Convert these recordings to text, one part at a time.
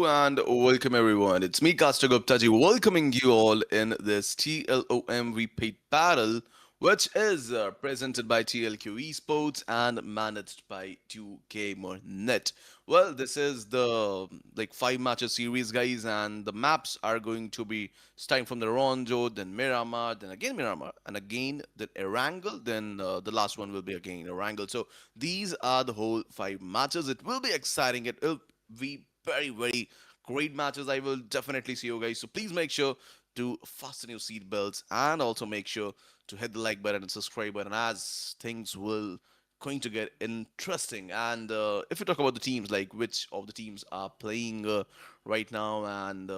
and welcome everyone. It's me, Kasta Guptaji, welcoming you all in this TLOM repeat battle, which is presented by TLQ Esports and managed by 2Gamer.net. Well, this is the five matches series, guys, and the maps are going to be starting from the Rondo, then Miramar, then again Miramar, and again then Erangel, then the last one will be again Erangel. So these are the whole five matches. It will be exciting. It will be very great matches. I will definitely see you guys. So please make sure to fasten your seat belts and also make sure to hit the like button and subscribe button as things will going to get interesting. And if you talk about the teams, like which of the teams are playing right now, and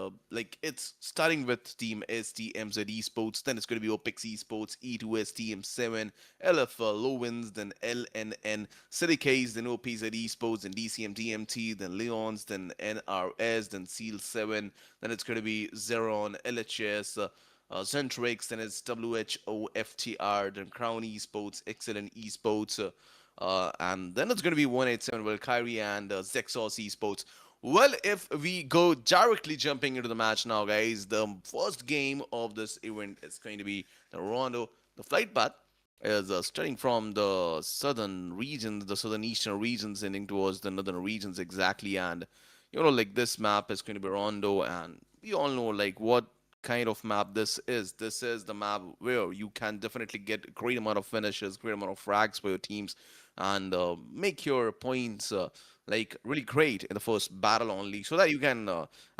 it's starting with Team SDMZ Esports, then it's going to be OPEX Esports, E2S TM7, LF Lovins, then LNN Syndicate, then OPZ Esports, then DCM DMT, then Leons, then NRS, then Seal 7, then it's going to be XERON, LHS. XENTRIX, then it's WHOFTR, then Crown Esports, Excellent Esports, and then it's going to be 187 Valkyrie and ZEXOS Esports. Well, if we go directly jumping into the match now, guys, the first game of this event is going to be the Rondo. The flight path is starting from the southern regions, the southern eastern regions, ending towards the northern regions exactly. And this map is going to be Rondo, and we all know what kind of map this is. This is the map where you can definitely get a great amount of finishes, great amount of frags for your teams, and make your points really great in the first battle only, so that you can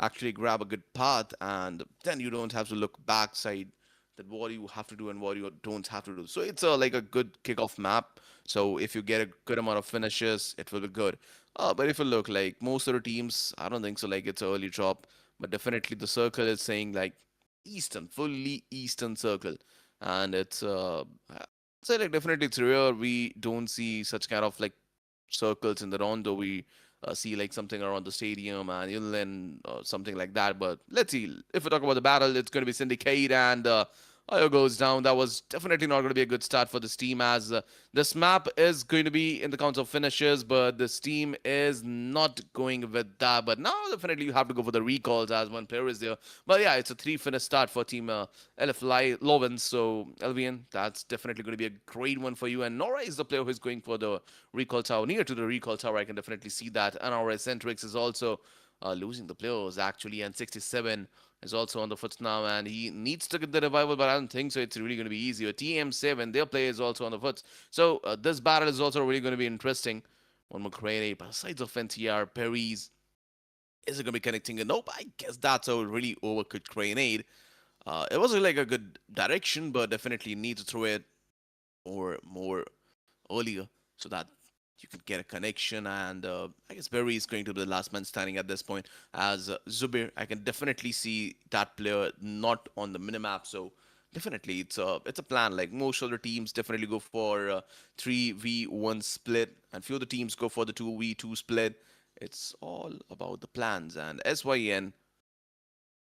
actually grab a good path, and then you don't have to look backside that what you have to do and what you don't have to do. So it's like a good kickoff map. So if you get a good amount of finishes, it will be good. But if you look like most of the teams, I don't think so. Like it's early drop, but definitely the circle is saying like Eastern, fully Eastern circle, and it's I'd say like definitely it's rare. We don't see such kind of like circles in the rondo. We see like something around the stadium and inland something like that. But let's see. If we talk about the battle, it's going to be Syndicate and Io goes down. That was definitely not going to be a good start for this team, as this map is going to be in the counts of finishes, but this team is not going with that. But now definitely you have to go for the recalls as one player is there. But yeah, it's a three-finish start for Team LFLI Lovins. So LVN, that's definitely going to be a great one for you. And Nora is the player who's going for the recall tower, near to the recall tower. I can definitely see that. And our XENTRIX is also losing the players actually, and 67 is also on the foot now, and he needs to get the revival, but I don't think so. It's really going to be easier. TM7, their player is also on the foot. So this battle is also really going to be interesting. One more grenade, besides of NTR, Perry's. Is it going to be connecting? Nope, I guess that's a really overcooked grenade. It was like a good direction, but definitely need to throw it more earlier so that you can get a connection. And I guess Barry is going to be the last man standing at this point. As Zubir, I can definitely see that player not on the minimap. So definitely, it's a plan. Like most other teams, definitely go for 3v1 split, and few of the teams go for the 2v2 split. It's all about the plans. And SYN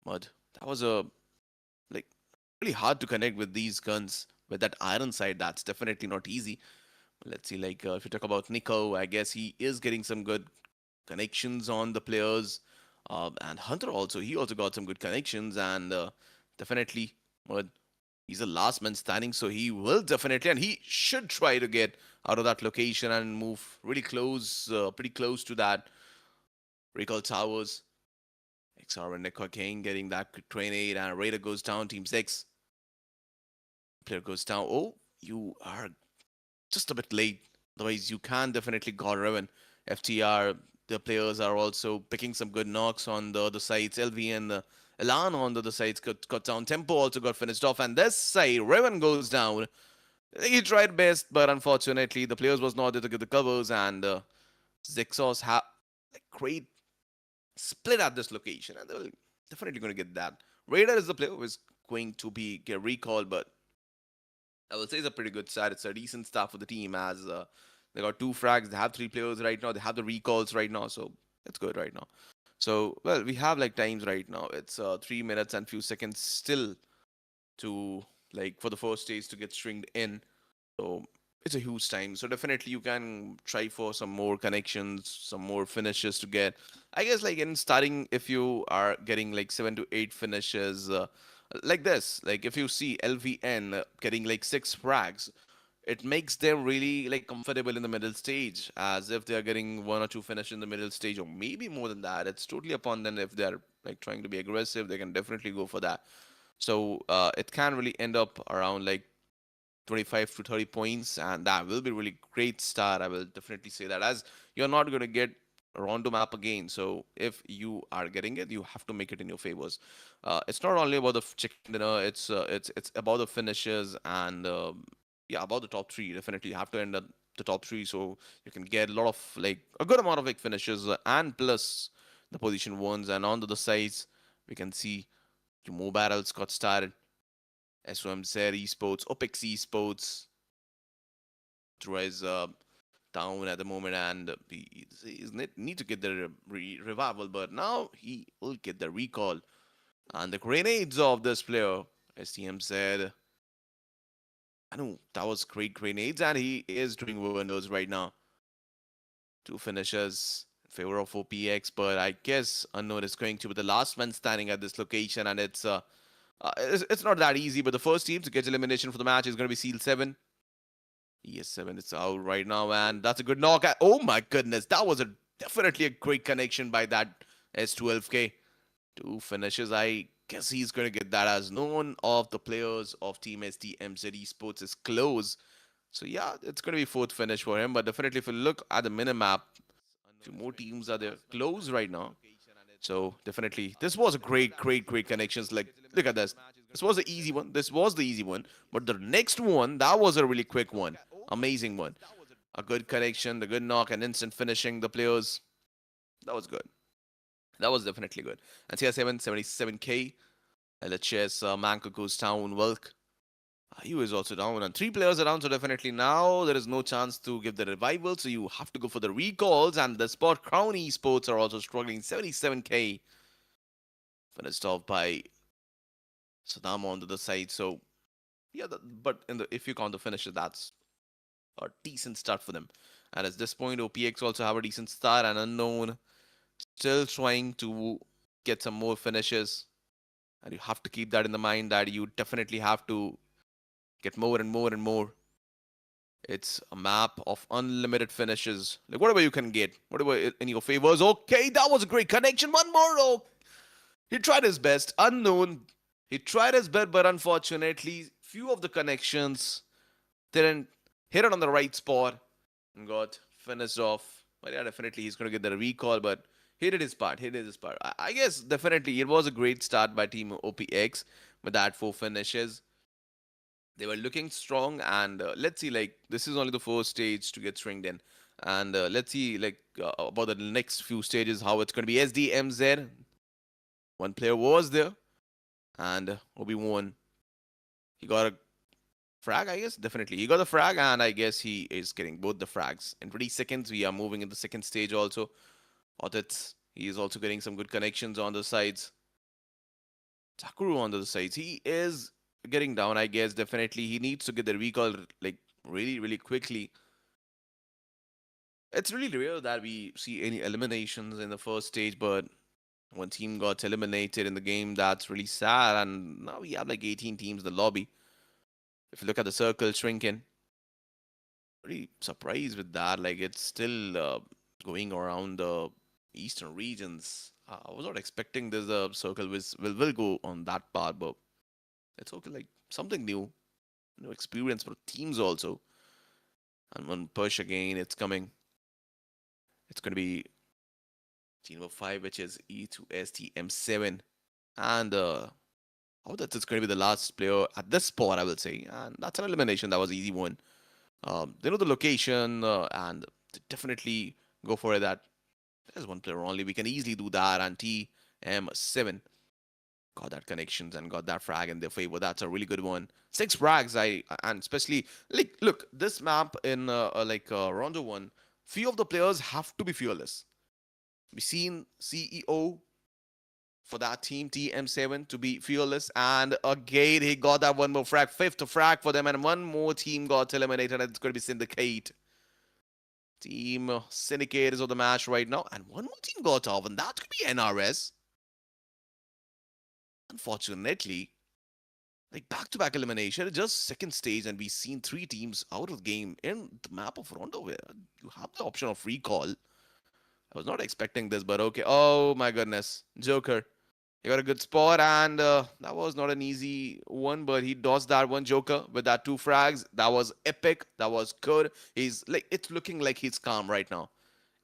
Mud, that was a like really hard to connect with these guns with that iron sight. That's definitely not easy. Let's see, if you talk about Nico, I guess he is getting some good connections on the players. And Hunter also, he also got some good connections, and definitely, well, he's the last man standing, so he will definitely, and he should try to get out of that location and move really close, pretty close to that recall towers. XR and Nico Kane getting that grenade, and Raider goes down, Team 6. Player goes down. Oh, you are just a bit late. Otherwise, you can definitely God Revan. FTR, the players are also picking some good knocks on the other sides. LV and Elan on the other sides got down. Tempo also got finished off. And this side, Revan goes down. He tried best, but unfortunately, the players was not there to get the covers. And ZEXOS have a great split at this location. And they're definitely going to get that. Raider is the player who is going to be get recalled, but I will say it's a pretty good start. It's a decent start for the team, as they got two frags. They have three players right now. They have the recalls right now, so it's good right now. So, well, we have like times right now. It's 3 minutes and few seconds still to for the first stage to get stringed in. So it's a huge time. So definitely you can try for some more connections, some more finishes to get. I guess like in starting, if you are getting like 7 to 8 finishes like this, like if you see LVN getting like 6 frags, it makes them really like comfortable in the middle stage, as if they are getting 1 or 2 finish in the middle stage, or maybe more than that. It's totally upon them. If they're like trying to be aggressive, they can definitely go for that. So it can really end up around like 25 to 30 points, and that will be really great start. I will definitely say that, as you're not going to get a random map again. So if you are getting it, you have to make it in your favors. It's not only about the chicken dinner. It's about the finishes and yeah, about the top three. Definitely, you have to end at the top three so you can get a lot of like a good amount of like finishes and plus the position ones. And on the sides, we can see your more battles got started. SOMZ esports, OPEX esports, is down at the moment, and he's need to get the revival, but now he will get the recall. And the grenades of this player, SDMZ. I know that was great grenades, and he is doing wonders right now. 2 finishes in favor of OPX, but I guess Unknown is going to be the last man standing at this location, and it's not that easy. But the first team to get elimination for the match is going to be Seal 7. ES7 is out right now, and that's a good knock. Oh my goodness, that was definitely a great connection by that S12K. 2 finishes. I guess he's going to get that, as none of the players of Team SDMZ Esports is close. So yeah, it's going to be fourth finish for him. But definitely, if you look at the minimap, few more teams are there close right now. So definitely, this was a great connections. Like, look at this. This was the easy one. This was the easy one. But the next one, that was a really quick one. Amazing one. A good connection, the good knock, and instant finishing the players. That was good. That was definitely good. And CR7, 77k. LHS, Manko goes down. Welk. He was also down, and 3 players are down, so definitely now there is no chance to give the revival, so you have to go for the recalls. And the spot Crown Esports are also struggling. 77k finished off by Saddam on the side. So yeah, but if you count the finishes, that's a decent start for them. And at this point, OPX also have a decent start, and Unknown still trying to get some more finishes. And you have to keep that in the mind that you definitely have to get more and more and more. It's a map of unlimited finishes. Like whatever you can get, whatever in your favors. Okay, that was a great connection. One more. Oh, he tried his best. Unknown. He tried his best, but unfortunately, few of the connections didn't hit it on the right spot and got finished off. But yeah, definitely he's going to get the recall, but he did his part. He did his part. I guess definitely it was a great start by Team OPX with that 4 finishes. They were looking strong, and let's see, like, this is only the first stage to get stringed in. And let's see, like, about the next few stages, how it's going to be. SDMZ, one player was there, and Obi-Wan, he got a frag, I guess. Definitely. He got a frag, and I guess he is getting both the frags. In 20 seconds, we are moving in the second stage also. Otets, he is also getting some good connections on the sides. Takuru on the sides. He is getting down, I guess. Definitely. He needs to get the recall, like, really quickly. It's really rare that we see any eliminations in the first stage, but one team got eliminated in the game. That's really sad. And now we have like 18 teams in the lobby. If you look at the circle shrinking, pretty surprised with that. Like it's still going around the eastern regions. I was not expecting this circle will go on that part, but it's okay. Like something new experience for teams also. And one push again, it's coming. It's going to be team number 5, which is E2STM7. And oh, that's going to be the last player at this spot, I will say. And that's an elimination. That was an easy one. They know the location, and they definitely go for it. That there's one player only. We can easily do that. And TM7 got that connections and got that frag in their favor. That's a really good one. 6 frags, and especially like look, this map in Rondo 1, few of the players have to be fearless. We seen CEO for that team, TM7, to be fearless. And again, he got that one more frag, fifth frag for them, and one more team got eliminated, and it's going to be Syndicate. Team Syndicate is on the match right now, and one more team got off, and that could be NRS. Unfortunately, like back-to-back elimination, just second stage, and we've seen 3 teams out of the game in the map of Rondo, where you have the option of recall. I was not expecting this, but okay. Oh my goodness, Joker. He got a good spot, and that was not an easy one, but he dodged that one, Joker, with that 2 frags. That was epic. That was good. He's like, it's looking like he's calm right now.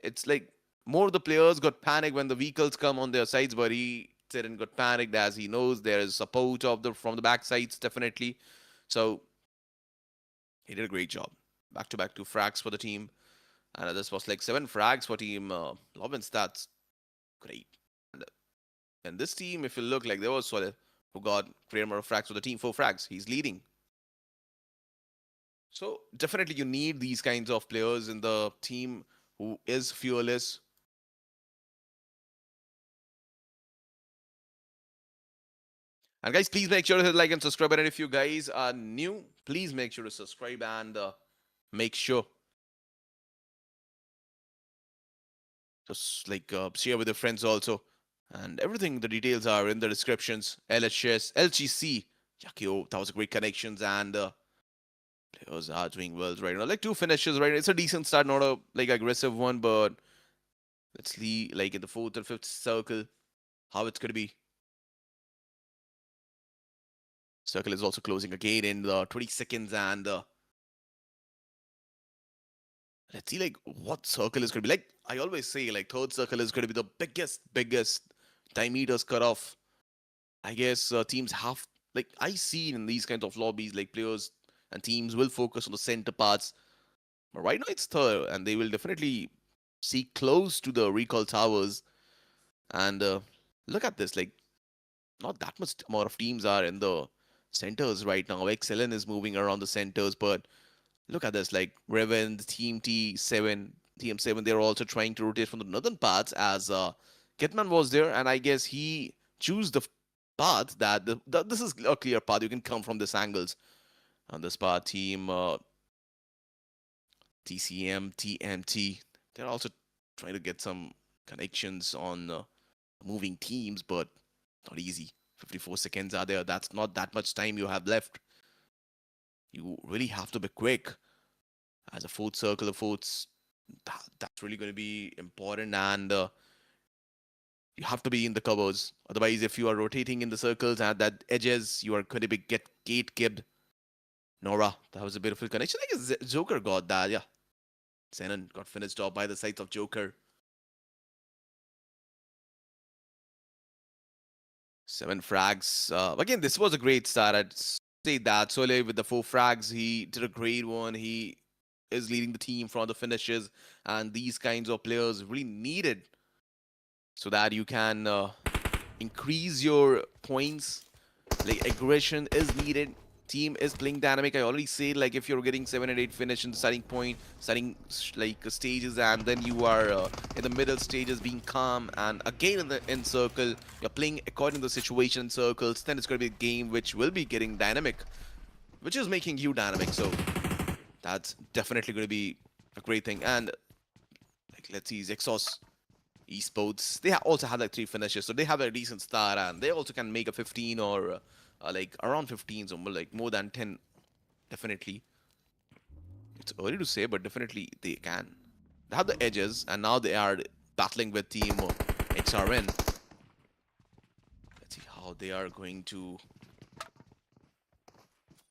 It's like more of the players got panicked when the vehicles come on their sides, but he didn't get panicked, as he knows there is support of the from the back sides, definitely. So he did a great job. Back-to-back 2 frags for the team. And this was like 7 frags for team LOVINS. That's great. And this team, if you look, like there was Solid who got great amount of frags for the team, 4 frags. He's leading. So definitely you need these kinds of players in the team who is fearless. And guys, please make sure to hit like and subscribe. And if you guys are new, please make sure to subscribe and make sure just like share with your friends also. And everything, the details are in the descriptions. LHS, LGC. Yakio, that was a great connections, and players are doing well right now. Like 2 finishes right now. It's a decent start, not a like aggressive one, but let's see like in the 4th and 5th circle how it's gonna be. Circle is also closing again in the 20 seconds, and let's see like what circle is gonna be. Like I always say, like 3rd circle is gonna be the biggest diameters cut off. I guess teams have, like I see in these kinds of lobbies, like players and teams will focus on the center parts. But right now it's 3rd, and they will definitely see close to the recall towers. And look at this, like not that much amount of teams are in the centers right now. XLN is moving around the centers, but look at this, like Reven, Team T7, TM7, they're also trying to rotate from the northern parts, as Getman was there, and I guess he chose the path that this is a clear path. You can come from these angles. On this path, team TCM, TMT, they're also trying to get some connections on moving teams, but not easy. 54 seconds are there. That's not that much time you have left. You really have to be quick. As a 4th circle, the 4th, that's really going to be important, and you have to be in the covers. Otherwise, if you are rotating in the circles and that edges, you are going to be get gate-kibbed. Nora, that was a beautiful connection. I guess Joker got that, yeah. Zenon got finished off by the sides of Joker. 7 frags. Again, this was a great start. I'd say that. Sole with the 4 frags, he did a great one. He is leading the team from the finishes, and these kinds of players really needed so that you can increase your points. Like aggression is needed. Team is playing dynamic. I already said, like if you're getting 7 and 8 finish in the starting point, starting like stages, and then you are in the middle stages being calm, and again in the end circle you're playing according to the situation in circles, then it's going to be a game which will be getting dynamic, which is making you dynamic. So that's definitely going to be a great thing. And like let's see, ZEXOS ESPORTS, they also have like 3 finishes, so they have a decent start, and they also can make a 15 or like around 15, so like more than 10. Definitely, it's early to say, but definitely they can. They have the edges, and now they are battling with team XRN. Let's see how they are going to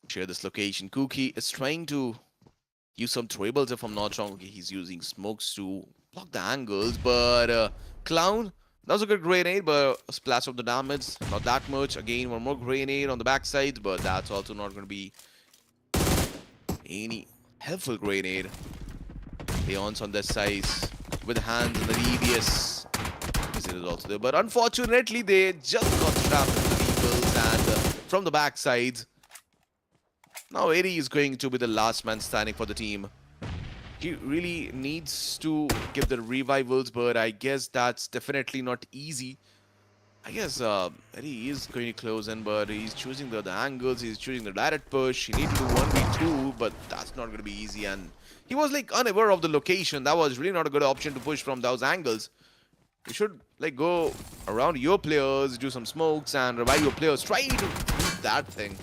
share this location. Cookie is trying to use some tribbles, if I'm not wrong. Okay, he's using smokes to block the angles, but Clown, that was a good grenade, but a splash of the damage, not that much. Again, one more grenade on the backside, but that's also not going to be any helpful grenade. Leon's on this side with hands in the DBS. It is also there, but unfortunately, they just got trapped in the vehicles, and from the backsides. Now, Eddie is going to be the last man standing for the team. He really needs to give the revivals, but I guess that's definitely not easy. I guess Eddie is going to close in, but he's choosing the angles. He's choosing the direct push. He need to do 1v2, but that's not going to be easy. And he was like unaware of the location. That was really not a good option to push from those angles. You should like go around your players, do some smokes, and revive your players. Try to do that thing.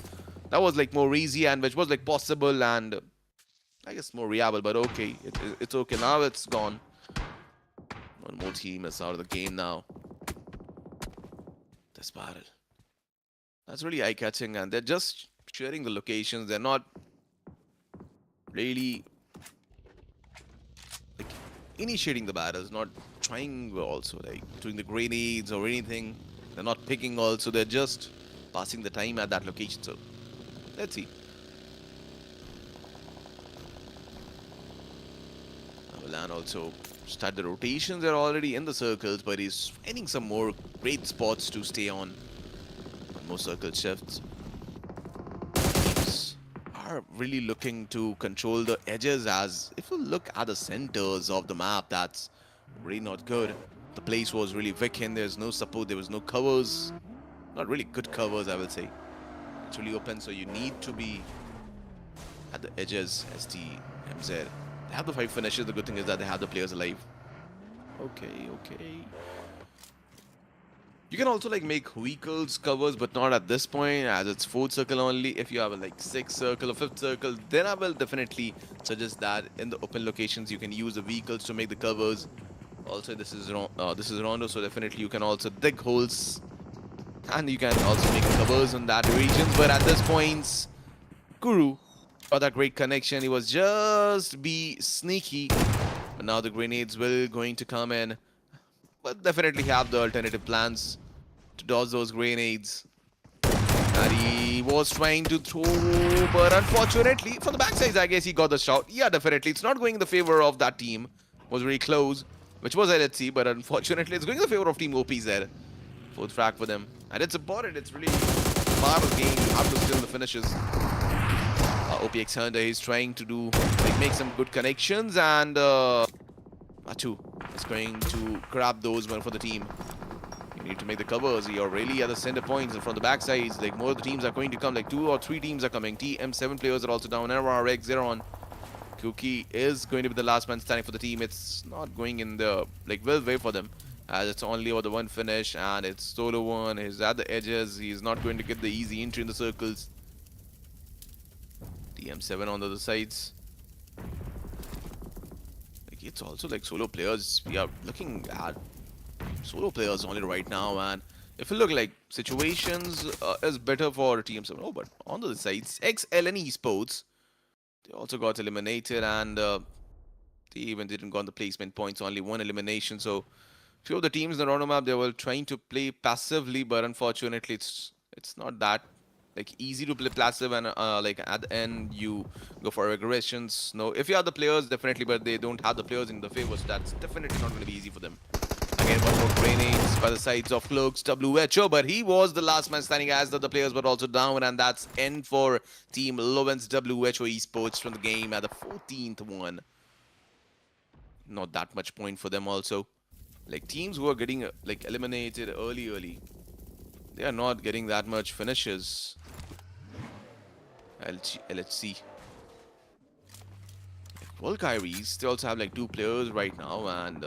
That was like more easy and which was like possible and I guess more reliable. But okay, it's okay. Now it's gone. One more team is out of the game now. This battle. That's really eye-catching, and they're just sharing the locations. They're not really like initiating the battles, not trying also like doing the grenades or anything. They're not picking also. They're just passing the time at that location. So let's see. Alan also start the rotations. They're already in the circles, but he's finding some more great spots to stay on. More circle shifts. Teams are really looking to control the edges, as if you look at the centers of the map, that's really not good. The place was really vacant. There's no support. There was no covers. Not really good covers, I will say. It's really open, so you need to be at the edges. SDMZ. They have the 5 finishes. The good thing is that they have the players alive. Okay. You can also like make vehicles covers, but not at this point, as it's 4th circle only. If you have a like 6th circle or 5th circle, then I will definitely suggest that in the open locations you can use the vehicles to make the covers. Also, this is Rondo, so definitely you can also dig holes, and you can also make covers in that region. But at this point, Guru got that great connection. He was just be sneaky, but now the grenades will going to come in. But definitely have the alternative plans to dodge those grenades. And he was trying to throw, but unfortunately, from the backside, I guess he got the shot. Yeah, definitely. It's not going in the favor of that team. It was very close, which was LHC, but unfortunately, it's going in the favor of Team OPZ. 4th frag for them. And it's important. It's really part of the game. You have to steal the finishes. OPX Hunter is trying to do, like, make some good connections, and Matu is going to grab those one for the team. You need to make the covers. You're really at the center points and from the back sides. Like, more of the teams are going to come. Like, 2 or 3 teams are coming. TM7 players are also down. RX, XERON. Kuki is going to be the last man standing for the team. It's not going in the, like, well way for them, as it's only over the 1 finish, and it's solo 1. He's at the edges. He's not going to get the easy entry in the circles. TM7 on the other sides. It's also like solo players. We are looking at solo players only right now, and if you look like situations is better for TM7. Oh, but on the other sides, XLN Esports, they also got eliminated, and they even didn't got the placement points. Only 1 elimination. So few of the teams in the round map, they were trying to play passively, but unfortunately, it's not that like easy to play passive, and like at the end you go for aggressions. No, if you have the players, definitely, but they don't have the players in the favor, so that's definitely not going to be easy for them. Again, one more grenades by the sides of Cloaks WHO, but he was the last man standing, as the players were also down, and that's end for Team LOVINS WHO Esports from the game at the 14th one. Not that much point for them also. Like, teams who are getting like eliminated early, they are not getting that much finishes. LHC. VALKYRIEs, they also have like 2 players right now, and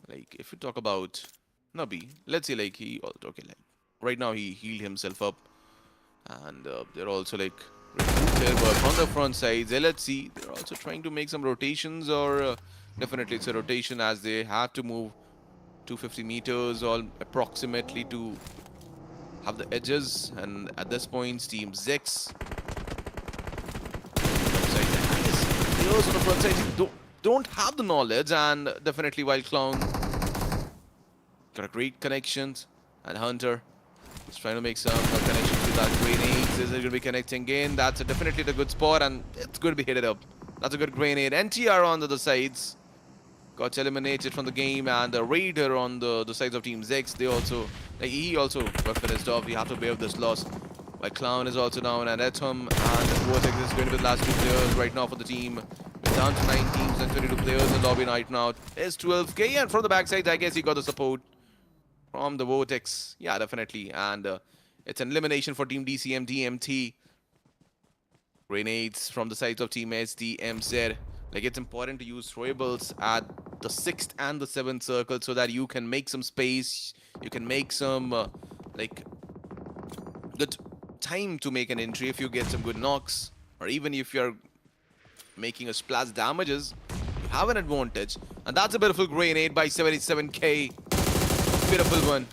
like if you talk about Nabi, let's say like okay, like right now he healed himself up, and they're also like recruited, but on the front sides, LHC, they're also trying to make some rotations, or definitely it's a rotation, as they have to move 250 meters or approximately to have the edges. And at this point, Team ZEX, players on the front side don't have the knowledge, and definitely while Clown got a great connections, and Hunter is trying to make some connections with that grenades. Is it going to be connecting again? That's definitely a good spot, and it's going to be hit up. That's a good grenade. NTR on the sides got eliminated from the game, and the Raider on the sides of Team ZEX, they also, like, he also got finished off. We have to bear this loss. While Clown is also down, and Etom and Vortex is going to be the last 2 players right now for the team. We're down to 9 teams and 22 players in the lobby right now. It's 12k, and from the backside, I guess he got the support. from the Vortex. Yeah, definitely. And it's an elimination for Team DCM, DMT. Grenades from the sides of Team SDMZ. Like, it's important to use throwables at the 6th and the 7th circle so that you can make some space. You can make some, like, good time to make an entry if you get some good knocks. Or even if you're making a splash damages, you have an advantage. And that's a beautiful grenade by 77k. Beautiful one.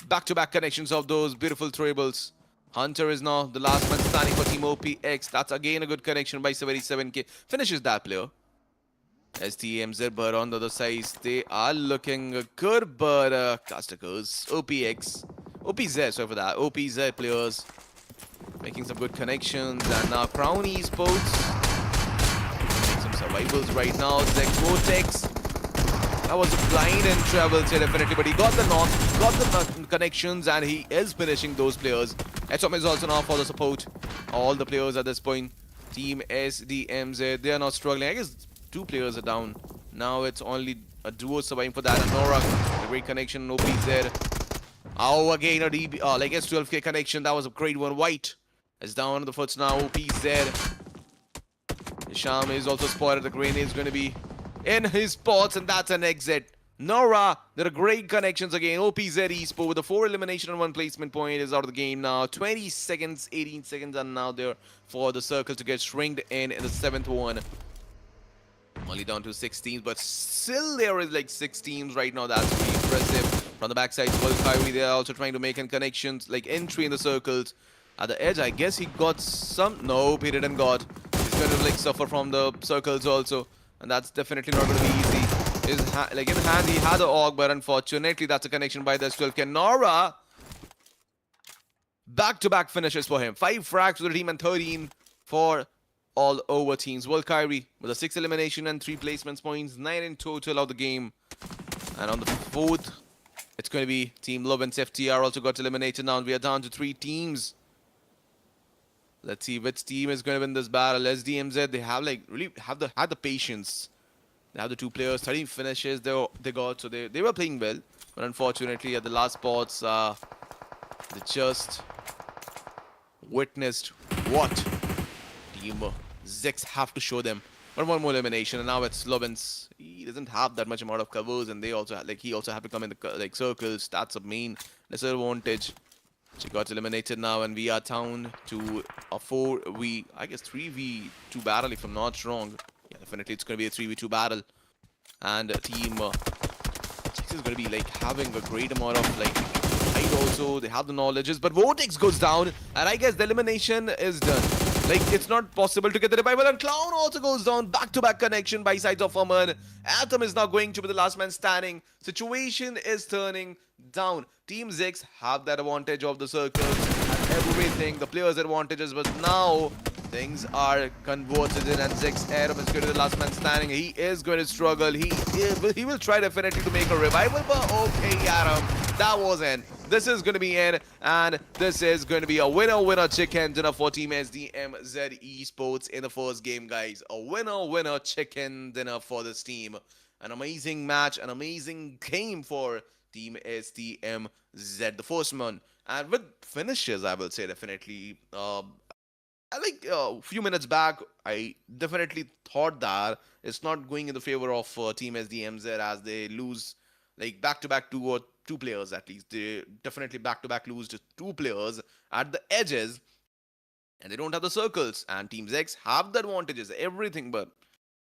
Back-to-back connections of those beautiful throwables. Hunter is now the last man standing for Team OPX. That's again a good connection by 77k. Finishes that player. SDMZ, but on the other side, they are looking good, but Caster goes. OPX. OPZ, sorry for that. OPZ players making some good connections. And now Crown Esports making some survivals right now. ZEXOS. That was a blind entry, I will say, definitely, but he got the knock, got the connections, and he is finishing those players. XERON is also now for the support. All the players at this point. Team SDMZ, they are not struggling. I guess 2 players are down. Now it's only a duo surviving for that. And Nora, a great connection, OPZ. Oh, again a DB, like S12k connection. That was a great one. White is down on the foots now. OPZ. Isham is also spotted. The grenade is going to be in his spots, and that's an exit. Nora, there are great connections again. OPZ Esports with a 4 elimination and 1 placement point is out of the game now. 20 seconds, 18 seconds, and now there for the circle to get shrinked in the 7th one. Only down to 6 teams, but still there is like 6 teams right now. That's really impressive. From the backside, VALKYRIE, they're also trying to make connections, like entry in the circles. At the edge, I guess he got some. Nope, he didn't got. He's going to like suffer from the circles also. And that's definitely not going to be easy. Like in hand, he had the AUG, but unfortunately, that's a connection by the 12k. Nora, back-to-back finishes for him. 5 frags for the team and 13 for all over teams. VALKYRIE with a 6 elimination and 3 placements points. 9 in total of the game. And on the 4th, it's going to be Team LOVINS. FTR also got eliminated now. We are down to 3 teams. Let's see which team is going to win this battle. SDMZ, they have like really had the patience. They have the 2 players, 13 finishes they got, so they were playing well. But unfortunately, at the last spots, they just witnessed what Team Zex have to show them. But 1 more elimination, and now it's LOVINS. He doesn't have that much amount of covers, and they also he also have to come in the like circles. That's a main disadvantage. She got eliminated now, and we are down to a 3v2 battle, if I'm not wrong. Yeah, definitely it's going to be a 3v2 battle. And Team X is going to be like having a great amount of like height also. They have the knowledges, but Vortex goes down, and I guess the elimination is done. Like, it's not possible to get the revival, and Clown also goes down. Back-to-back connection by sides of Aman. Atom is now going to be the last man standing. Situation is turning down. Team Zex have that advantage of the circles and everything, the players' advantages, but now things are converted in, and Zex Atom is going to be the last man standing. He is going to struggle. He will try definitely to make a revival, but okay, Atom, that was in. This is going to be in, and this is going to be a winner-winner chicken dinner for Team SDMZ Esports in the first game, guys. A winner-winner chicken dinner for this team. An amazing match, an amazing game for Team SDMZ, the first one. And with finishes, I will say definitely. Like a few minutes back, I definitely thought that it's not going in the favor of Team SDMZ as they lose like back-to-back 2 players at least. They definitely back-to-back lose to 2 players at the edges, and they don't have the circles. And Team Zex have the advantages, everything, but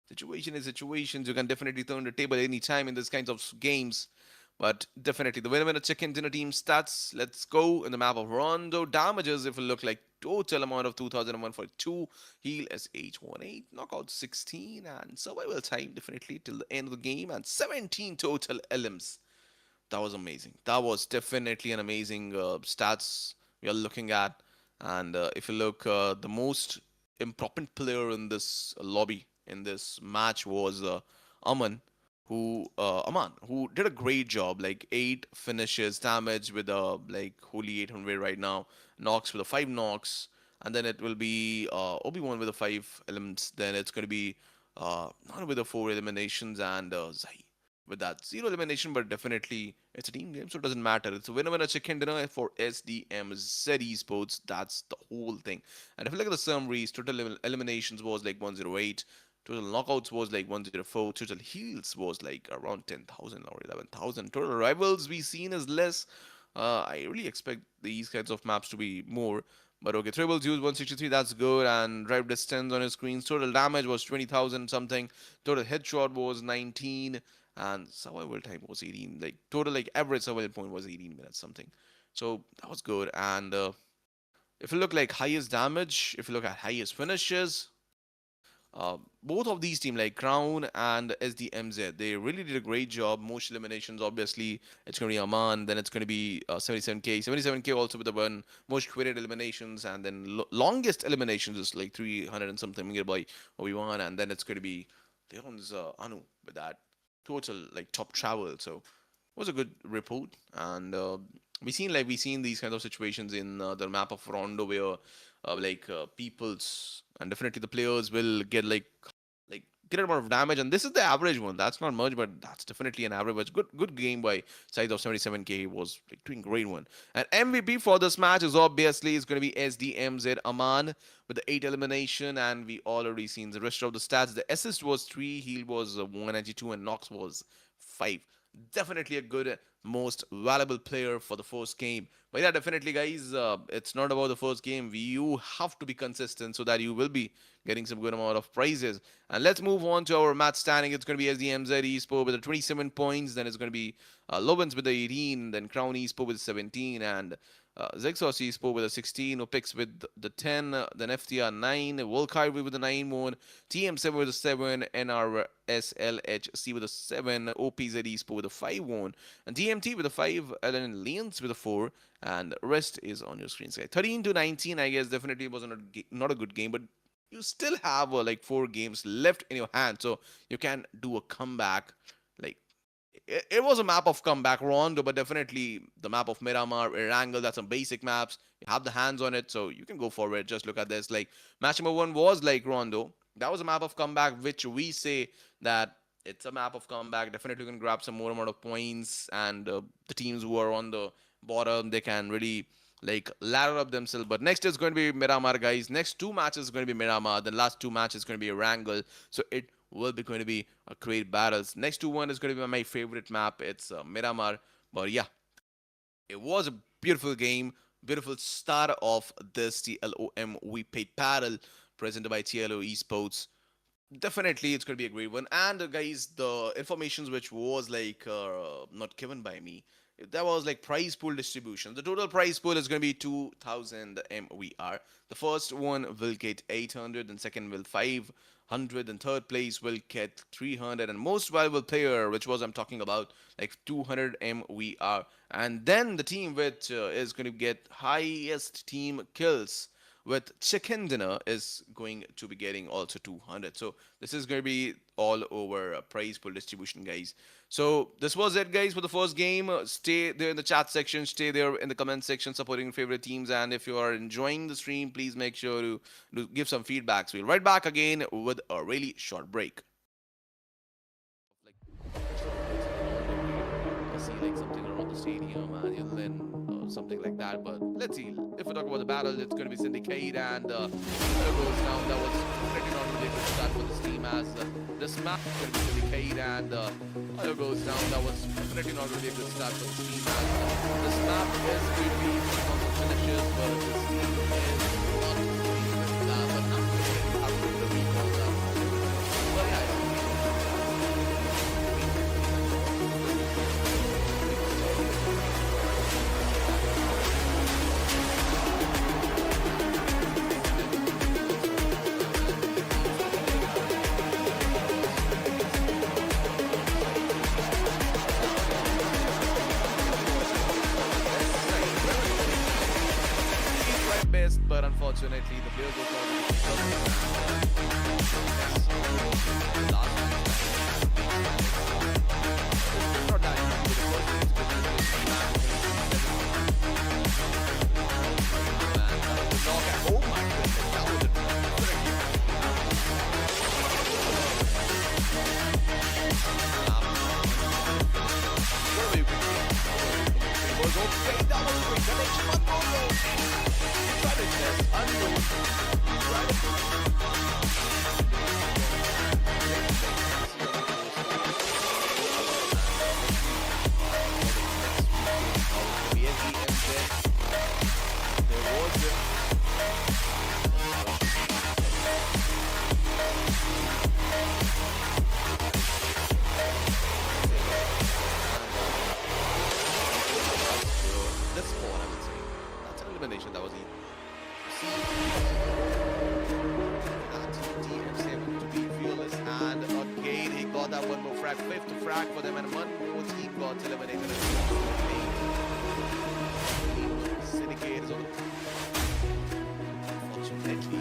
situation is situations. You can definitely turn the table anytime in this kinds of games. But definitely the winner chicken dinner team stats. Let's go in the map of Rondo. Damages, if it look like total amount of 200142. Heal SH18. Knockout 16. And survival time definitely till the end of the game. And 17 total elims. That was amazing. That was definitely an amazing stats we are looking at. And if you look, the most important player in this lobby, in this match was Aman. Aman, who did a great job, like 8 finishes, damage with a like holy 800 right now, knocks with a 5 knocks, and then it will be Obi-Wan with a 5 elements. Then it's going to be not with the 4 eliminations, and Zai with that zero elimination, but definitely it's a team game, so it doesn't matter. It's a winner-winner chicken dinner for SDMZ Esports. That's the whole thing. And if you look at the summaries, total eliminations was like 108. Total knockouts was like 104. Total heals was like around 10,000 or 11,000. Total rivals we seen is less. I really expect these kinds of maps to be more. But okay, triples used 163, that's good. And drive distance on his screens. Total damage was 20,000 something. Total headshot was 19. And survival time was 18. Like, total, like, average survival point was 18 minutes something. So, that was good. And if you look like highest damage, if you look at highest finishes, both of these teams, like Crown and SDMZ, they really did a great job. Most eliminations, obviously, it's going to be Aman, then it's going to be 77k. 77k also with the one most queried eliminations, and then longest eliminations is like 300 and something made by Obi-Wan, and then it's going to be Leon's Anu with that total like top travel. So it was a good report, and we seen these kind of situations in the map of Rondo where people's and definitely the players will get like get amount of damage, and this is the average one. That's not much, but that's definitely an average. But good game by size of 77k. He was like doing great one. And MVP for this match is obviously is going to be SDMZ Aman with the 8 elimination, and we already seen the rest of the stats. The assist was 3, heal was 192, and Nox was 5. Definitely a good, most valuable player for the first game. But yeah, definitely, guys, it's not about the first game. You have to be consistent so that you will be getting some good amount of prizes. And let's move on to our match standing. It's going to be SDMZ Esport with the 27 points. Then it's going to be Lovins with the 18. Then Crown Esport with 17. And ZEXOS Esport with a 16, OPEX with the 10, then FTR 9, VALKYRIE with the 9 1, TM7 with a 7, NRSLHC with a 7, OPZ Esport with a 5 1, and DMT with a 5, and Lions with a 4, and rest is on your screen. So 13 to 19, I guess definitely was not a good game, but you still have like 4 games left in your hand, so you can do a comeback. Like, it was a map of comeback Rondo, but definitely the map of Miramar, Erangel, that's some basic maps. You have the hands on it, so you can go for it. Just look at this. Like, match number 1 was like Rondo. That was a map of comeback, which we say that it's a map of comeback. Definitely can grab some more amount of points, and the teams who are on the bottom, they can really like ladder up themselves. But next is going to be Miramar, guys. Next 2 matches is going to be Miramar. The last 2 matches is going to be Erangel. So it will be going to be a great battles. Next to one is going to be my favorite map. It's Miramar. But yeah, it was a beautiful game, beautiful start of this TLOM We Paid Battle presented by TLO Esports. Definitely, it's going to be a great one. And guys, the informations which was like not given by me, that was like prize pool distribution. The total prize pool is going to be 2,000 MVR. The first one will get 800, and second will 500, and third place will get 300, and most valuable player, which was I'm talking about, like 200 MVR. And then the team which is going to get highest team kills with chicken dinner is going to be getting also 200. So this is going to be all over prize pool distribution, guys. So this was it, guys, for the first game. Stay there in the chat section, stay there in the comment section supporting your favorite teams, and if you are enjoying the stream, please make sure to give some feedback. So we'll right back again with a really short break. See like something around the stadium, and you'll then something like that. But let's see. If we talk about the battle, it's going to be Syndicate, and goes down. That was pretty not really good start for this team, as this map is going to be Syndicate, and goes down. That was pretty not really a good start for this team, as this map is going to be on the finishes, but this team is not really that. But I'm going to have to the recall now. But yeah, but unfortunately the players were fifth frag for them, and one more team got eliminated. Syndicate is on the unfortunately.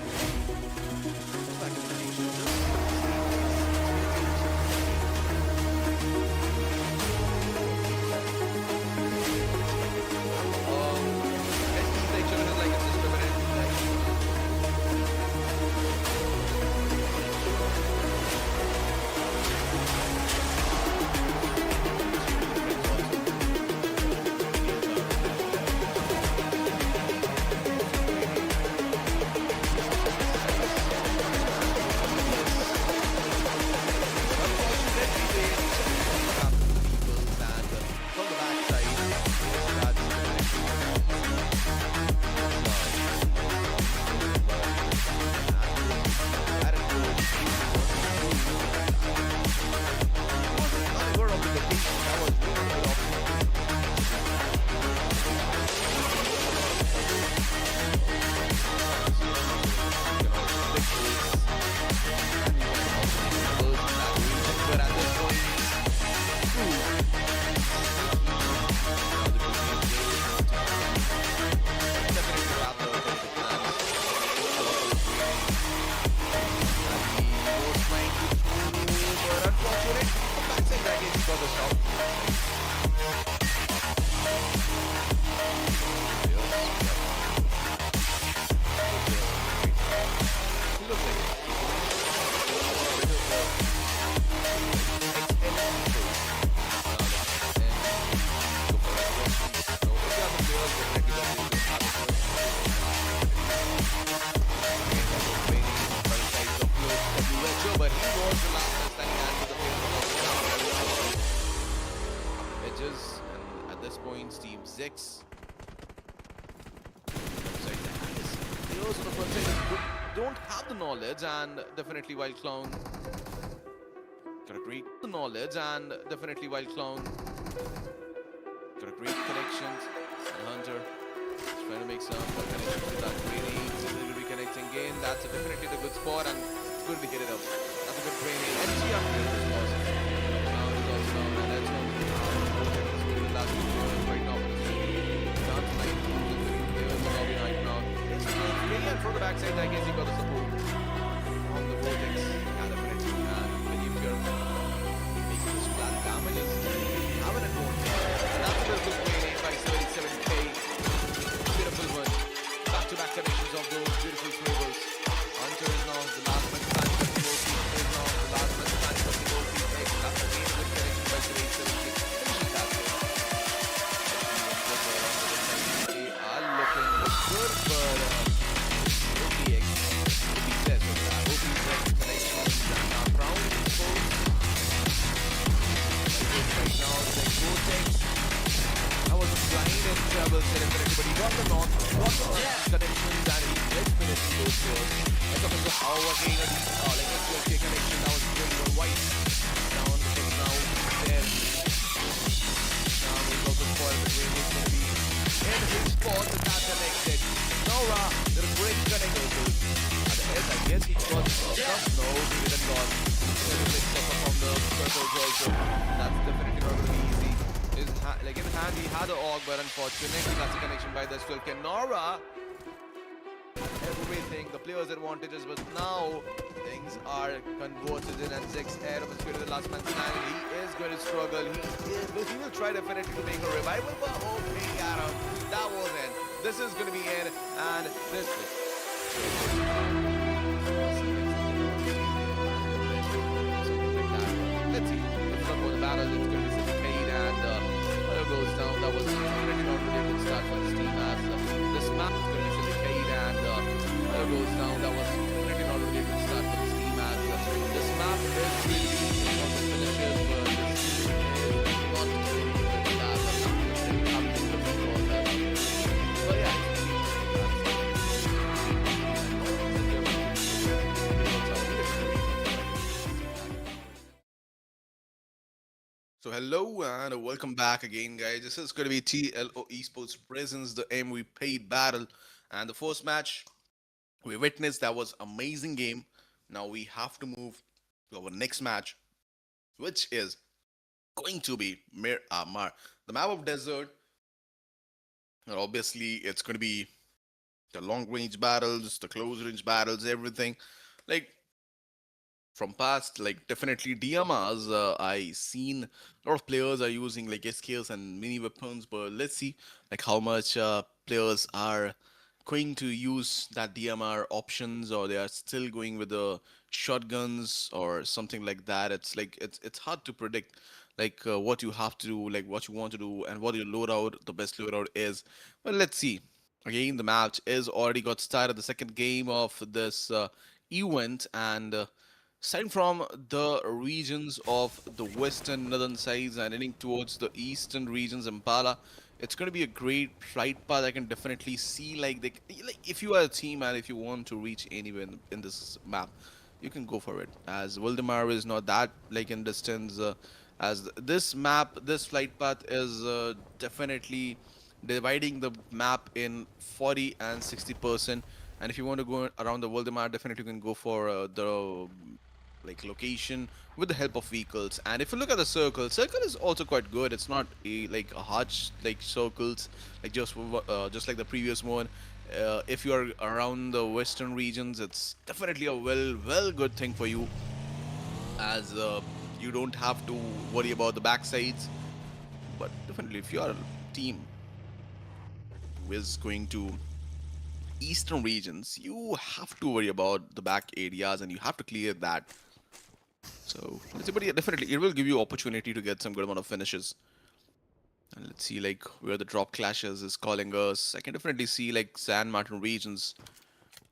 Team ZEXOS. Players on the front side don't have the knowledge, and definitely while Clown got a great knowledge, and definitely while Clown got a great connections, and Hunter is trying to make some connections with that grenade. Will be connecting again. That's definitely the good spot, and it's going to be hit it up. That's a good grenade. SG up here is awesome. Now is also down, and that's one. Last right now for the dance line. Players are lobby right now. Really, and from the backside, I guess you got the support on the vortex. And definitely, and believe you're making this flat damages. Have an advantage. And that's a good grenade by 37k. Beautiful one. Back-to-back connections of those beautiful throwers. Hunter is now the last man standing for the OP. Is now the last man standing for the OP. That's a game with connection by 37k. Good for OPX. OPX connections and round exposed. Right now, the vortex. I was blind and trouble set but he got the knock. Got the connections and he did finish those kills. Like up into how again, like a 12k connection. That was really white. Down because now there. Now we got the spoil between it's going to be in his spot, and that's connected. Nora, there is great connection. At the end, I guess he got stuff. No, he didn't got. There is like stuff from the circles also. That's definitely not going to be easy. Like in hand, he had the AUG, but unfortunately, that's a connection by the 12k. Nora, everything, the players' advantages, but now things are converted in, and Zex air of the last man standing. He is going to struggle. He will try definitely to make a revival, but okay, Adam, that was it. This is going to be it, and this is. Let's see. It's not for the battle. It's going to be Syndicate, and Fire goes down. That was already not really a good start for this team, as this map is going to be Syndicate, and Fire goes down. That was already not really a good start for this team, as this map is really one of the finishers, but this team is not really good at but yeah. So hello and welcome back again, guys. This is going to be TLO Esports presents the MVP battle, and the first match we witnessed, that was amazing game. Now we have to move to our next match, which is going to be the map of desert. And obviously, it's going to be the long range battles, the close range battles, everything. Like from past, like definitely DMRs, I seen a lot of players are using like SKS and mini weapons, but let's see like how much players are going to use that DMR options, or they are still going with the shotguns or something like that. It's like it's hard to predict like what you have to do, like what you want to do, and what your loadout, the best loadout is. But let's see. Again, the match is already got started. The second game of this event, and starting from the regions of the western northern sides and heading towards the eastern regions, Impala, it's going to be a great flight path. I can definitely see like if you are a team and if you want to reach anywhere in this map, you can go for it. As Waldemar is not that like in distance, this map, this flight path is definitely dividing the map in 40 and 60%. And if you want to go around the Waldemar, definitely you can go for the like location with the help of vehicles. And if you look at the circle is also quite good. It's not a like a hard like circles like just like the previous one. If you are around the western regions, it's definitely a well good thing for you, as you don't have to worry about the backsides. But definitely if you are a team who is going to eastern regions, you have to worry about the back areas and you have to clear that. So let's see, but yeah, definitely it will give you opportunity to get some good amount of finishes. And let's see like where the drop clashes is calling us. I can definitely see like San Martin regions.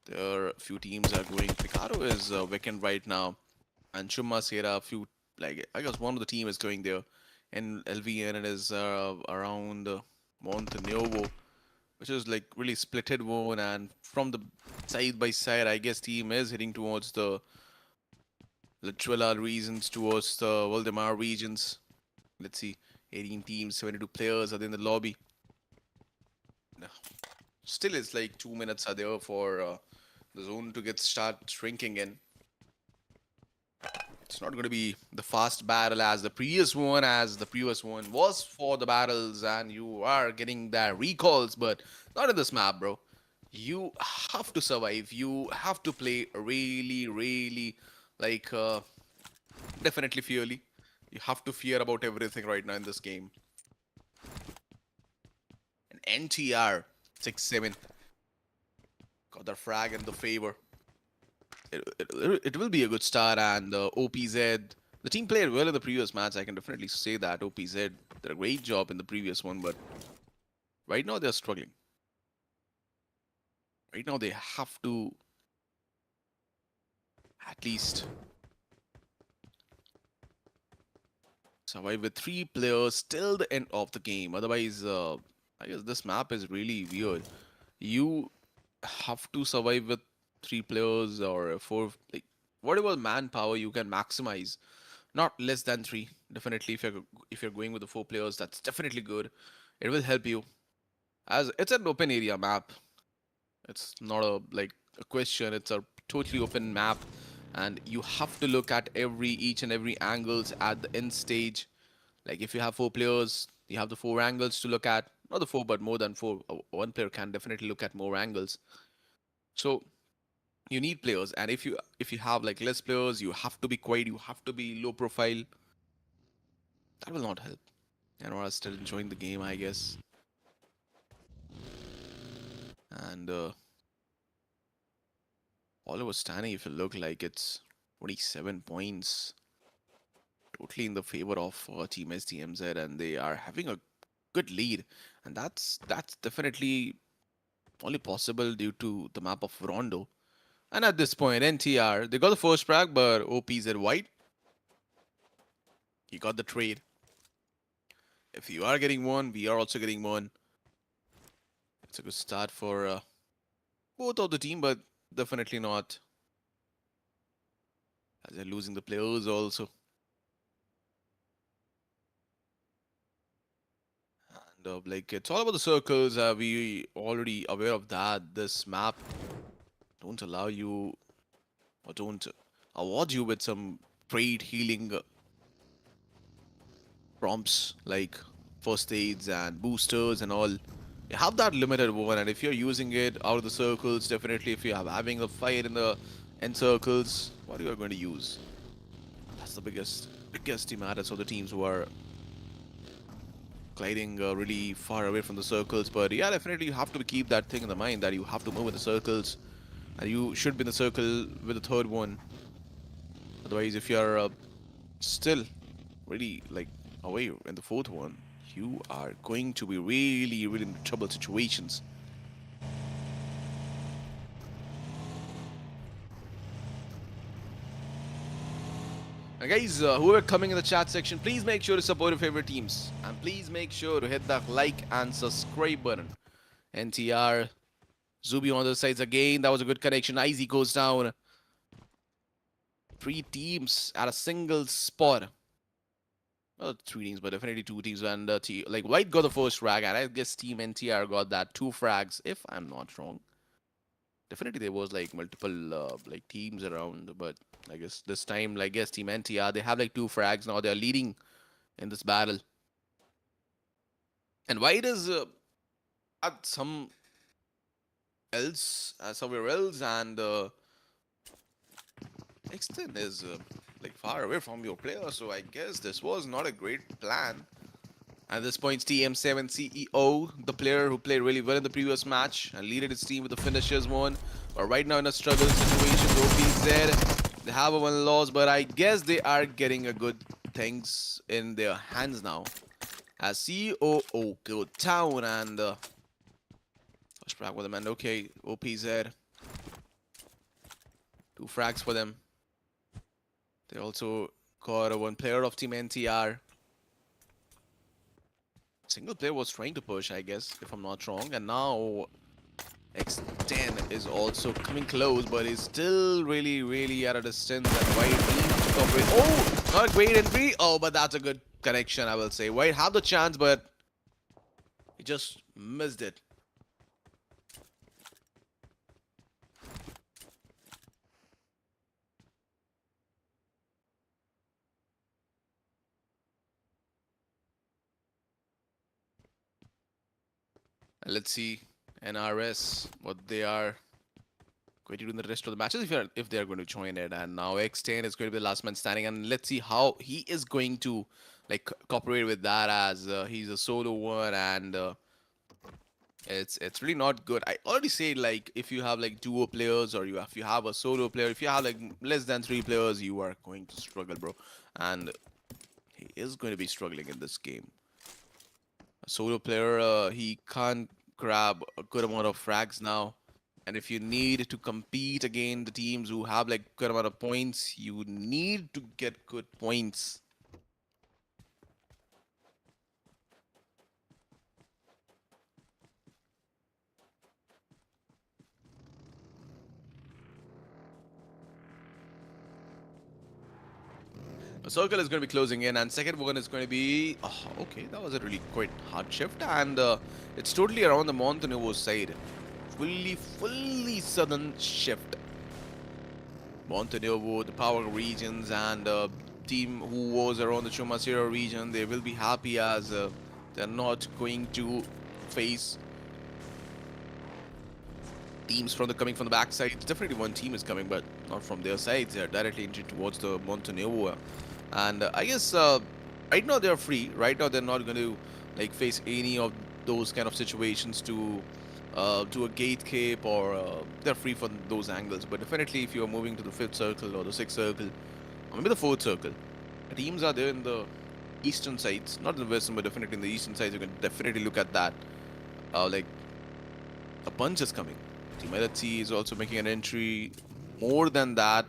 There are a few teams are going. Picaro is vacant right now, and Chuma Sierra. A few like I guess one of the team is going there, and LVN is around Monte which is like really splitted one. And from the side by side, I guess team is heading towards the Litruela regions, towards the Valdemar regions. Let's see, 18 teams, 72 players are in the lobby. No. Still, it's like 2 minutes are there for the zone to get start shrinking in. It's not going to be the fast battle as the previous one was for the battles, and you are getting that recalls, but not in this map, bro. You have to survive. You have to play really, like, definitely fearly. You have to fear about everything right now in this game. And NTR 6-7 got the frag in the favor. It will be a good start, and OPZ, the team played well in the previous match. I can definitely say that OPZ did a great job in the previous one, but right now they're struggling. Right now they have to at least survive with 3 players till the end of the game. Otherwise, I guess this map is really weird. You have to survive with 3 players or 4, like whatever manpower you can maximize. Not less than 3. Definitely, if you're going with the 4 players, that's definitely good. It will help you, as it's an open area map. It's not a like a question. It's a totally open map, and you have to look at each and every angles at the end stage. Like if you have 4 players, you have the 4 angles to look at. Not the 4, but more than 4. One player can definitely look at more angles. So you need players, and if you have like less players, you have to be quiet. You have to be low profile. That will not help. And are still enjoying the game, I guess. And Oliver Stanley, if you look like it's 27 points, totally in the favor of Team SDMZ, and they are having a good lead. And that's definitely only possible due to the map of Rondo. And at this point, NTR, they got the first frag, but OPZ white. He got the trade. If you are getting one, we are also getting one. It's a good start for both of the team, but definitely not, as they're losing the players also. And like it's all about the circles. We already aware of that. This map don't allow you or don't award you with some trade healing prompts like first aids and boosters and all. You have that limited one, and if you're using it out of the circles, definitely if you're having a fight in the end circles, what are you going to use? That's the biggest demerits of the teams who are gliding really far away from the circles. But yeah, definitely you have to keep that thing in the mind that you have to move in the circles, and you should be in the circle with the third one. Otherwise, if you're still really like away in the fourth one, you are going to be really in trouble situations. And guys, whoever coming in the chat section, please make sure to support your favorite teams, and please make sure to hit that like and subscribe button. NTR, Zuby on the sides again. That was a good connection. Izzy goes down. 3 teams at a single spot. Well, 3 teams, but definitely 2 teams. And like White got the first frag, and I guess Team NTR got that 2 frags, if I'm not wrong. Definitely there was like multiple like teams around, but I guess this time, I guess Team NTR, they have like 2 frags now. They're leading in this battle. And White is at somewhere else, and Extend is like far away from your player, so I guess this was not a great plan. At this point, TM7 CEO, the player who played really well in the previous match and leaded his team with the finishers one, but right now in a struggle situation, OPZ, they have a 1 loss, but I guess they are getting a good things in their hands now. As COO go down, and first frag with them, and okay, OPZ, 2 frags for them. They also got a 1 player of Team NTR. Single player was trying to push, I guess, if I'm not wrong. And now X10 is also coming close, but is still really at a distance. And White needs to cooperate. Oh, not a great entry. Oh, but that's a good connection, I will say. White had the chance, but he just missed it. Let's see NRS what they are going to do in the rest of the matches if they are going to join it. And now X10 is going to be the last man standing, and let's see how he is going to like cooperate with that, as he's a solo one, and it's really not good. I already said, like, if you have like duo players, or if you have a solo player, if you have like less than 3 players, you are going to struggle, bro. And he is going to be struggling in this game. A solo player, he can't grab a good amount of frags now. And if you need to compete against the teams who have like good amount of points, you need to get good points. A circle is going to be closing in, and second one is going to be... Oh, okay, that was a really quite hard shift, and it's totally around the Montenegro side. Fully southern shift. Montenegro, the power regions, and team who was around the Chumasira region, they will be happy, as they're not going to face teams coming from the backside. Definitely one team is coming, but not from their sides. They're directly entering towards the Montenegro. And I guess right now they're free. Right now they're not going to like face any of those kind of situations to do a gate cape, or they're free from those angles. But definitely if you're moving to the 5th circle or the 6th circle, or maybe the 4th circle, the teams are there in the eastern sides, not in the western, but definitely in the eastern sides. You can definitely look at that. Like a bunch is coming. Team LHC is also making an entry. More than that,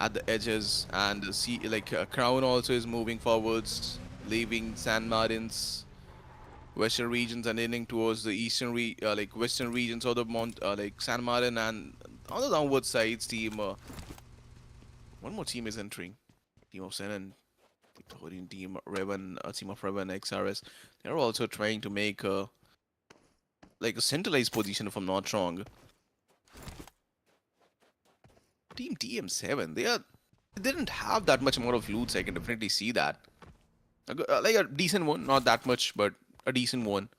at the edges, and see like Crown also is moving forwards, leaving San Martin's western regions and ending towards the eastern like western regions of the like San Martin. And on the downward sides, team one more team is entering. Team of Sen and team Revan, team of Revan XRS. They're also trying to make like a centralized position, if I'm not wrong. Team TM7, they didn't have that much amount of loots. I can definitely see that. Like a decent one, not that much, but a decent one.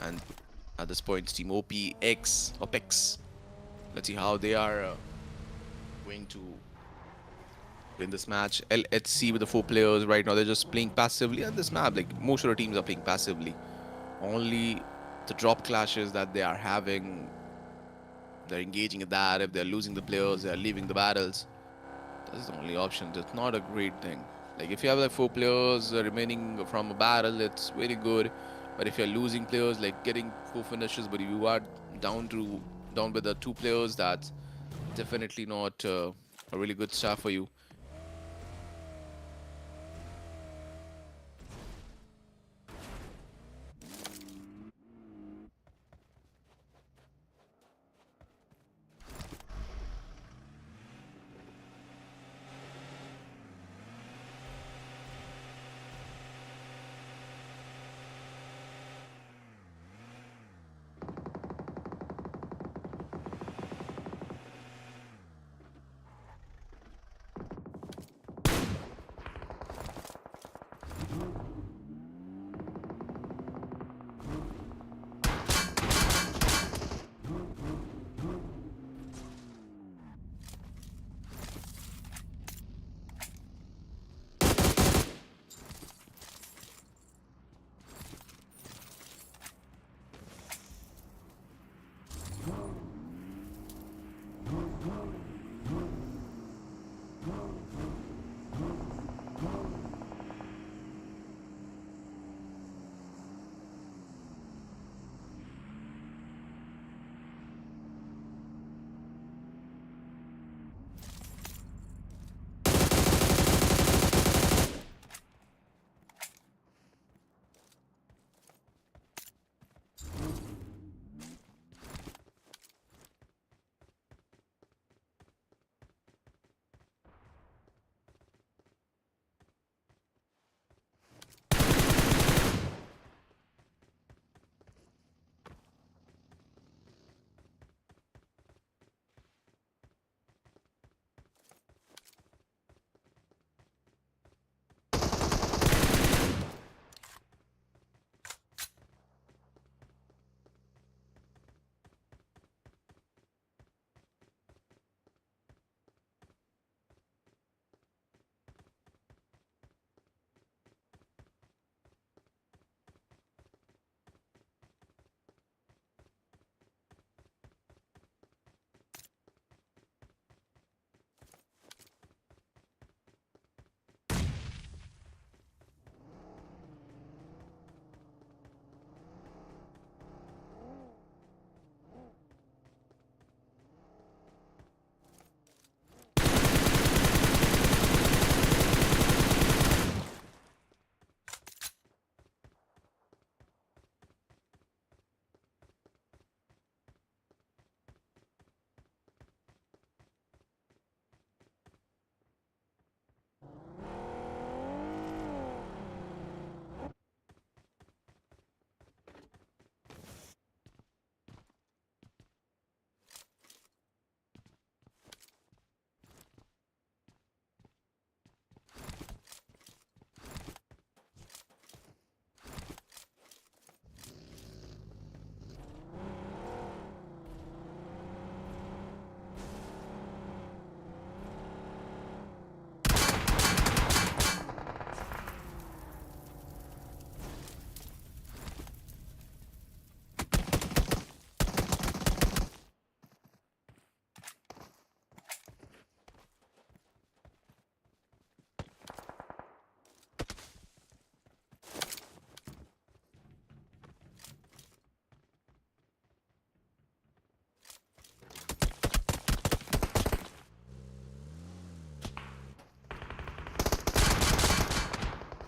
And at this point, Team OPEX. Let's see how they are going to win this match. LHC with the 4 players right now, they're just playing passively on this map. Like most of the teams are playing passively. Only the drop clashes that they are having, they're engaging in that. If they're losing the players, they're leaving the battles. That's the only option. That's not a great thing. Like if you have like 4 players remaining from a battle, it's very good. But if you're losing players, like getting 4 finishes, but you are down with the 2 players, that's definitely not a really good start for you.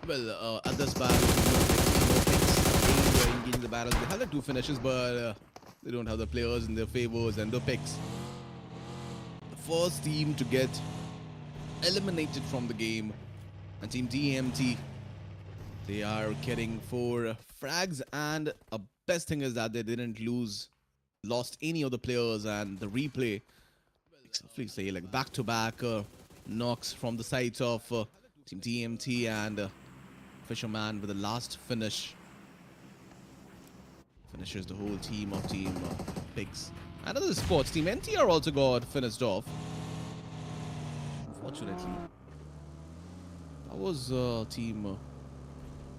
Well, at this battle, they're engaging the battle. They have the 2 finishes, but they don't have the players in their favors and the picks. The first team to get eliminated from the game, and Team DMT, they are getting 4 frags, and a best thing is that they didn't lost any of the players, and the replay, say like back-to-back knocks from the sides of Team DMT, and Fisherman with the last finish. Finishes the whole team of Team Pigs. Another sports team, NTR, also got finished off. Unfortunately. That was team...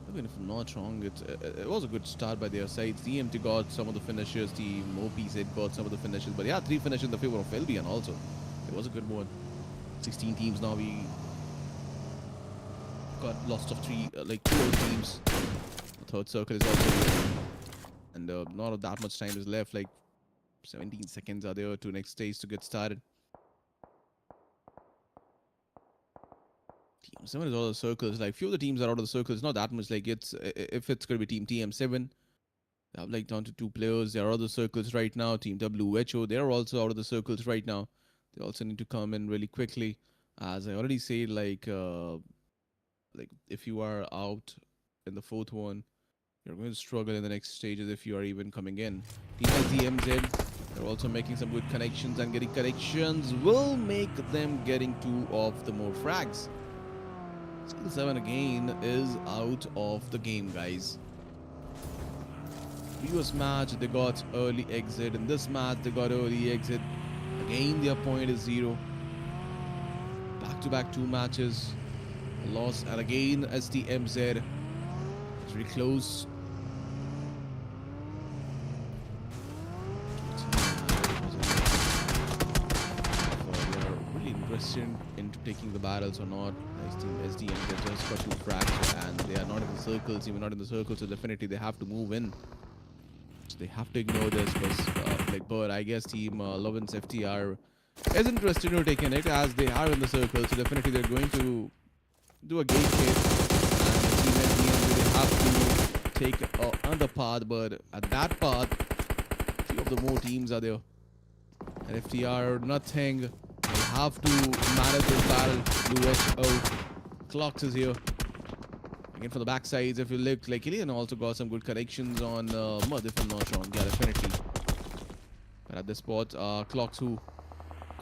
even if I'm not wrong, it was a good start by their sides. DMT got some of the finishes. Team OPZ got some of the finishes. But yeah, 3 finishes in the favor of LBN also. It was a good one. 16 teams now. We got lost of 2 teams. The third circle is also here. And not that much time is left. Like 17 seconds are there to next stage to get started. Team 7 is out of the circles. Like few of the teams are out of the circles. Not that much. Like if it's gonna be Team TM7, they have like down to 2 players. They are out of the circles right now. Team WHO, they're also out of the circles right now. They also need to come in really quickly. As I already said, like if you are out in the 4th one, you're going to struggle in the next stages if you are even coming in. Team SDMZ, they're also making some good connections, and getting connections will make them getting 2 of the more frags. Skill 7 again is out of the game, guys. Previous match they got early exit. In this match they got early exit. Again their point is 0. Back-to-back 2 matches. A loss, and again SDMZ. It's really close. Interested into taking the battles or not. Nice team SDM, they just got 2 frags and they are not in the circles. Even not in the circles, so definitely they have to move in. So they have to ignore this. But I guess team LOVINS FTR is interested in taking it as they are in the circle. So definitely they're going to do a gate hit. And team SDM, they have to take another path, but at that path, few of the more teams are there. And FTR, nothing. They have to manage this battle. WHO Clocks is here. Again for the backsides, if you look, like Ilian also got some good connections on Mud, if I'm not wrong. Yeah, definitely. But at this spot, Clocks who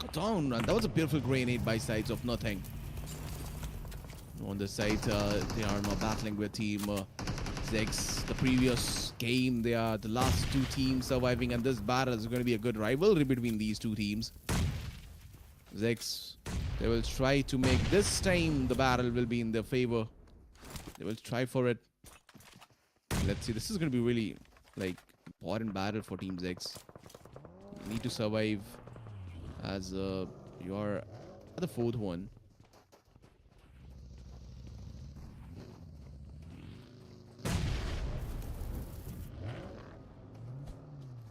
got down, and that was a beautiful grenade by sides of nothing. On the side, they are now battling with team ZEX. The previous game, they are the last 2 teams surviving, and this battle is going to be a good rivalry between these 2 teams. ZEX, they will try to make this time the battle will be in their favor. They will try for it. Let's see. This is going to be really like important battle for Team ZEX. You need to survive as you are at the 4th one.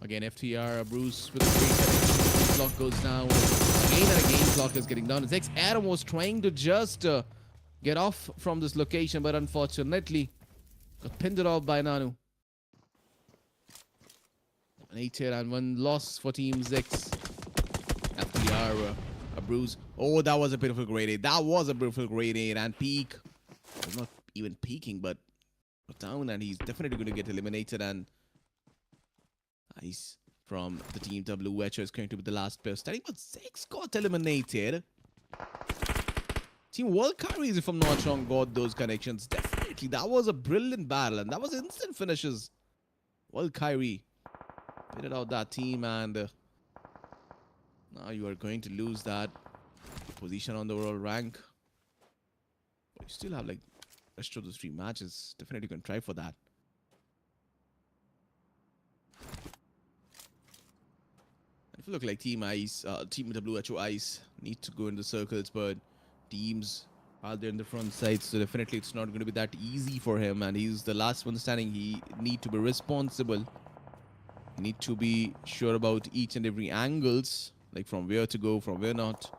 Again, FTR Bruce with a great connection. Clock goes down. Again and again, Clock is getting down. XERON was trying to just get off from this location, but unfortunately got pinned off by Nanu. An 8 hit and 1 loss for Team ZEX. FTR a bruise. Oh, that was a beautiful grade 8. That was a beautiful grade 8. And Peak was not even peaking, but down, and he's definitely going to get eliminated. And nice from the team. WHO is going to be the last player standing, but ZEX got eliminated. Team VALKYRIE, if I'm not wrong, got those connections. Definitely, that was a brilliant battle, and that was instant finishes. VALKYRIE pitted out that team, and now you are going to lose that position on the overall rank. But you still have like rest of the 3 matches. Definitely going to try for that. If you look like Team Ice, Team WHO Ice need to go in the circles, but teams are there in the front side, so definitely it's not going to be that easy for him, and he's the last one standing. He need to be responsible. You need to be sure about each and every angles, like from where to go, from where not.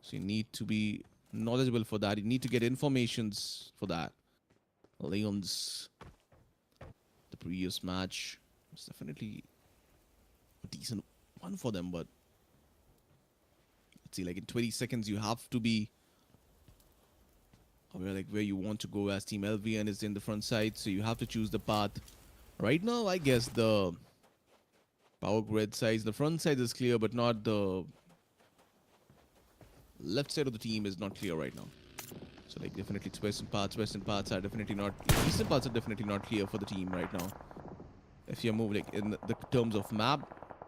So you need to be knowledgeable for that. You need to get informations for that. Leon's the previous match was definitely a decent one for them, but let's see, like in 20 seconds you have to be aware like where you want to go, as Team LVN is in the front side, so you have to choose the path. Right now, I guess the power grid size, the front side is clear, but not the left side of the team is not clear right now. So like definitely it's western parts. Western parts are definitely not. Eastern parts are definitely not clear for the team right now. If you move like in the terms of map,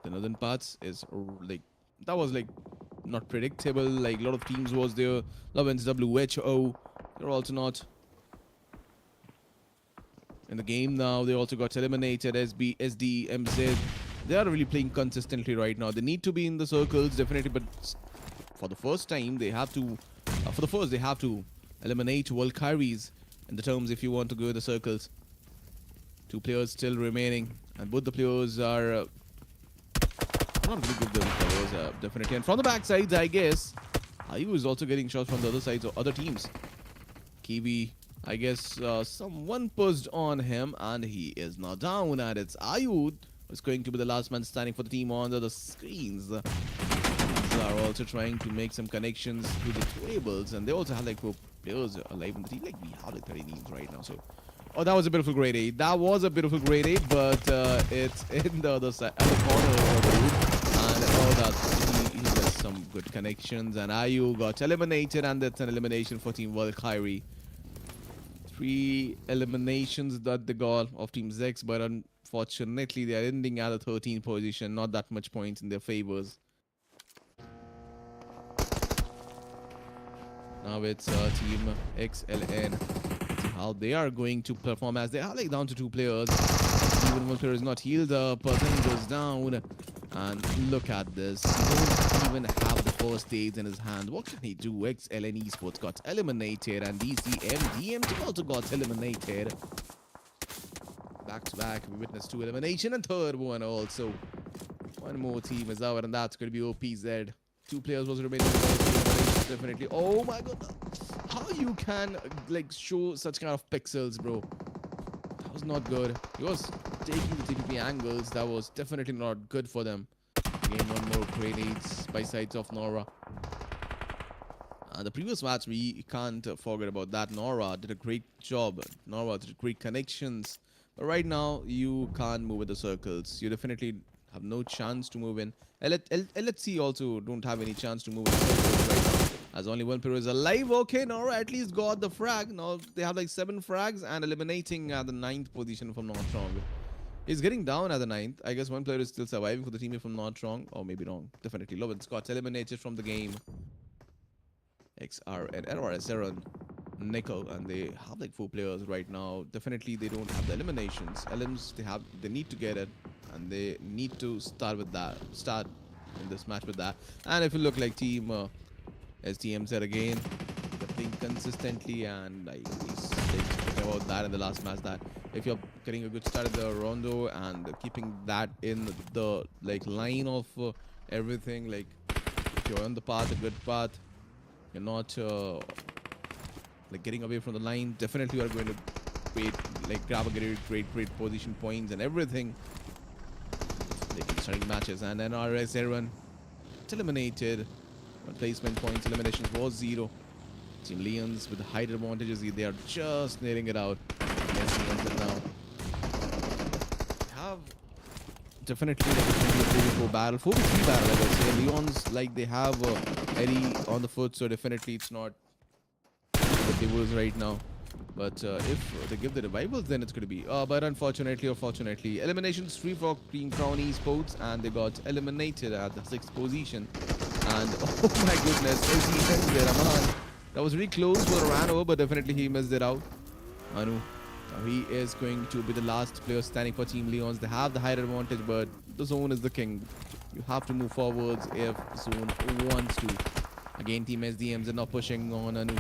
the northern parts is like that was like not predictable. Like a lot of teams was there. Lovins, WHO, they're also not in the game now. They also got eliminated. SDMZ. They are really playing consistently right now. They need to be in the circles definitely, but for the first time they have to. For the first, they have to eliminate Valkyries in the terms if you want to go in the circles. Two players still remaining, and both the players are not really good players, definitely. And from the back sides, I guess, Ayu is also getting shots from the other sides of other teams. Kiwi, I guess, someone pushed on him, and he is now down. And it's Ayu who's going to be the last man standing for the team under the screens. These are also trying to make some connections to the tables, and they also have like 4 players alive in the team. Like we have like 30 teams right now, so. Oh, that was a beautiful grade 8. That was a beautiful grade 8, but it's in the other side, at the corner of the room. And oh, that he has some good connections. And Ayu got eliminated, and that's an elimination for Team Valkyrie. 3 eliminations that they got of Team ZEX, but unfortunately, they are ending at the 13th position. Not that much points in their favors. Now it's Team XLN. How they are going to perform as they are like down to 2 players. Even one player is not healed up, person goes down. And look at this. He don't even have the first aids in his hand. What can he do? XLN Esports got eliminated, and DMT also got eliminated. Back to back, we witnessed 2 elimination, and third one also. One more team is out, and that's going to be OPZ. 2 players was remaining. Definitely. Oh my god. How you can like show such kind of pixels, bro? That was not good. He was taking the TPP angles. That was definitely not good for them. Again, one more grenades by sides of Nora. The previous match, we can't forget about that. Nora did a great job. Nora did great connections. But right now, you can't move in the circles. You definitely have no chance to move in. LHC also don't have any chance to move in the circles right now, as only one player is alive. Okay, Nora at least got the frag. Now they have like 7 frags and eliminating at the 9th position, if I'm not wrong. He's getting down at the 9th. I guess one player is still surviving for the team, if I'm not wrong. Or maybe wrong. Definitely. Lovins got eliminated from the game. XRN or XERON, Nickel, and they have like 4 players right now. Definitely they don't have the eliminations. LMs they need to get it, and they need to start with that. Start in this match with that. And if you look like team SDMZ again, they're playing consistently, and I spoke about that in the last match, that if you're getting a good start at the rondo and keeping that in the like line of everything, like if you're on the path, a good path, you're not like getting away from the line, definitely you are going to grab a great position points and everything. They keep starting matches, and then RS Aaron eliminated. Placement points eliminations was 0. Team Lions with the height advantages, they are just nailing it out. Yes, now have definitely like it's going to be a 4v4 battle, 4v3 battle. Like I say, Leons like they have Eddie on the foot, so definitely it's not what they was right now. But if they give the revivals, then it's going to be. But unfortunately or fortunately, eliminations 3 for Team Crown Esports, and they got eliminated at the 6th position. And oh my goodness, SDMZ there, Aman. That was really close for a ran over, but definitely he missed it out. Anu. Now he is going to be the last player standing for Team Leons. They have the height advantage, but the zone is the king. You have to move forwards if zone wants to. Again, Team SDMZ are not pushing on Anu.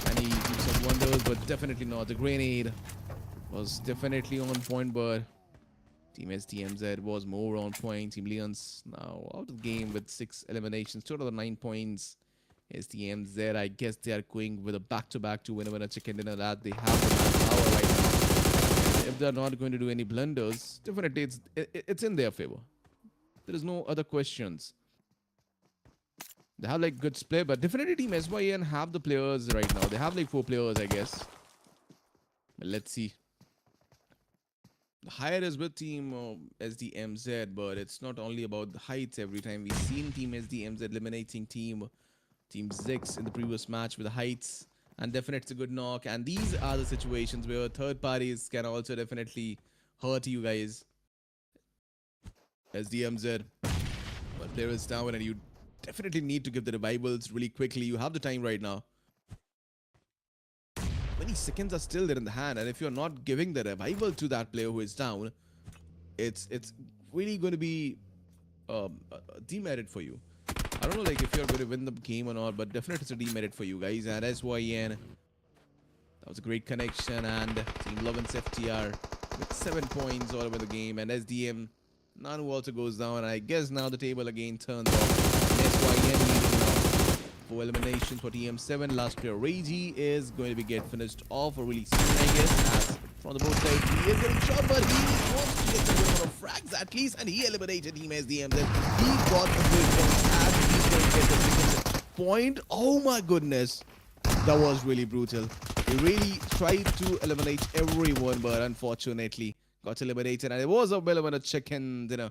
And he keeps up wonders, but definitely not. The grenade was definitely on point, but Team SDMZ was more on point. Team Leons now out of the game with 6 eliminations, total of 9 points. SDMZ, I guess they are going with a back-to-back to win a chicken dinner that they have the manpower right now. And if they're not going to do any blunders, definitely it's in their favor. There is no other questions. They have like good split, but definitely Team SYN have the players right now. They have like 4 players, I guess. But let's see. The height is with Team SDMZ, but it's not only about the heights every time. We've seen Team SDMZ eliminating Team ZEX in the previous match with the heights, and definitely it's a good knock. And these are the situations where third parties can also definitely hurt you guys. SDMZ, one player is down, and you definitely need to give the revivals really quickly. You have the time right now. Many seconds are still there in the hand, and if you're not giving the revival to that player who is down, it's really going to be a demerit for you. I don't know like if you're going to win the game or not, but definitely it's a demerit for you guys. And SYN, that was a great connection, and Team Lovins FTR with 7 points all over the game, and SDM Nanu also goes down. I guess now the table again turns off. And SYN leading now for elimination for TM7. Last player Reiji is going to be get finished off really soon, I guess, as from the both sides he is getting shot, but he wants to get the good amount of frags at least, and he eliminated Team SDM. Then he got the good point, and he's going to get the second point. Oh my goodness, that was really brutal. He really tried to eliminate everyone, but unfortunately got eliminated. And it was a bit of a chicken dinner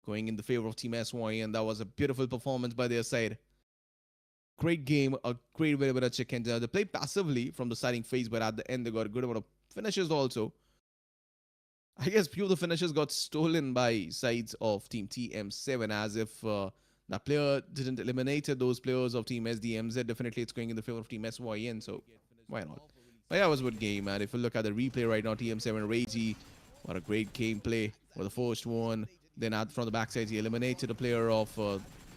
going in the favor of Team SY, and that was a beautiful performance by their side. Great game, a great bit of a chicken dinner. They played passively from the starting phase, but at the end they got a good amount of finishes also. I guess few of the finishes got stolen by sides of Team TM7, as if that player didn't eliminate those players of Team SDMZ. Definitely it's going in the favor of Team SYN, so why not? But yeah, it was a good game, and if you look at the replay right now, TM7 Reiji, what a great gameplay for the first one. Then out from the backside, he eliminated a player of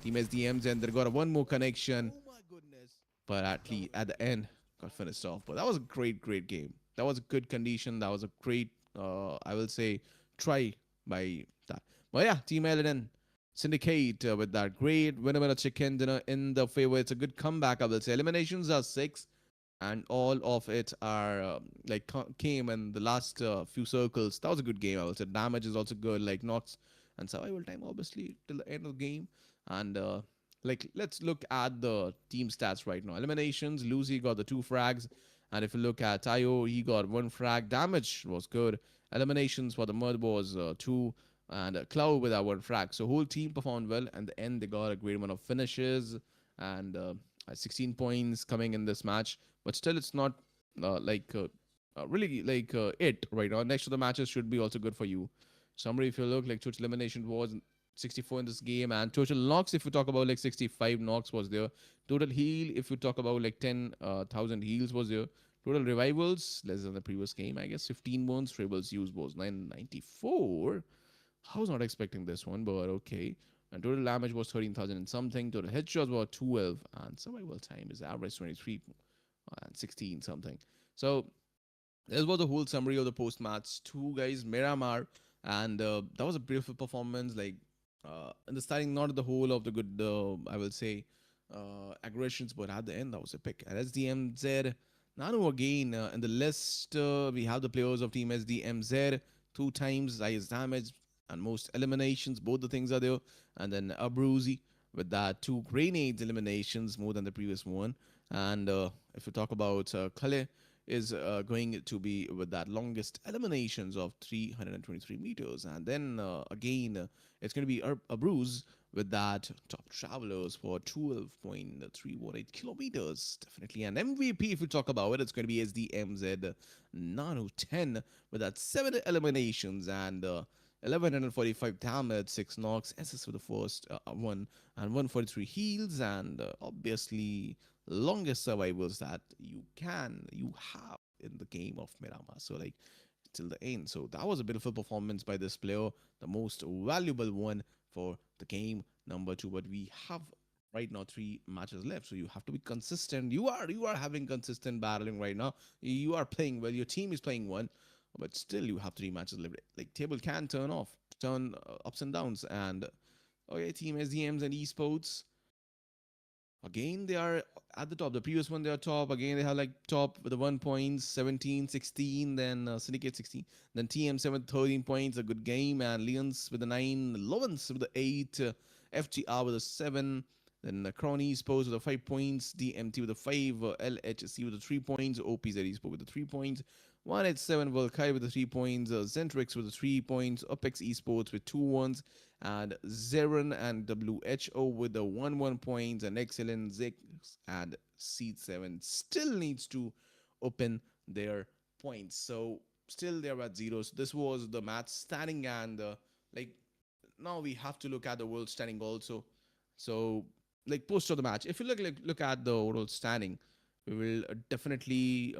Team SDMZ, and they got a one more connection. But at the end, got finished off. But that was a great game. That was a good condition. That was a great, I will say, try by that. But yeah, Team Elden Syndicate with that great winner chicken dinner in the favor. It's a good comeback, I will say. Eliminations are 6, and all of it are like came in the last few circles. That was a good game, I will say. Damage is also good, like knocks and survival time, obviously, till the end of the game. And like, let's look at the team stats right now. Eliminations, Lucy got the 2 frags. And if you look at Tayo, he got 1 frag. Damage was good. Eliminations for the Mud was 2. And Cloud with that 1 frag. So whole team performed well. And the end, they got a great amount of finishes. And 16 points coming in this match. But still, it's not really like it right now. Next to the matches should be also good for you. Summary, if you look, like total elimination was 64 in this game, and total knocks, if you talk about like 65 knocks was there. Total heal, if you talk about like 10,000 heals was there. Total revivals, less than the previous game, I guess. 15 ones. Tribbles used was 994. I was not expecting this one, but okay. And total damage was 13,000 and something. Total headshots were 12, and survival time is average 23 and 16 something. So this was the whole summary of the post match 2, guys. Miramar, and that was a beautiful performance. Like in the starting, not the whole of the good, I will say, aggressions, but at the end, that was epic. And SDMZ, Nanu again in the list, we have the players of Team SDMZ, 2 times highest damage and most eliminations. Both the things are there. And then Abruzi with that 2 grenades eliminations, more than the previous one. And if you talk about Kale, is going to be with that longest eliminations of 323 meters. And then again, it's going to be a bruise with that top travelers for 12.318 kilometers. Definitely an MVP if you talk about it. It's going to be SDMZ Nano 10 with that 7 eliminations and 1145 damage, 6 knocks, SS for the first one, and 143 heals, and obviously longest survivals that you have in the game of Miramar. So like till the end. So that was a beautiful performance by this player, the most valuable one for the game number 2. But we have right now 3 matches left, so you have to be consistent. You are having consistent battling right now. You are playing well. Your team is playing one, but still you have 3 matches left. Like table can turn ups and downs. And okay, Team SDMs and esports. Again, they are at the top. The previous one, they are top. Again, they have like top with the 1 points, 17, 16, then Syndicate 16. Then TM7 13 points, a good game. And Lions with the 9, LOVINS with the 8, FGR with the 7. Then Crown Esports with the 5 points, DMT with the 5, LHC with the 3 points, OPZ Esports with the 3 points, 187 VALKYRIE with the 3 points, XENTRIX with the 3 points, OPEX esports with 2 ones, and XERON and WHO with the 1 points, and XENTRIX and Seed 7 still needs to open their points. So still they're at 0. So this was the match standing, and like now we have to look at the world standing also. So like post of the match, if you look at the overall standing, we will definitely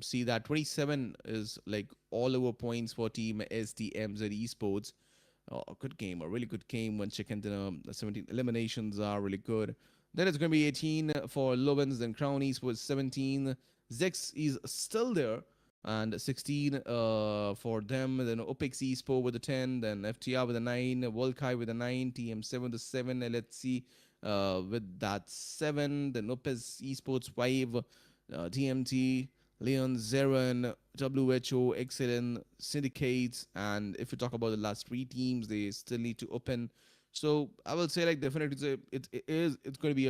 see that 27 is like all over points for team SDMZ esports. A good game, a really good game. One chicken dinner, the 17 eliminations are really good. Then it's going to be 18 for LOVINS, then Crown esports 17. Zex is still there, and 16 for them. Then OPEX eSport with a 10, then FTR with a 9, VALKYRIE with a 9, TM7 with a 7, LHC with that 7, then OPEX eSports 5, TMT, Leon, Zeron, WHO, XERON, Syndicates, and if you talk about the last 3 teams, they still need to open. So I will say like definitely it's going to be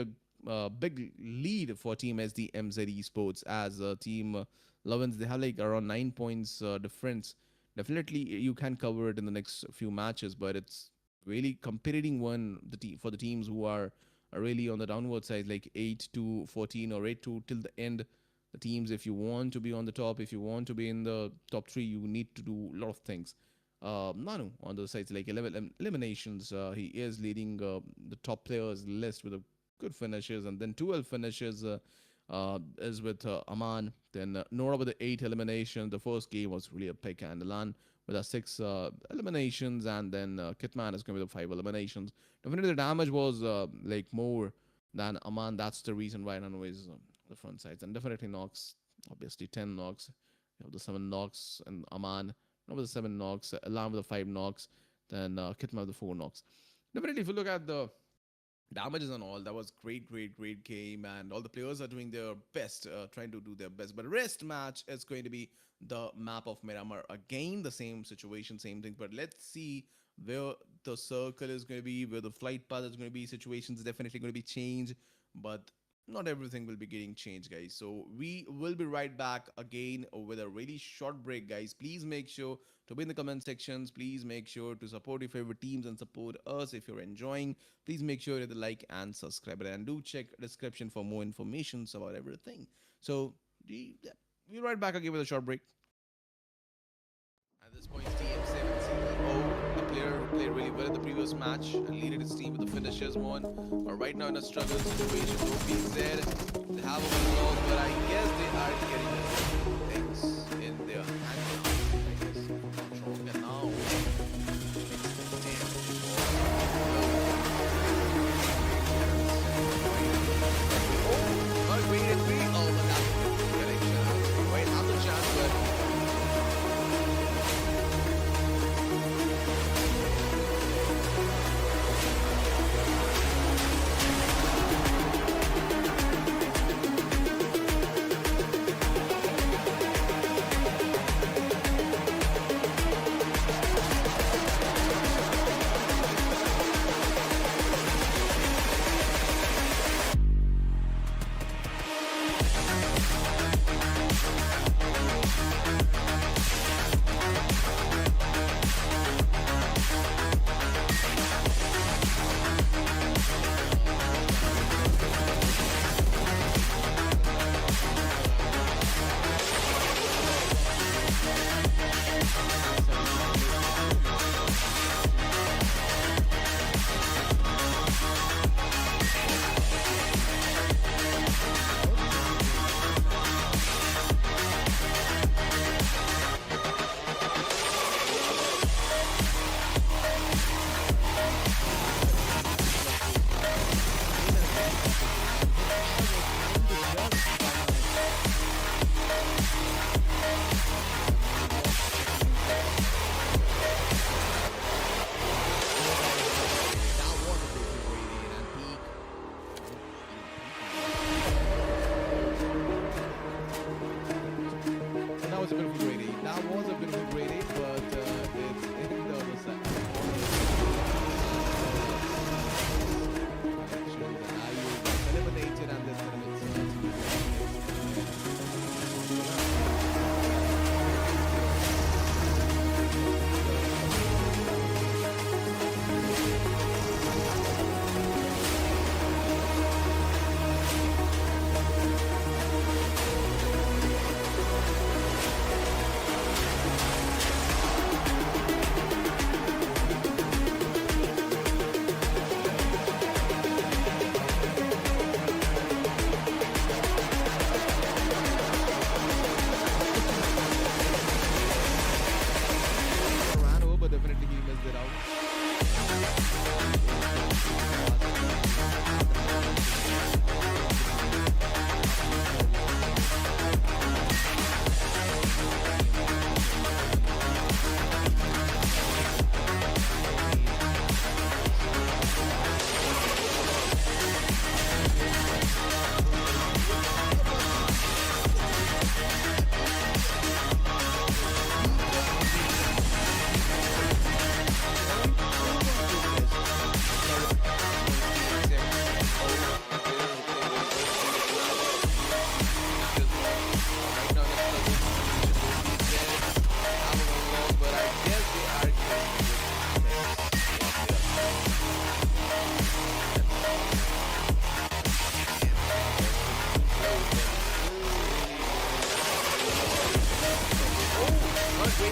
a big lead for team SDMZ esports as a team LOVINS. They have like around 9 points difference. Definitely you can cover it in the next few matches, but it's really competing one for the teams who are really on the downward side, like 8 to 14 or 8 to till the end. The teams, if you want to be on the top, if you want to be in the top 3, you need to do a lot of things. Nanu on the sides like 11 eliminations. He is leading the top players list with a good finishes, and then 12 finishes is with Aman. Then Nora with the 8 eliminations. The first game was really a pick, and Alan with 6 eliminations, and then Kitman is going with the 5 eliminations. Definitely the damage was like more than Aman. That's the reason why Nanu is the front sides, and definitely knocks. Obviously 10 knocks. You have the 7 knocks, and Aman with the 7 knocks, Alarm with the 5 knocks, then Kitman with the 4 knocks. Definitely, if you look at the damages and all, that was great game, and all the players are doing their best, trying to do their best. But rest match is going to be the map of Miramar again, the same situation, same thing. But let's see where the circle is going to be, where the flight path is going to be. Situations definitely going to be changed, but not everything will be getting changed, guys. So we will be right back again with a really short break, guys. Please make sure to be in the comment sections. Please make sure to support your favorite teams and support us if you're enjoying. Please make sure to hit the like and subscribe, and do check the description for more information about everything. So we'll right back again with a short break. At this point, TM7 the player who played really well in the previous match and leaded his team with the finishers won. But right now in a struggle situation, OPZ, they have a win loss, but I guess they are getting things in their hands. I guess control can now. Not great at 3. Oh, but that's a good connection. Right, have the chance, but was a bit of a grade 8. That was a bit of a grade 8, but it's in the other side. Eliminated, and this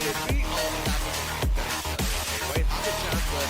entry. Oh, that was a connection. Right, have a chance, but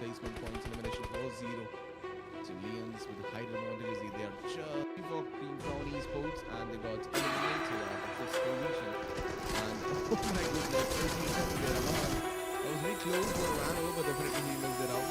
placement points elimination was 0. So Lions with the height advantages, they are just for Green Crown Esports and they got eliminated at the fifth position. And oh my goodness, that was very close for a ran over, but definitely he missed it out.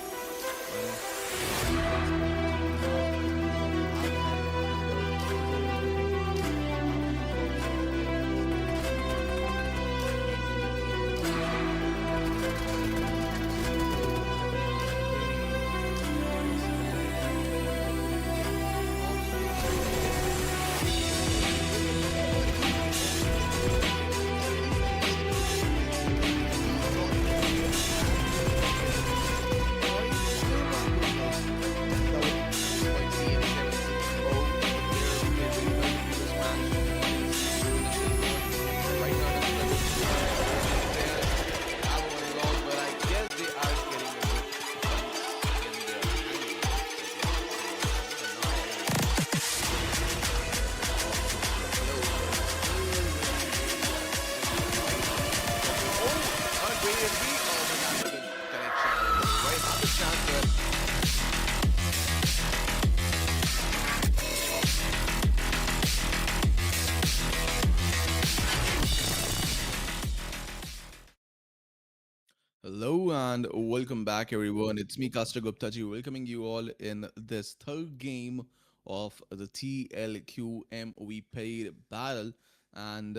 Hello and welcome back, everyone. It's me, Kasta Guptaji, welcoming you all in this third game of the TLQM paid battle. And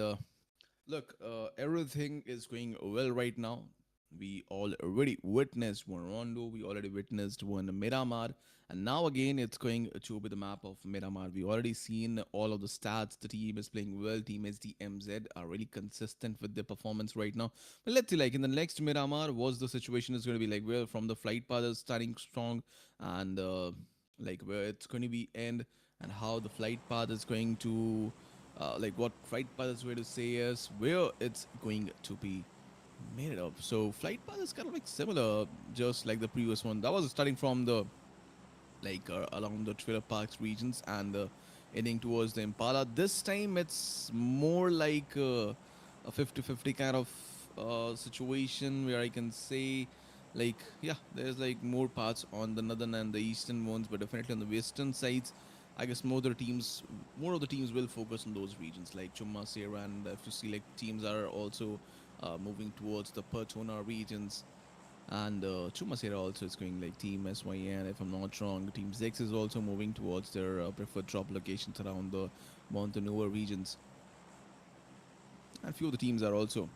look, everything is going well right now. We already witnessed one Rondo, we already witnessed one Miramar, and now again it's going to be the map of Miramar. We already seen all of the stats. The team is playing well. Team SDMZ are really consistent with their performance right now. But let's see, like in the next Miramar, what's the situation is going to be like? Well, from the flight path is starting strong, and like where it's going to be end, and how the flight path is going to like what flight path is going to say is where it's going to be made it up. So flight path is kind of like similar, just like the previous one. That was starting from the like along the trailer parks regions and heading towards the Impala. This time it's more like a 50-50 kind of situation where I can say like yeah, there's like more parts on the northern and the eastern ones, but definitely on the western sides I guess more of the teams will focus on those regions like Chumma, Sierra, and if you see like teams are also moving towards the Pertona regions. And Chumasera also is going like Team SYN, if I'm not wrong. Team ZEX is also moving towards their preferred drop locations around the Montanova regions. And few of the teams are also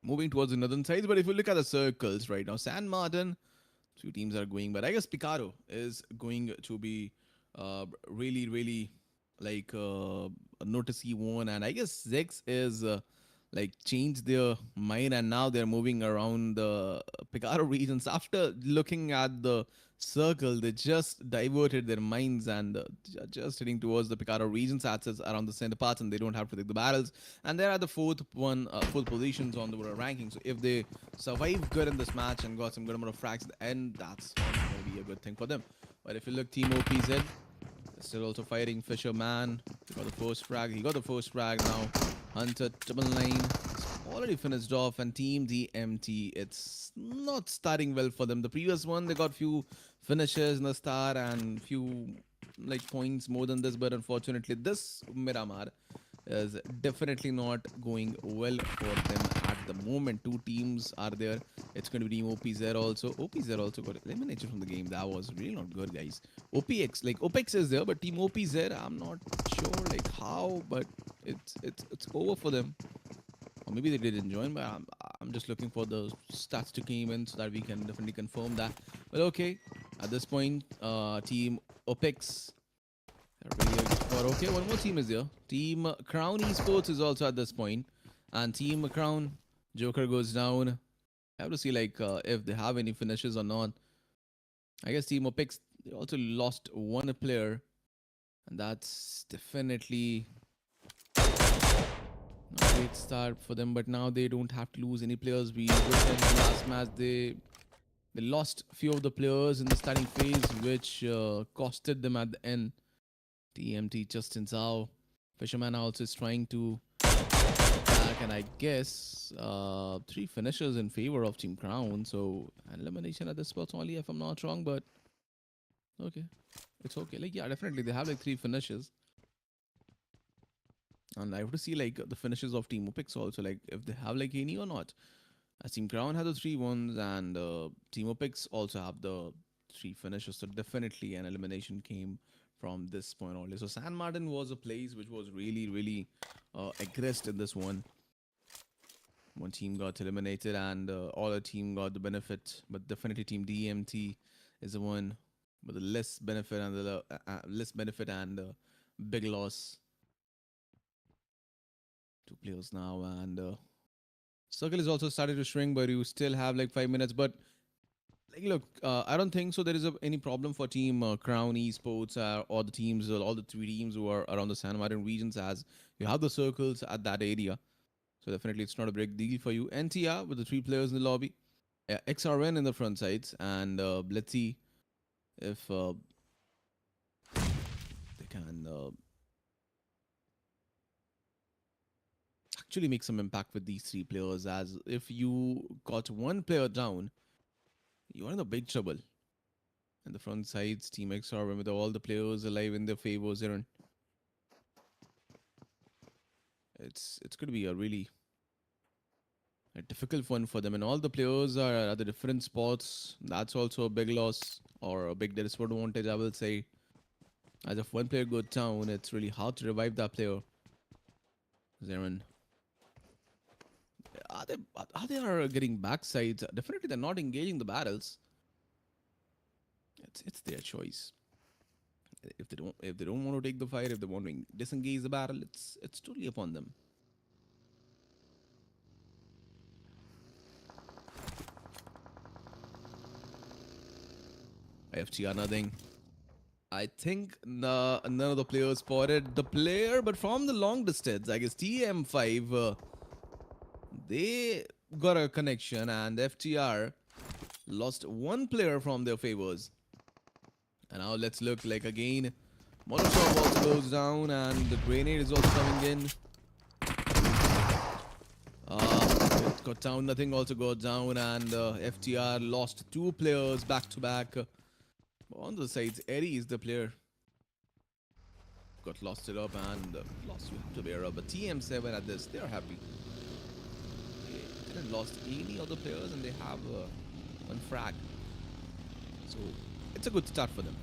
moving towards the northern sides. But if you look at the circles right now, San Martin, few teams are going, but I guess Picaro is going to be really, really like a notice one, and I guess Zex is like changed their mind, and now they're moving around the Picaro regions. After looking at the circle, they just diverted their minds and just heading towards the Picaro regions access around the center parts, and they don't have to take the battles. And they're at the fourth positions on the ranking. So if they survive good in this match and got some good amount of frags at the end, that's also going to be a good thing for them. But if you look, Team OPZ, they're still also fighting Fisherman. He got the first frag. He got the first frag now. Hunter, double lane. Already finished off, and Team DMT, it's not starting well for them. The previous one, they got few finishes in the start and few like points more than this, but unfortunately this Miramar is definitely not going well for them at the moment. Two teams are there. It's going to be Team OPZ also. OPZ also got eliminated from the game. That was really not good, guys. OPX, like OPEX is there, but Team OPZ, I'm not sure like how, but it's over for them. Or maybe they didn't join, but I'm just looking for the stats to came in so that we can definitely confirm that. But okay, at this point, Team OPEX. Okay, one more team is there. Team Crown Esports is also at this point, and Team Crown Joker goes down. I have to see like if they have any finishes or not. I guess Team OPEX, they also lost one player, and that's definitely not a great start for them. But now they don't have to lose any players. We looked at the last match, they lost a few of the players in the starting phase, which costed them at the end. TMT Justin Zhao. Fisherman also is trying to attack, and I guess 3 finishers in favor of Team Crown. So an elimination at this spot only, if I'm not wrong, but okay. It's okay. Like, yeah, definitely they have like 3 finishes. And I have to see like the finishes of Team OPEX also, like if they have like any or not. As Team Crown had the 3 ones, and Team OPEX also have the 3 finishes. So definitely an elimination came from this point only. So San Martin was a place which was really, really aggressed in this one. One team got eliminated, and all the team got the benefit. But definitely Team DMT is the one with the less benefit and the big loss. 2 players now, and circle is also started to shrink, but you still have like 5 minutes. But like, look, I don't think so there is any problem for Team Crown Esports or the teams, all the 3 teams who are around the San Martin regions, as you have the circles at that area. So definitely it's not a big deal for you. NTR with the 3 players in the lobby. XRN in the front sides, and let's see if they can actually make some impact with these 3 players, as if you got 1 player down, you're in a big trouble. And the front sides, Team XR with all the players alive in their favor, ZERON. It's going to be a really difficult one for them, and all the players are at the different spots. That's also a big loss, or a big disadvantage, I will say. As if 1 player goes down, it's really hard to revive that player. ZERON. Are they getting backsides? Definitely they're not engaging the battles. It's their choice. If they don't want to take the fight, if they want to disengage the battle, it's totally upon them. FTR nothing. I think none of the players spotted the player, but from the long distance, I guess TM5 they got a connection, and FTR lost 1 player from their favors. And now let's look like again. Molotov also goes down, and the grenade is also coming in. It got down, nothing also got down, and FTR lost 2 players back to back. On the sides, Eddie is the player. Got lost it up, and lost you have to bear up. But TM7 at this, they're happy. They didn't lost any other players, and they have 1 frag. So it's a good start for them.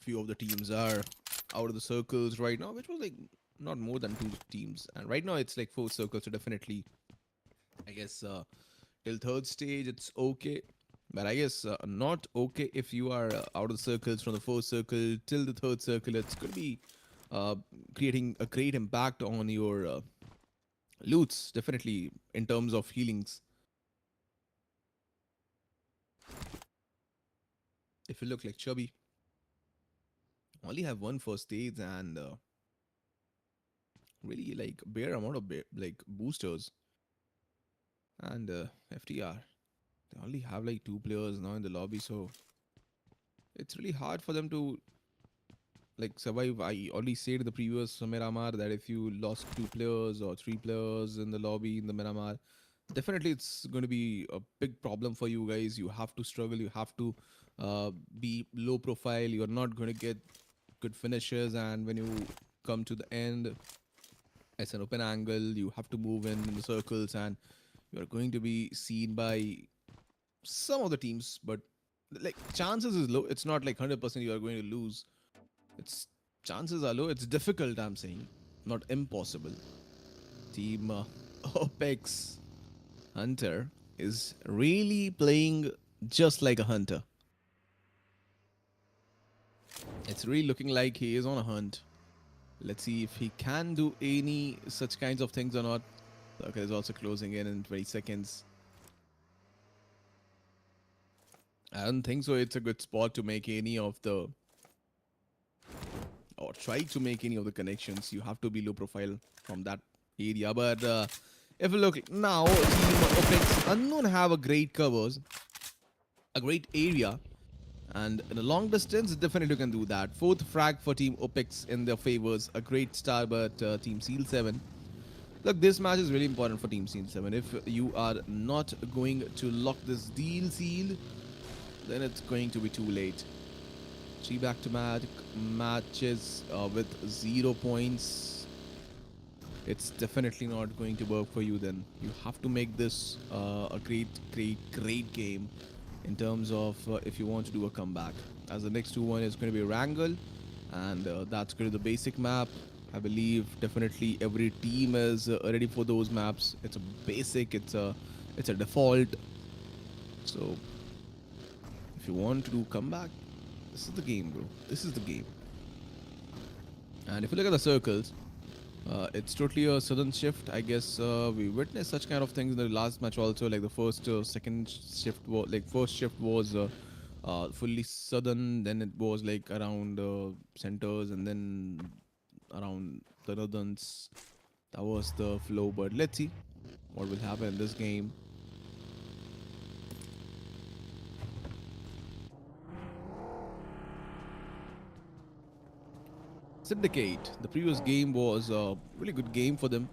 few of the teams are out of the circles right now, which was like not more than two teams. And right now it's like four circles, so definitely, I guess till third stage it's okay. But I guess not okay if you are out of the circles from the fourth circle till the third circle. It's going to be uh, creating a great impact on your loots, definitely in terms of healings. If you look like Chubby, only have one first aid and really like bare amount of like boosters and FTR. They only have like two players now in the lobby, so it's really hard for them to like survive. I already said in the previous Miramar that if you lost two players or three players in the lobby in the Miramar, definitely it's going to be a big problem for you guys. You have to struggle. You have to be low profile. You're not going to get good finishes, and when you come to the end, it's an open angle. You have to move in the circles, and you're going to be seen by some of the teams, but like chances is low. It's not like 100% you are going to lose. It's chances are low. It's difficult, I'm saying, not impossible. Team OPEX Hunter is really playing just like a hunter. It's really looking like he is on a hunt. Let's see if he can do any such kinds of things or not. Circle is also closing in 20 seconds. I don't think so. It's a good spot to make any of the or try to make any of the connections. You have to be low profile from that area. But if you look now, Team OPEX Unknown have a great covers, a great area, and in a long distance, definitely you can do that. Fourth frag for Team OPEX in their favors. A great start, but Team Seal 7. Look, this match is really important for Team Seal 7. If you are not going to lock this deal, Seal, then it's going to be too late. 3 back-to-back matches with 0 points. It's definitely not going to work for you then. You have to make this a great game in terms of if you want to do a comeback. As the next one is going to be Wrangle, and that's going to be the basic map. I believe definitely every team is ready for those maps. It's a basic, it's a default. So if you want to do comeback, this is the game, bro. This is the game. And if you look at the circles, it's totally a sudden shift. I guess we witnessed such kind of things in the last match also. Like the first, second shift was like first shift was fully sudden. Then it was like around centers, and then around the northerns. That was the flow. But let's see what will happen in this game. Syndicate. The previous game was a really good game for them.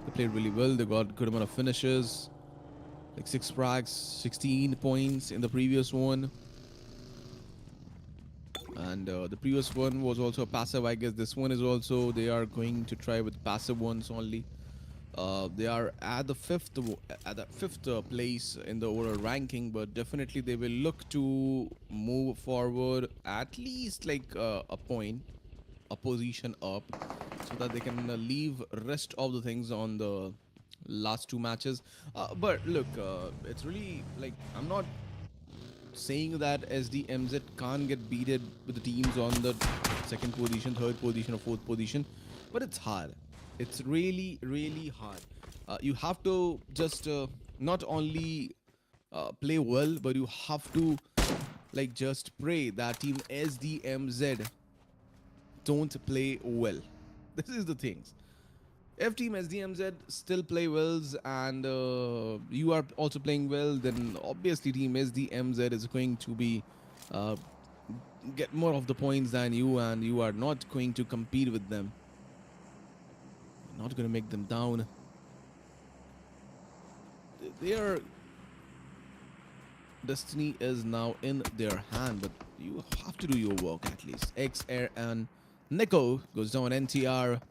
They played really well. They got good amount of finishes, like 6 frags, 16 points in the previous one. And the previous one was also a passive. I guess this one is also, they are going to try with passive ones only. They are at the fifth place in the overall ranking, but definitely they will look to move forward at least like a point, a position up, so that they can leave rest of the things on the last 2 matches. But look, it's really like, I'm not saying that SDMZ can't get beaten with the teams on the second position, third position, or fourth position, but it's hard. It's really hard. You have to just not only play well, but you have to like just pray that Team SDMZ don't play well. This is the things. If Team SDMZ still play well and you are also playing well, then obviously Team SDMZ is going to be get more of the points than you, and you are not going to compete with them. You're not going to make them down. Their destiny is now in their hand, but you have to do your work at least. XERON Nico goes down NTR.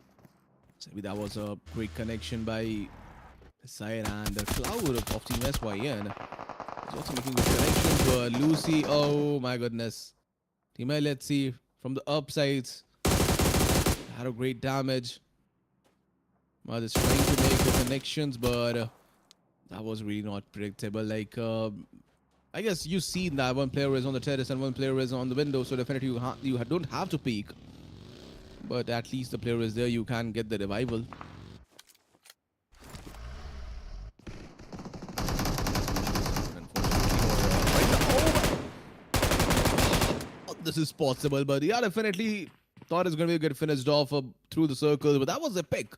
So maybe that was a great connection by his side, and the Cloud of Team SYN is also making good connections. But Lucy, oh my goodness. Team A, let's see. from the upsides. Had a great damage. Mud is trying to make the connections, but that was really not predictable. Like, I guess you've seen that one player is on the terrace and one player is on the window, so definitely you don't have to peek. But at least the player is there, you can get the revival. This is possible, but yeah, definitely thought it's going to be a good finished off through the circle, but that was a pick.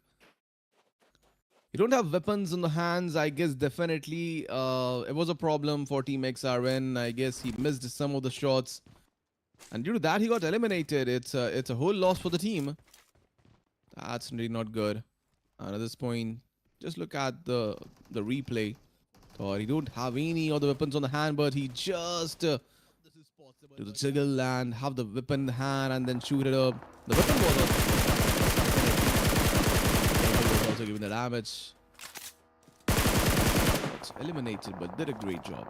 You don't have weapons in the hands. I guess definitely it was a problem for Team XRN. I guess he missed some of the shots, and due to that, he got eliminated. It's a whole loss for the team. That's really not good. And at this point, just look at the replay. Thought he don't have any other weapons on the hand, but he just do the jiggle and have the weapon in the hand and then shoot it up. The weapon was also given the damage. It's eliminated, but did a great job.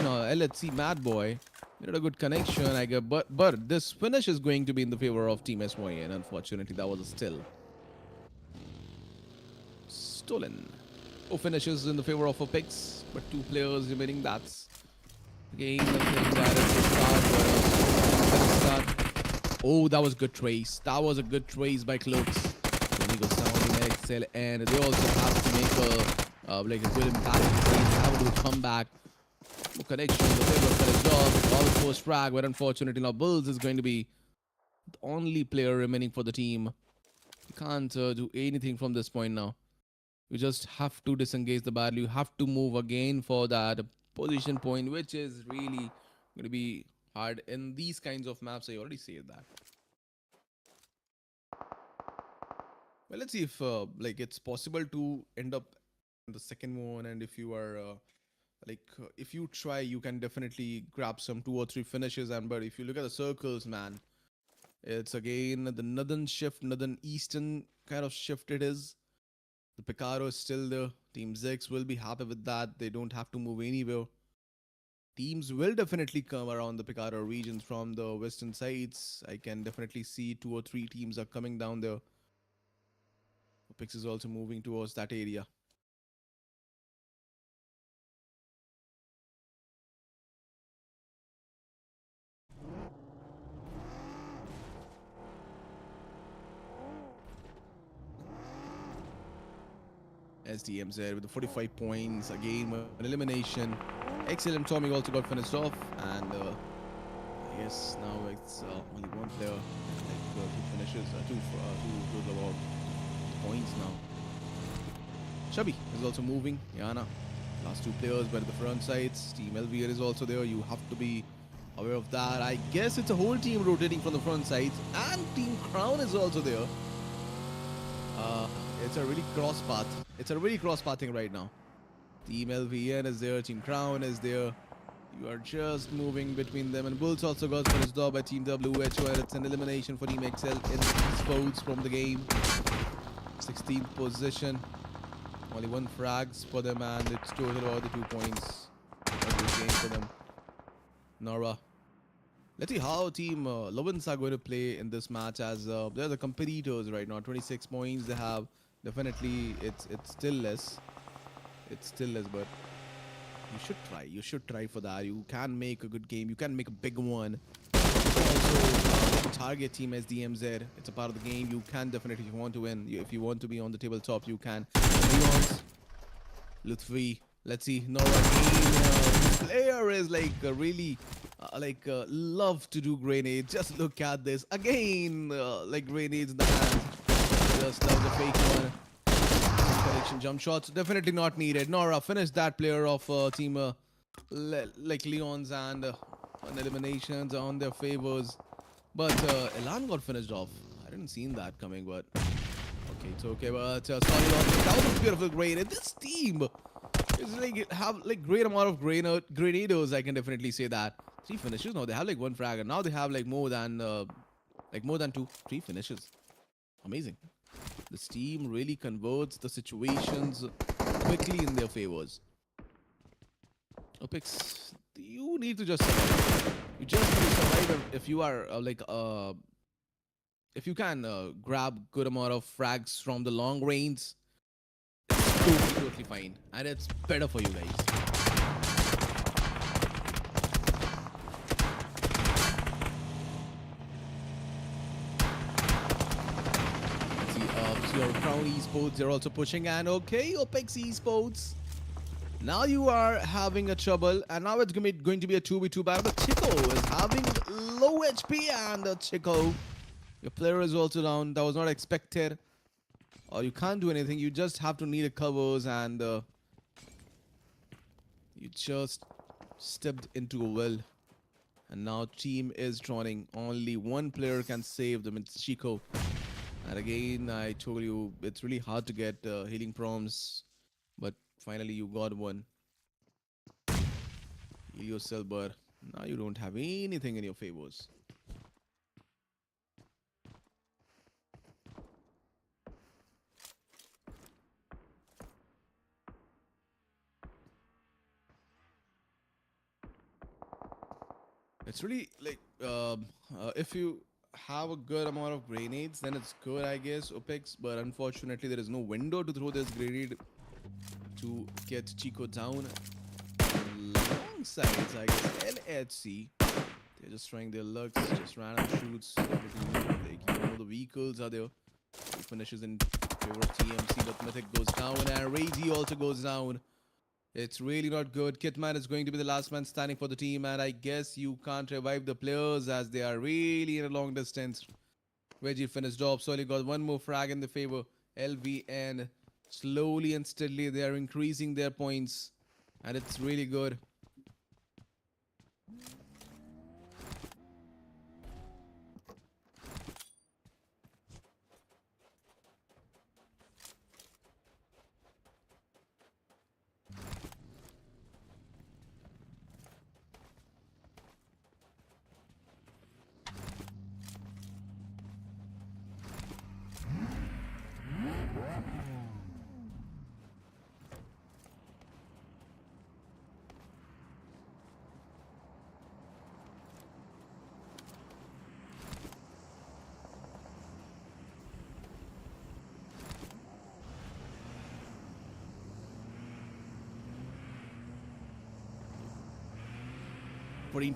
Now, LHC Mad Boy did a good connection, I guess, but this finish is going to be in the favor of Team SYN. Unfortunately, that was a still. Stolen. 4 finishes in the favor of OPEX, but 2 players remaining. That's again that is a start. Oh, that was good trace. That was a good trace by Cloaks. Then he goes down in Excel, and they also have to make a good impact. They have to do a comeback. More connection. The favor finished off. All the first frag, but unfortunately now Bulls is going to be the only player remaining for the team. You can't do anything from this point now. You just have to disengage the battle. You have to move again for that position point, which is really going to be hard in these kinds of maps. I already said that. Well, let's see if like it's possible to end up in the second one, and if you are if you try, you can definitely grab some 2 or 3 finishes. And but if you look at the circles, man, it's again the northern shift, northern eastern kind of shift it is. The Picaro is still there. Team ZEX will be happy with that. They don't have to move anywhere. Teams will definitely come around the Picaro regions from the western sides. I can definitely see 2 or 3 teams are coming down there. OPEX is also moving towards that area. SDMZ with the 45 points. Again, an elimination. Excellent. Tommy also got finished off. And I guess now it's only one player. Like 2 finishes. 2 points now. Chubby is also moving. Yana. Last 2 players, but at the front sides. Team LVR is also there. You have to be aware of that. I guess it's a whole team rotating from the front sides. And Team Crown is also there. It's a really cross path. It's a really cross pathing right now. Team LVN is there. Team Crown is there. You are just moving between them. And Bulls also got finished off by Team WHO. And it's an elimination for Team XL in ESPORTS from the game. 16th position. Only 1 frags for them. And it's total all the 2 points. Good game for them. Nora. Let's see how Team LOVINS are going to play in this match, as they're the competitors right now. 26 points they have. Definitely, it's still less. It's still less, but you should try. You should try for that. You can make a good game. You can make a big one. Also, target Team SDMZ. It's a part of the game. You can definitely, if you want to win, if you want to be on the tabletop, you can. Lutfi. Let's see. Nora again. Player is like really love to do grenades. Just look at this again. Like grenades in the hand. Just that was a fake one. Connection jump shots definitely not needed. Nora finished that player of team like Leon's, and eliminations on their favors. But Elan got finished off. I didn't see that coming, but okay, it's okay. But sorry, that was a beautiful grenade. This team is like have like great amount of grenados. I can definitely say that. 3 finishes. No, they have like 1 frag, and now they have like more than 3 finishes. Amazing. This team really converts the situations quickly in their favors. OPEX, you need to just survive. You just need to survive if you are if you can grab good amount of frags from the long range, it's totally fine, and it's better for you guys. See our Crown Esports, they're also pushing, and okay, OPEX Esports. Now you are having a trouble, and now it's going to be a 2v2 battle. But Chico is having low HP, and Chico, your player is also down. That was not expected. Or you can't do anything. You just have to need a covers, and you just stepped into a well. And now team is drowning. Only one player can save them. It's Chico. And again, I told you it's really hard to get healing prompts, but finally you got one. Heal yourself, but now you don't have anything in your favors. It's really like if you have a good amount of grenades, then it's good, I guess, OPEX. But unfortunately, there is no window to throw this grenade to get Chico down. Long sides, I guess. LHC, they're just trying their luck, just random shoots. Everything, like, you know, the vehicles are there. He finishes in favor of TMC, but Mythic goes down, and Reiji also goes down. It's really not good. Kitman is going to be the last man standing for the team, and I guess you can't revive the players as they are really in a long distance. Reggie finished off, so he got one more frag in the favor. LVN, slowly and steadily, they are increasing their points, and it's really good.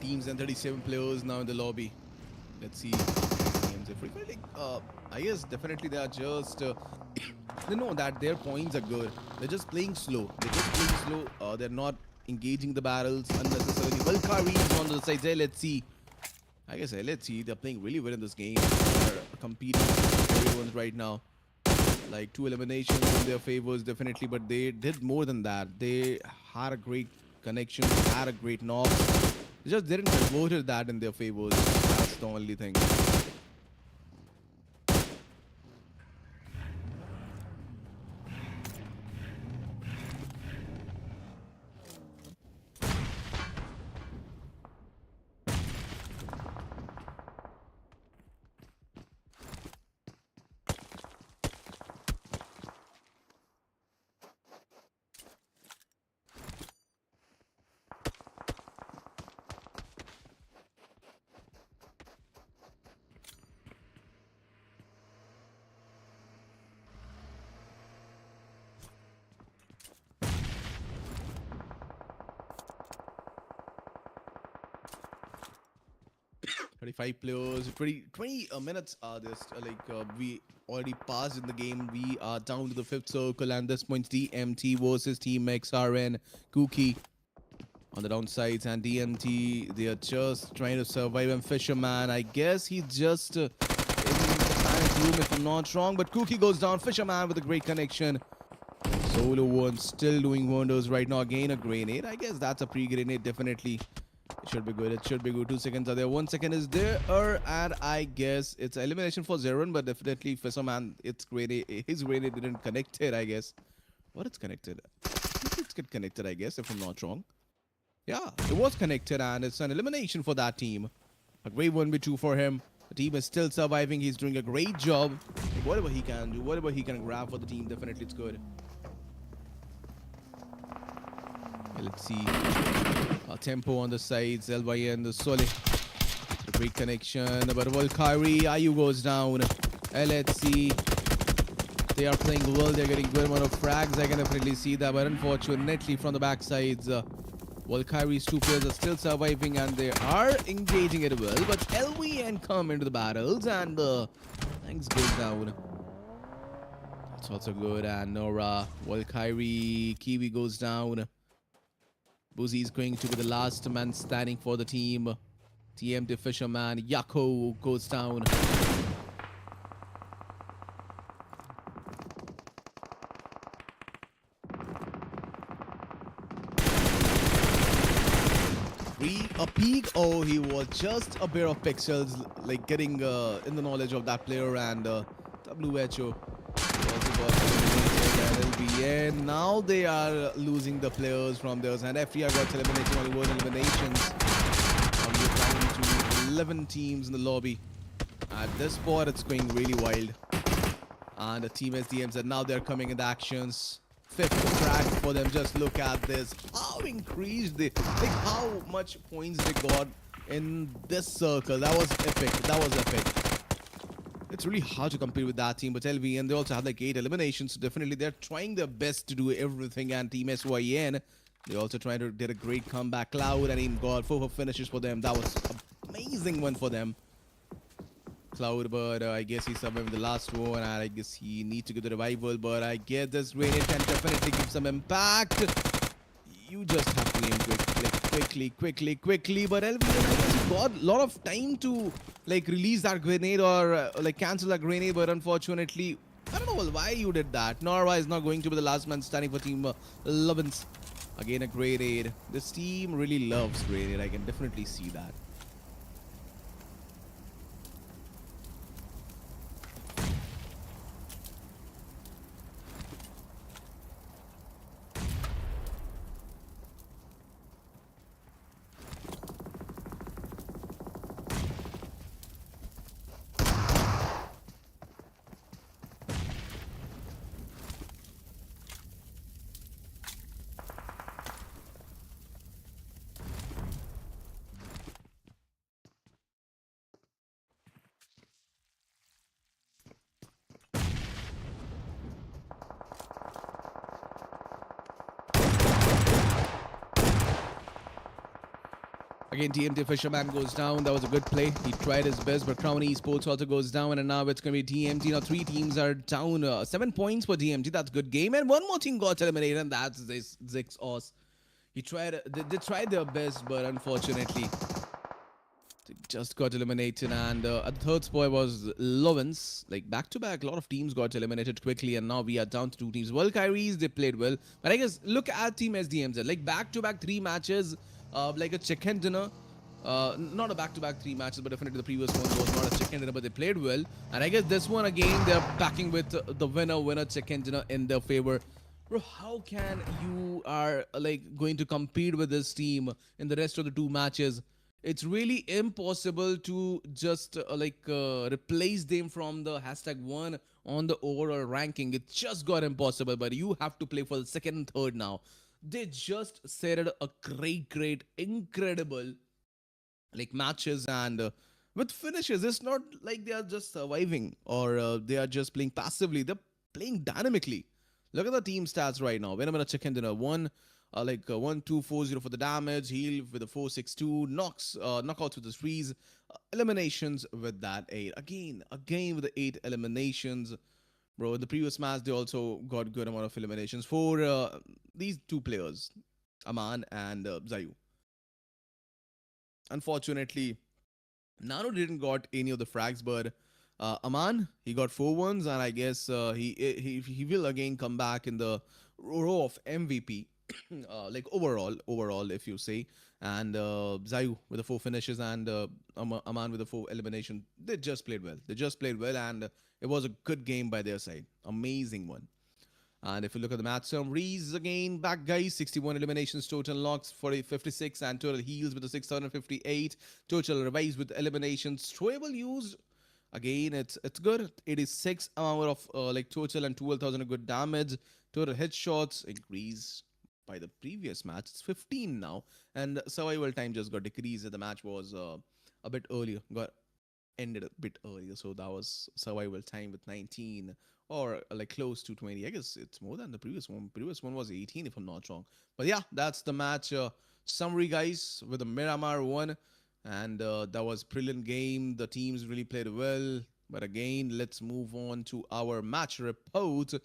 Teams and 37 players now in the lobby. Let's see. I guess definitely they are just they know that their points are good. They're just playing slow. They're not engaging the battles unnecessarily. VALKYRIE is on the side there. Let's see. I guess let's see. They're playing really well in this game. They're competing with everyone right now. Like 2 eliminations in their favors, definitely, but they did more than that. They had a great connection, they had a great knock. They just didn't convert that in their favors. That's the only thing. Five players, 20 minutes are this. We already passed in the game. We are down to the 5th circle, and this points DMT versus Team XRN. Cookie on the downsides, and DMT, they are just trying to survive. And Fisherman, I guess he's just in the panic room if I'm not wrong. But Cookie goes down. Fisherman with a great connection. Solo one still doing wonders right now. Again, a grenade. I guess that's a pre-grenade, definitely. It should be good. It should be good. 2 seconds are there. 1 second is there. And I guess it's elimination for ZEXOS, but definitely Fisherman, it's grenade. His grenade didn't connect it, I guess. What it's connected? It's get connected, I guess, if I'm not wrong. Yeah, it was connected, and it's an elimination for that team. A great 1v2 for him. The team is still surviving. He's doing a great job. Whatever he can do, whatever he can grab for the team, definitely it's good. Let's see. Tempo on the sides. LYN, the Solid. The great connection. But VALKYRIE, IU goes down. Let's see. They are playing well. They're getting good amount of frags. I can definitely see that. But unfortunately, from the backsides, VALKYRIE's two players are still surviving and they are engaging it well. But LVN come into the battles and things goes down. That's also good. And Nora, VALKYRIE, Kiwi goes down. Boozy is going to be the last man standing for the team. TMT Fisherman, Yako goes down. A peek. Oh, he was just a pair of pixels, like getting in the knowledge of that player. And WHO also got eliminated at LBN. Now they are losing the players from theirs, and FER got eliminated on one eliminations. Now we're down to 11 teams in the lobby. At this spot, it's going really wild. And the team SDMZ, now they're coming into actions. Fifth track for them. Just look at this. How increased they, like how much points they got in this circle. That was epic. That was epic. It's really hard to compete with that team, but LVN, they also have like 8 eliminations. So definitely they're trying their best to do everything. And Team SYN, they also trying to did a great comeback. Cloud and even got 4 finishes for them. That was an amazing one for them. Cloud, but I guess he survived the last one, and I guess he needs to get the revival. But I guess this grenade can definitely give some impact. You just have to aim quickly. But LVN, I guess he got a lot of time to like release that grenade or like cancel that grenade, but unfortunately, I don't know why you did that. Norva is not going to be the last man standing for Team LOVINS. Again, a grenade. This team really loves grenade. I can definitely see that. Again, TMT Fisherman goes down. That was a good play. He tried his best, but Crown Esports also goes down. And now it's going to be TMT. Now 3 teams are down. 7 points for TMT. That's a good game. And one more team got eliminated, and that's this ZEXOS. They tried their best, but unfortunately, they just got eliminated. And at the third spot was LOVINS. Like back-to-back, a lot of teams got eliminated quickly. And now we are down to 2 teams. VALKYRIE, they played well. But I guess look at Team SDMZ. Like back-to-back 3 matches. Like a chicken dinner. Not a back-to-back 3 matches, but definitely the previous one was not a chicken dinner, but they played well. And I guess this one again, they're backing with the winner chicken dinner in their favor. Bro, how can you are like going to compete with this team in the rest of the 2 matches? It's really impossible to just replace them from the #1 on the overall ranking. It just got impossible, but you have to play for the 2nd and 3rd now. They just set a great, incredible like matches and with finishes. It's not like they are just surviving or they are just playing passively. They're playing dynamically. Look at the team stats right now. When I'm in a chicken dinner, 1240 for the damage, heal with a 462, knockouts with the 3s, eliminations with that 8. Again with the 8 eliminations. Bro, in the previous match, they also got good amount of eliminations for these 2 players, Aman and Zayu. Unfortunately, Nano didn't got any of the frags, but Aman, he got 4 ones, and I guess he will again come back in the row of MVP, like overall, if you say. And Zayu with the 4 finishes and Aman with the 4 elimination. They just played well, and it was a good game by their side. Amazing one. And if you look at the match summaries, again, back guys, 61 eliminations, total knocks 56, and total heals with the 658, total revives with eliminations, throwable used. Again, it's good. 86 amount of like total and 12,000 of good damage. Total headshots increase by the previous match. It's 15 now, and survival time just got decreased. The match was a bit earlier, got ended a bit earlier, so that was survival time with 19 or like close to 20. I guess it's more than the previous one. Previous one was 18, if I'm not wrong. But yeah, that's the match summary, guys, with the Miramar one, and that was brilliant game. The teams really played well. But again, let's move on to our match report.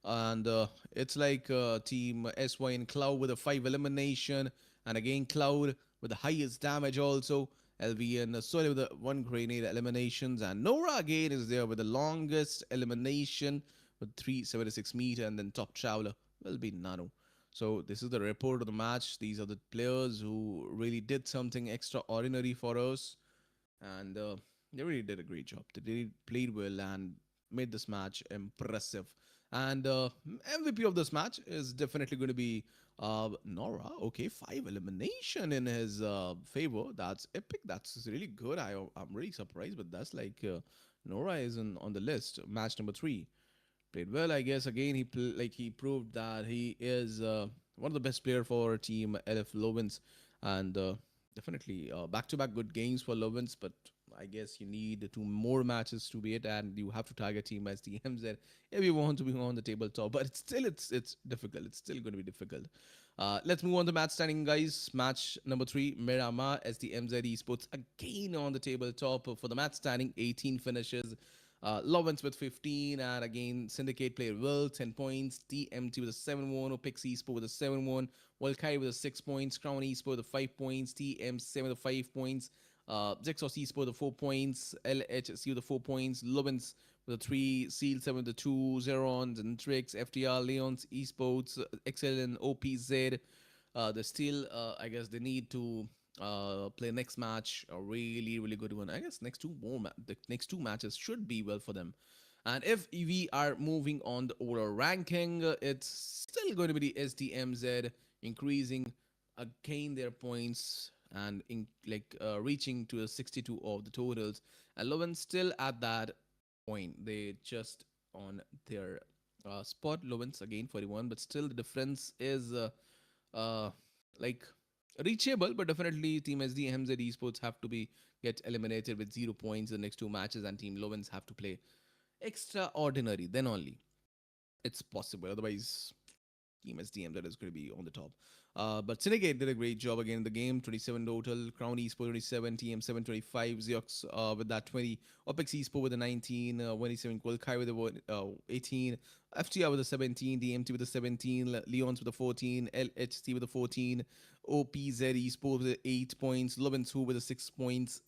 And it's like team SY and Cloud with a 5 elimination. And again, Cloud with the highest damage also. LV and Sole with the 1 grenade eliminations. And Nora again is there with the longest elimination with 376 meter. And then top traveler will be Nano. So this is the report of the match. These are the players who really did something extraordinary for us. And they really did a great job. They really played well and made this match impressive. And MVP of this match is definitely going to be Nora. Okay, 5 elimination in his favor. That's epic. That's really good. I'm really surprised, but that's like Nora is on the list. Match number 3. Played well, I guess. Again, he proved that he is one of the best player for team LF Lovins, and definitely back-to-back good games for Lovins. But I guess you need 2 more matches to be it, and you have to target team SDMZ if you want to be on the tabletop. But it's difficult. It's still going to be difficult. Let's move on to match standing, guys. Match number 3, Miramar SDMZ Esports again on the tabletop for the match standing. 18 finishes. Lovins with 15, and again, Syndicate played well, 10 points. TMT with a 7-1, OPEX Esports with a 7-1, VALKYRIE with a 6 points, Crown Esports with 5 points, TM7 with 5 points, ZEXOS Esports with 4 points, LHC with 4 points, LOVINS with a 3, Seal 7 with a 2, XERON, XENTRIX, FTR, Leons, Esports, XL, OPZ. They still, I guess, they need to play next match, a really good one. I guess the next 2 matches should be well for them. And if we are moving on the overall ranking, it's still going to be the SDMZ increasing again their points and reaching to a 62 of the totals. And Lovin still at that point. They just on their spot. Lovins again 41, but still the difference is like reachable. But definitely Team SDMZ Esports have to get eliminated with 0 points in the next 2 matches, and Team Lovins have to play extraordinary. Then only it's possible. Otherwise, Team SDMZ is going to be on the top. But Syndicate did a great job again in the game. 27 total. Crown Esports 27, TM7 25, ZEXOS with that 20, OPEX Esports with a 19, 27, VALKYRIE with a 18, FTR with a 17, DMT with a 17, Leons with a 14, LHC with a 14, OPZ Esports with 8 points, Lovins with a 6 points,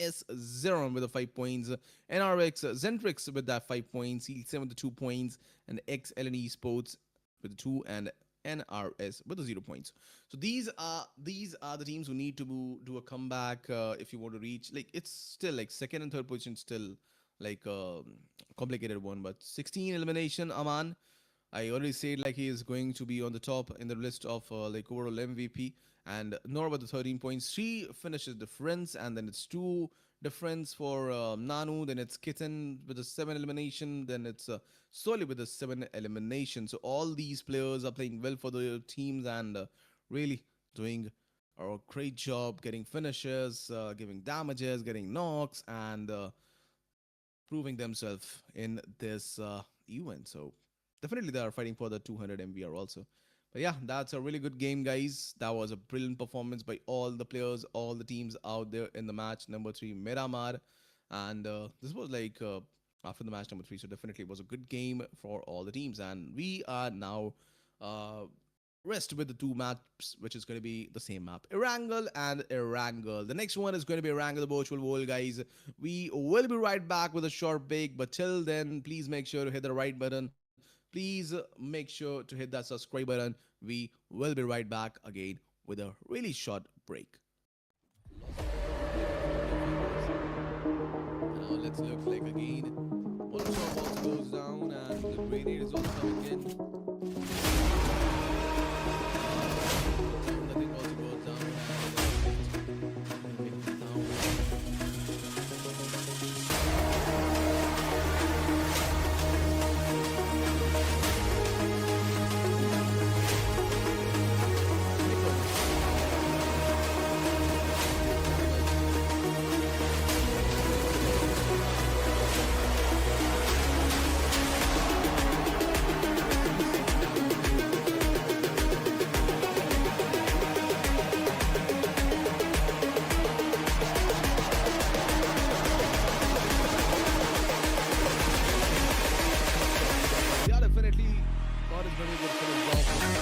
ZERON with a 5 points, NRX XENTRIX with that 5 points, Seal7 with the 2 points, and XLN Esports with the 2, and NRS with the 0 points. So these are the teams who need to do a comeback if you want to reach. Like, it's still like second and third position, still like complicated one. But 16 elimination, Aman. I already said like he is going to be on the top in the list of like overall MVP. And Nora with the 13 points. 3 finishes difference, and then it's 2 difference for Nanu. Then it's Kitten with a 7 elimination. Then it's Soli with a 7 elimination. So all these players are playing well for the teams and really doing a great job getting finishes, giving damages, getting knocks, and proving themselves in this event. So definitely they are fighting for the 200 MVR also. But yeah, that's a really good game, guys. That was a brilliant performance by all the players, all the teams out there in the match number 3, Miramar. And this was like after the match number 3, so definitely it was a good game for all the teams. And we are now rest with the 2 maps, which is going to be the same map, Erangel and Erangel. The next one is going to be Erangel, the virtual world, guys. We will be right back with a short break, but till then, please make sure to hit the right button. Please make sure to hit that subscribe button. We will be right back again with a really short break. Now let's look like again. Molotov also goes down, and the grenade is also coming in. Nothing also goes down. Scott is very good for his job.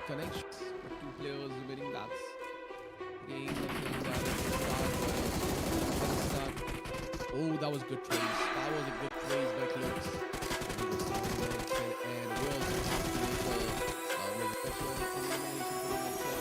Connections. Two players remaining, that's Oh, that was good trace. That was a good trace by Clerks. And we were eliminated, and we also have to make like a special elimination for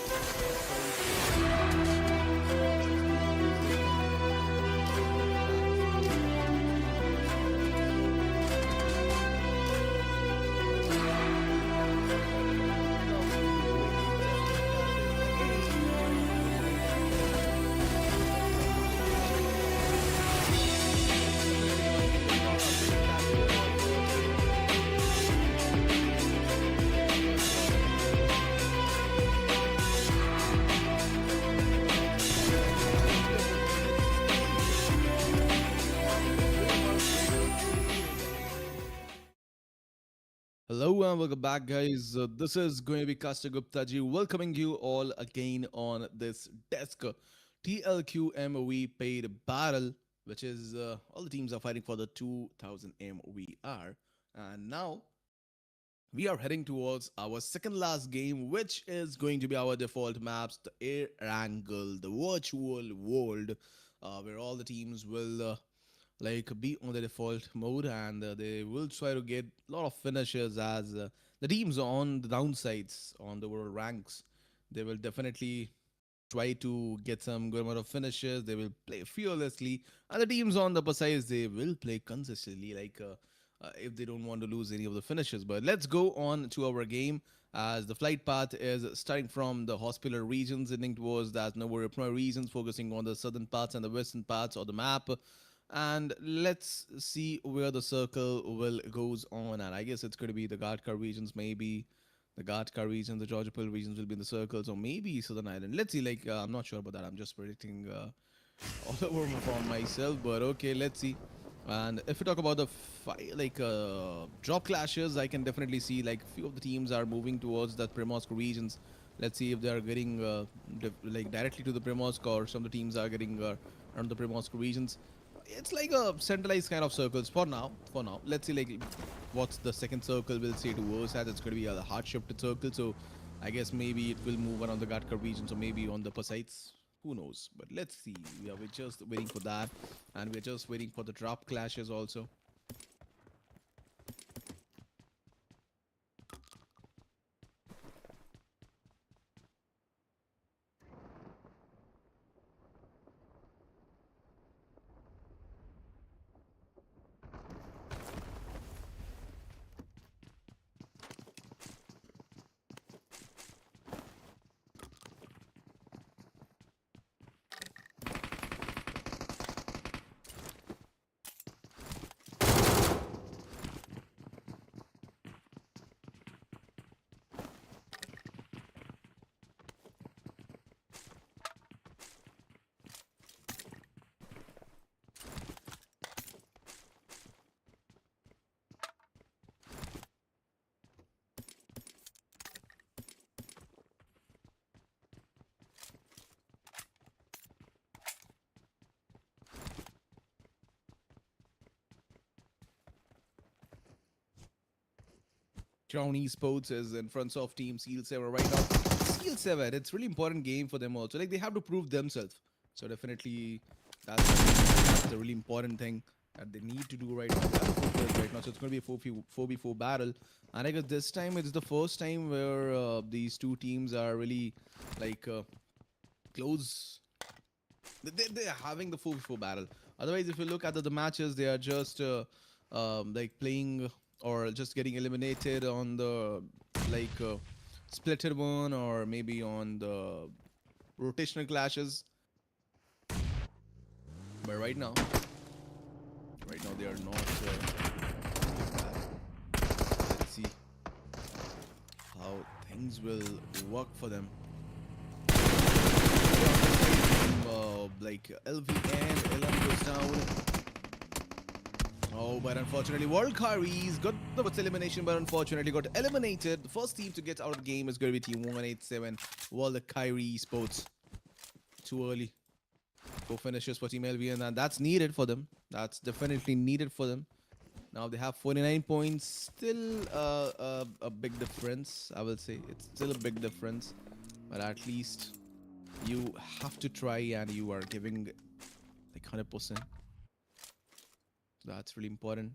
Hello and welcome back, guys. This is going to be Kasta Gupta ji welcoming you all again on this desk TLQ MOV paid battle, which is all the teams are fighting for the 2000 MVR. And now we are heading towards our second last game, which is going to be our default maps, the air angle, the virtual world, where all the teams will like be on the default mode, and they will try to get a lot of finishes as the teams on the downsides on the world ranks. They will definitely try to get some good amount of finishes. They will play fearlessly, and the teams on the upper sides, they will play consistently, like if they don't want to lose any of the finishes. But let's go on to our game, as the flight path is starting from the hospital regions, ending towards that nowhere regions, focusing on the southern parts and the western parts of the map. And let's see where the circle will goes on, and I guess it's going to be the guard car regions, maybe the guard car region, the Georgia Pearl regions will be in the circles, or maybe Southern Island. Let's see. Like I'm not sure about that. I'm just predicting all over from myself, but okay, let's see. And if we talk about the drop clashes, I can definitely see like few of the teams are moving towards that Primorsk regions. Let's see if they are getting like directly to the Primorsk, or some of the teams are getting around the Primorsk regions. It's like a centralized kind of circles for now. Let's see like what's the second circle will say to us, as it's going to be a hard shifted circle. So I guess maybe it will move around the Gatkar regions, or maybe on the upper sides. Who knows? But let's see. We're just waiting for that, and we're just waiting for the drop clashes also. XERON Esports is in front of Team Seal 7 right now. Seal 7, it's really important game for them also. Like they have to prove themselves. So definitely that's a really important thing that they need to do right now. They have to focus right now. So it's going to be a 4v4 battle. And I guess this time it's the first time where these two teams are really like close. They're having the 4v4 battle. Otherwise, if you look at the matches, they are just like playing or just getting eliminated on the like splitted one, or maybe on the rotational clashes. But right now they are not let's see how things will work for them. Like LV and LM goes down. Oh, but unfortunately, VALKYRIE's got the first elimination, but unfortunately got eliminated. The first team to get out of the game is going to be Team 187, VALKYRIE Esports. Too early. 4 finishes for Team LVN, and that's needed for them. That's definitely needed for them. Now they have 49 points. Still a big difference, I will say. It's still a big difference. But at least you have to try, and you are giving like 100%. That's really important.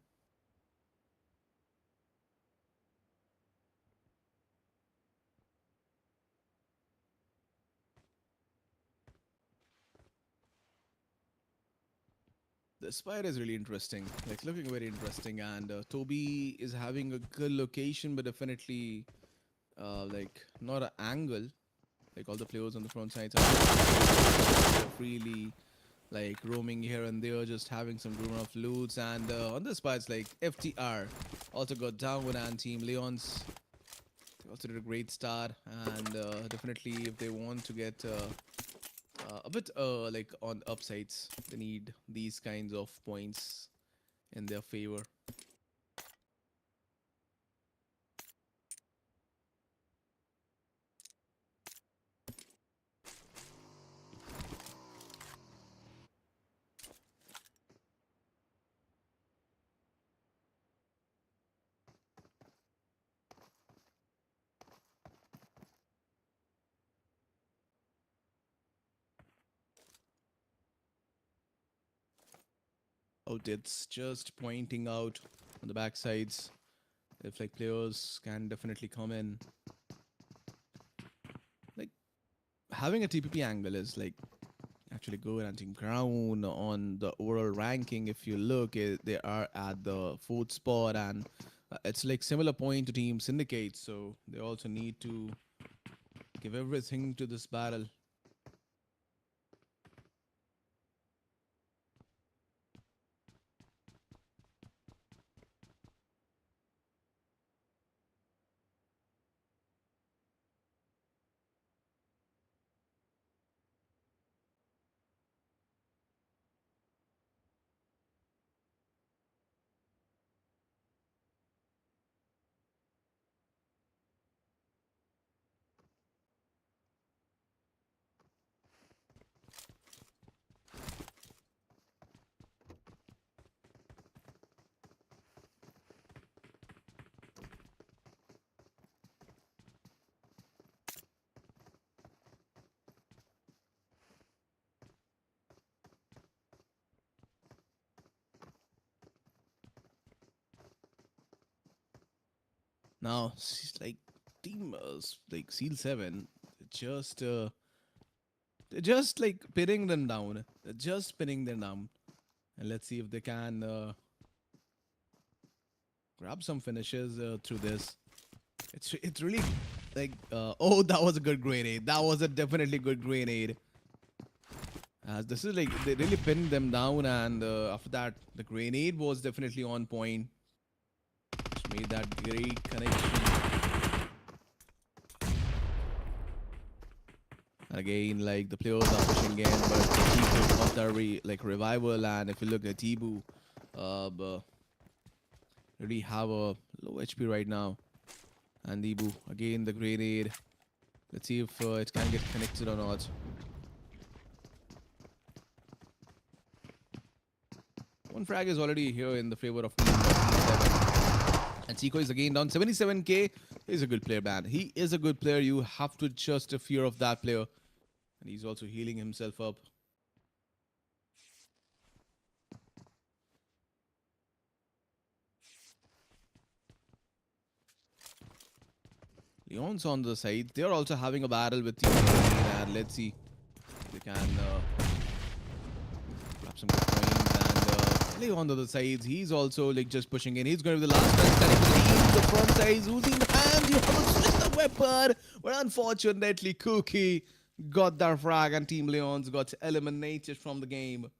The spider is really interesting, like looking very interesting, and Toby is having a good location, but definitely like not an angle. Like all the players on the front sides are freely like roaming here and there, just having some good enough loots. And on the spots, like FTR also got down with, and Team Leons they also did a great start. And definitely, if they want to get a bit like on upsides, they need these kinds of points in their favor. Oh, it's just pointing out on the backsides if like players can definitely come in. Like having a TPP angle is like actually good, and Team Crown on the overall ranking, if you look, they are at the fourth spot, and it's like similar point to Team Syndicate, so they also need to give everything to this battle. Now, like Team like Seal 7, just they're just like pinning them down. They're just pinning them down. And let's see if they can grab some finishes through this. It's really like oh, that was a good grenade. That was a definitely good grenade. As this is like they really pinned them down, and after that the grenade was definitely on point. Just made that great connection. And again, like the players are pushing in, but the Tibu got the like revival. And if you look at Tibu, really have a low HP right now. And Tibu again the grenade. Let's see if it can get connected or not. One frag is already here in the favor of Team 7. And Chico is again down 77k. He's a good player, man. He is a good player. You have to just fear of that player. And he's also healing himself up. Leon's on the side. They're also having a battle with Team 18. And let's see if they can grab some good points. And Leon on the sides, he's also like just pushing in. He's going to be the last man standing. The front side is oozing, and you have a switch the weapon. But unfortunately, Cookie got that frag, and Team Leon's got eliminated from the game.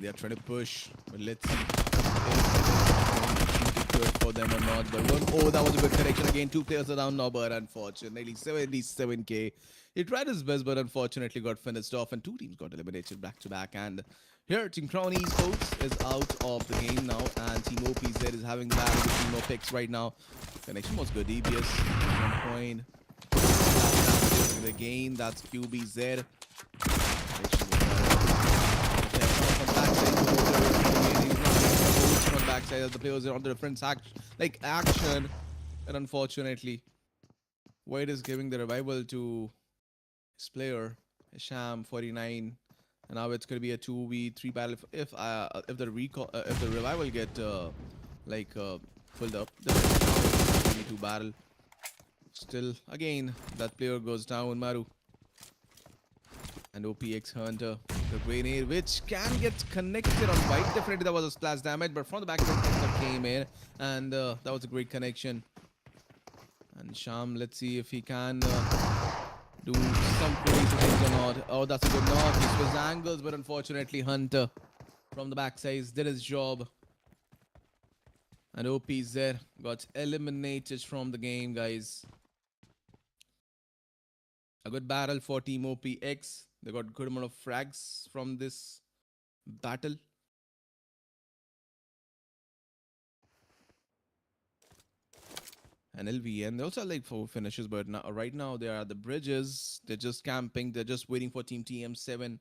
they are trying to push. But let's see if it's good for them or not. But that was a good connection again. 2 players are down now, but unfortunately, 77k. He tried his best, but unfortunately got finished off, and 2 teams got eliminated back to back. And here, Team Crown Esports is out of the game now, and Team OPZ is having the battle with Team OPEX right now. Connection was good. EBS 1 point. The game, that's QBZ. From backside of the players are on the different action, and unfortunately, White is giving the revival to his player Sham 49, and now it's going to be a 2v3 battle. If the revival get filled up, then it's 2v2 battle. Still, again, that player goes down, Maru. And OPX Hunter, the grenade, which can get connected on White. Definitely, that was a splash damage, but from the back, that came in, and that was a great connection. And Sham, let's see if he can do some crazy things or not. Oh, that's a good knock. He switched angles, but unfortunately, Hunter from the backside did his job. And OPZ got eliminated from the game, guys. A good battle for Team OPX. They got good amount of frags from this battle. And LVN, they also like 4 finishes, but now, right now they are at the bridges. They're just camping. They're just waiting for Team TM7.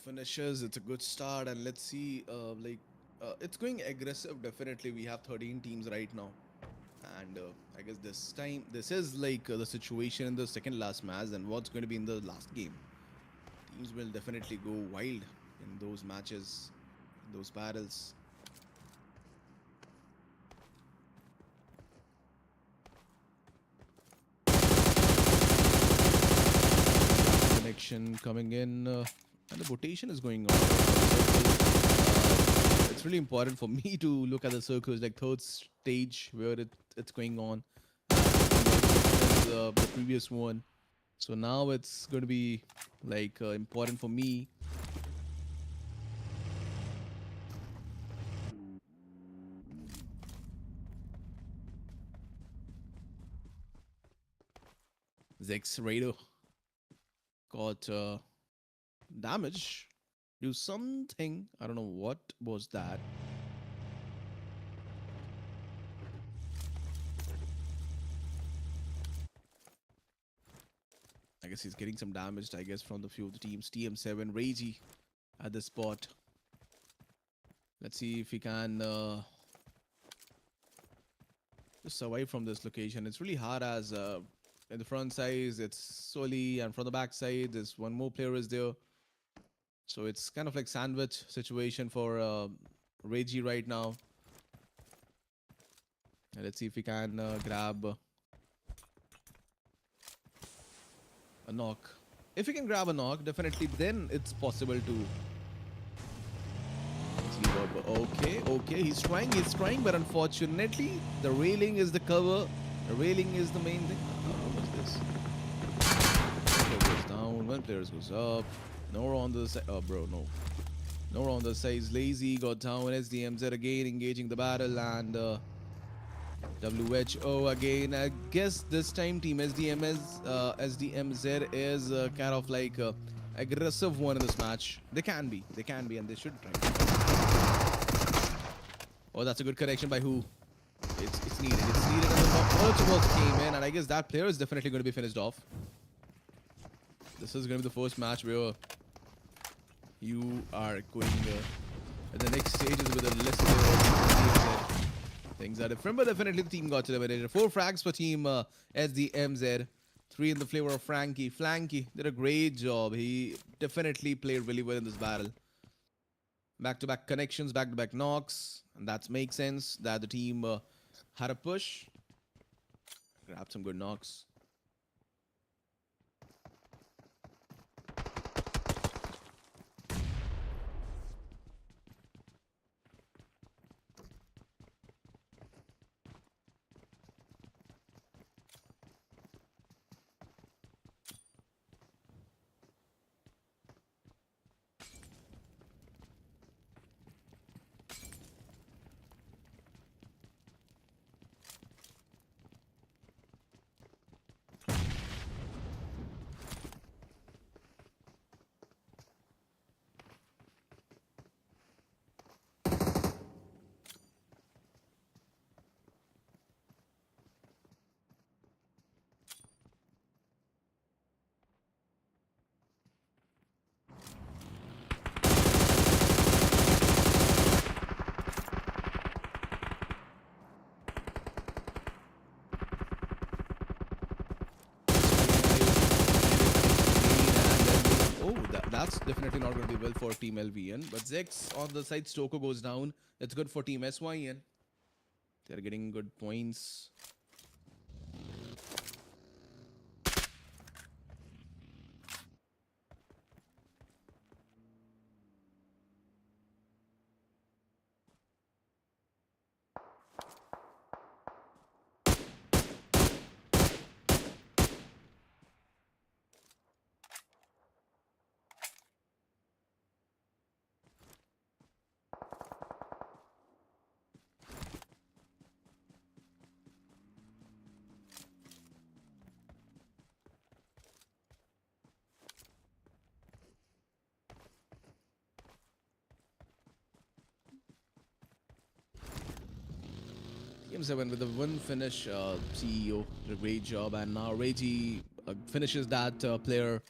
Finishes, it's a good start, and let's see, it's going aggressive. Definitely, we have 13 teams right now, and I guess this time this is the situation in the second last match, and what's going to be in the last game. Teams will definitely go wild in those matches, in those battles. Connection coming in. And the rotation is going on. It's really important for me to look at the circles, like third stage where it's going on. The previous one. So now it's going to be important for me. ZEXOS got damage. Do something. I don't know what was that. I guess he's getting some damage, I guess, from the few of the teams. TM7, Ragey at the spot. Let's see if he can just survive from this location. It's really hard as in the front side, it's Soli, and from the back side, there's one more player is there. So it's kind of like sandwich situation for Ragey right now. And let's see if we can grab a knock. If we can grab a knock, definitely then it's possible to see what. Okay, he's trying, but unfortunately the railing is the cover. The railing is the main thing. What was this? One player goes down, one player goes up. No on the side. Oh, bro, no. No on the side. Lazy got down. SDMZ again engaging the battle, and WHO again. I guess this time Team SDMZ is kind of like aggressive one in this match. They can be, and they should try. Oh, that's a good connection by who? It's needed. It's needed. And the ultimates came in, and I guess that player is definitely going to be finished off. This is going to be the first match where you are going at the next stages with a list of things are different, but definitely the team got eliminated. 4 frags for Team SDMZ. 3 in the flavor of Frankie. Flanky did a great job. He definitely played really well in this battle. Back-to-back connections, back-to-back knocks. And that makes sense that the team had a push. Grabbed some good knocks. Oh, that's definitely not going to be well for Team LVN. But Zex on the side, Stoko goes down. That's good for Team SYN. They're getting good points. Team 7 with the one finish, CEO did a great job, and now Reggie finishes that player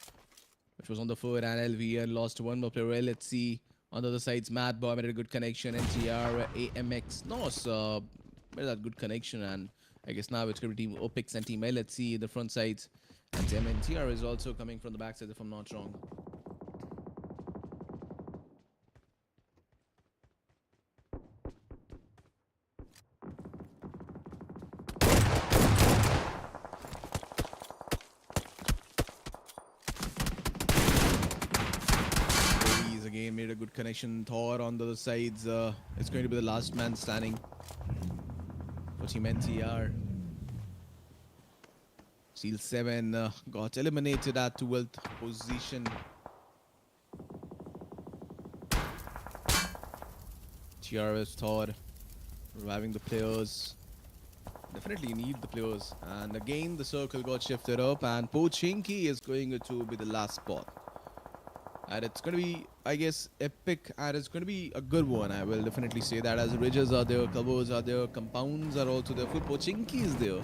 which was on the foot, and LVN lost one more player. Let's see on the other sides, Mad Boy made a good connection, NTR, AMX, Nos made that good connection, and I guess now it's going to be Team OPEX and Team LHC in the front sides, and Team NTR is also coming from the backside if I'm not wrong. Again made a good connection. Thor on the other sides. It's going to be the last man standing for Team NTR. Steel 7 got eliminated at 12th position. TRS Thor reviving the players. Definitely you need the players. And again the circle got shifted up, and Pochinki is going to be the last spot. And it's going to be, I guess, epic, and it's going to be a good one. I will definitely say that, as ridges are there, covers are there, compounds are also there, full Pochinki is there.